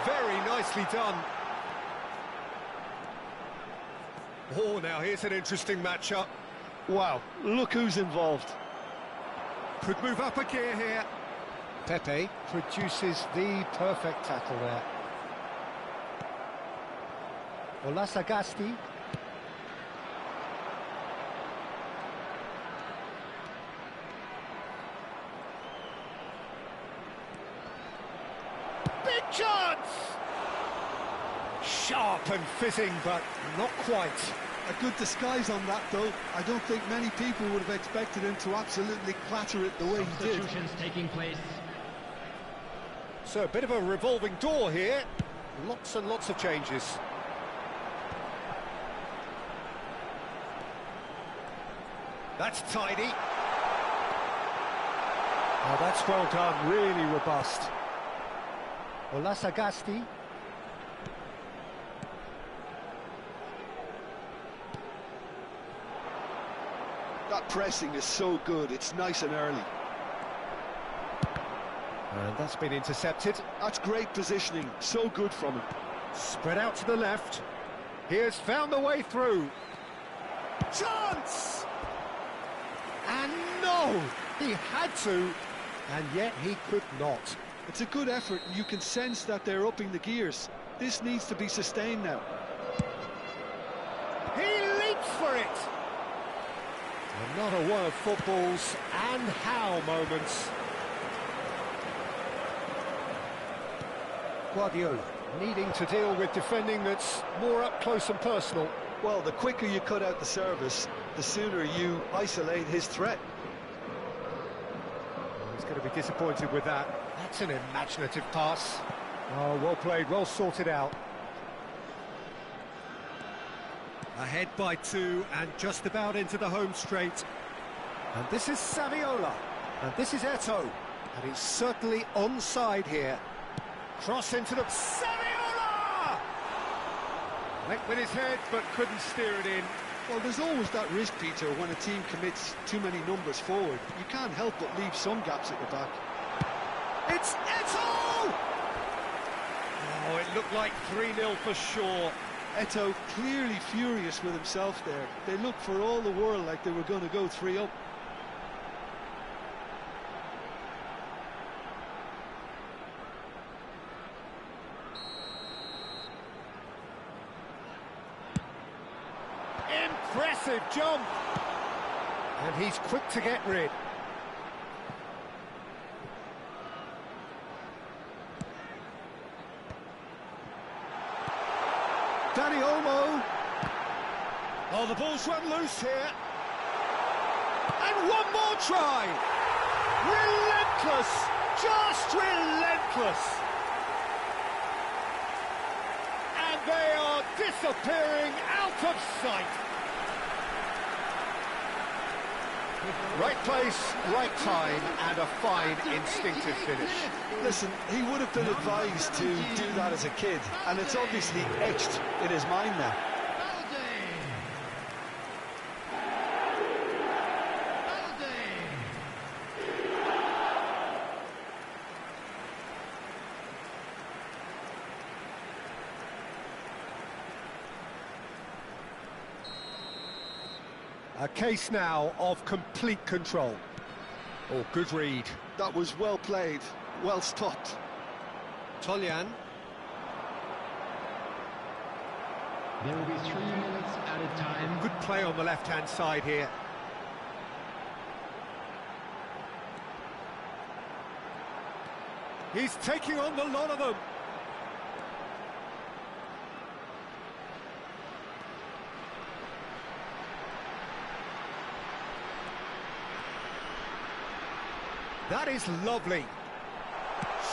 Very nicely done. Oh, now here's an interesting matchup. Wow, look who's involved. Could move up a gear here. Pepe produces the perfect tackle there. Olasagasti. Big chance! Sharp and fizzing, but not quite. A good disguise on that, though. I don't think many people would have expected him to absolutely clatter it the way he did. Substitutions taking place. So a bit of a revolving door here. Lots and lots of changes. That's tidy. Oh, that's well done, really robust. Olasagasti. That pressing is so good, it's nice and early. And that's been intercepted. That's great positioning, so good from him. Spread out to the left. He has found the way through. Chance! And no! He had to, and yet he could not. It's a good effort, and you can sense that they're upping the gears. This needs to be sustained now. He leaps for it! Another one of football's and how moments. Guardiola needing to deal with defending that's more up close and personal. Well, the quicker you cut out the service, the sooner you isolate his threat. He's going to be disappointed with that. That's an imaginative pass. Oh, well played, well sorted out. Ahead by 2 and just about into the home straight. And this is Saviola. And this is Eto'o. And he's certainly onside here. Cross into the... Saviola! Went with his head, but couldn't steer it in. Well, there's always that risk, Peter, when a team commits too many numbers forward. You can't help but leave some gaps at the back. It's Eto'o! Oh, it looked like 3-0 for sure. Eto'o clearly furious with himself there. They looked for all the world like they were going to go 3-up. Massive jump. And he's quick to get rid. Danny Olmo. Oh, the ball's run loose here. And one more try. Relentless, just relentless. And they are disappearing out of sight. Right place, right time, and a fine instinctive finish. Listen, he would have been advised to do that as a kid, and it's obviously etched in his mind now. A case now of complete control. Oh, good read. That was well played, well stopped. Tolyan. There will be 3 minutes added time. Good play on the left-hand side here. He's taking on the lot of them. That is lovely.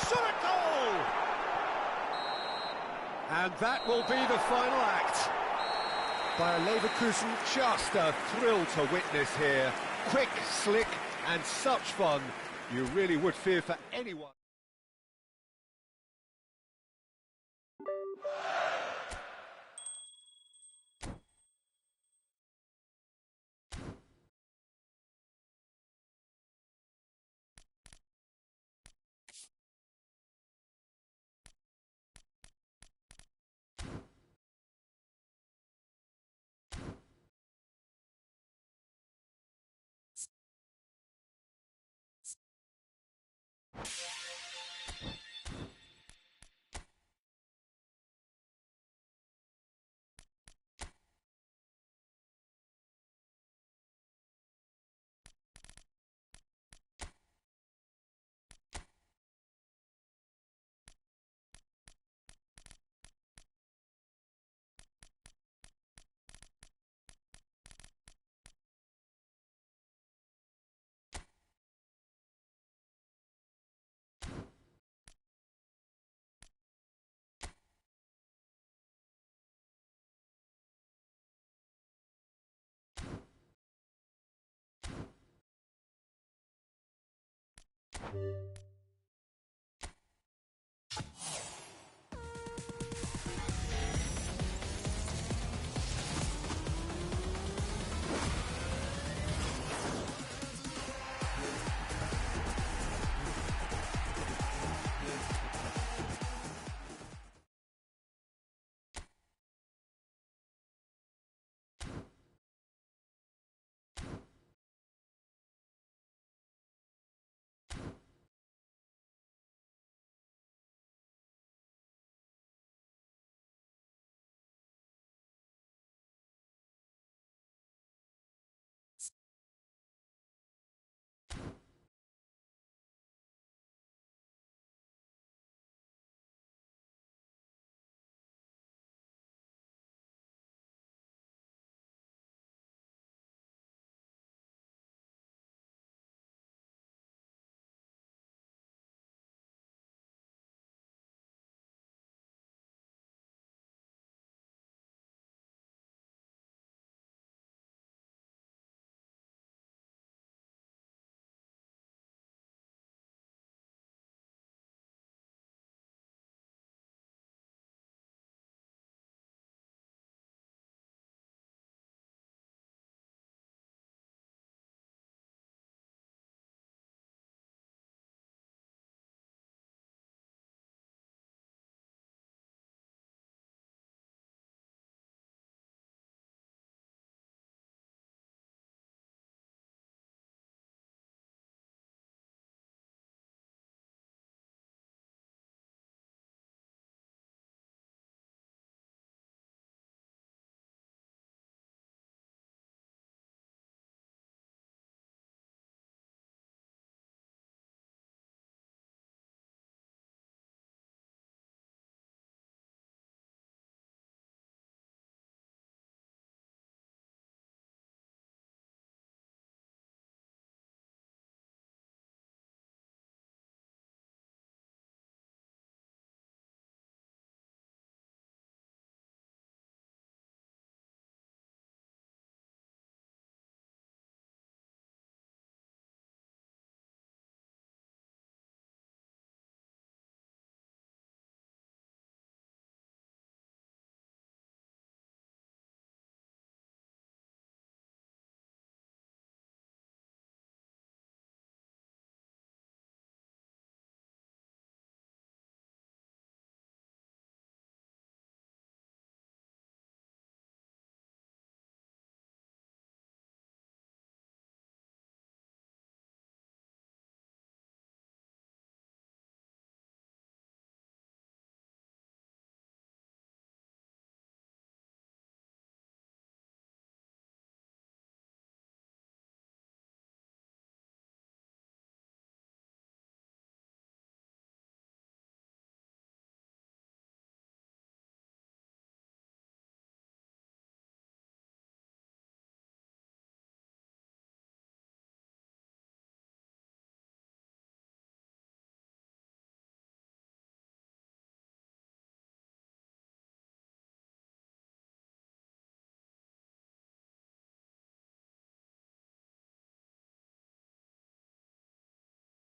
Shot a goal! And that will be the final act. Bayer Leverkusen, just a thrill to witness here. Quick, slick, and such fun. You really would fear for anyone.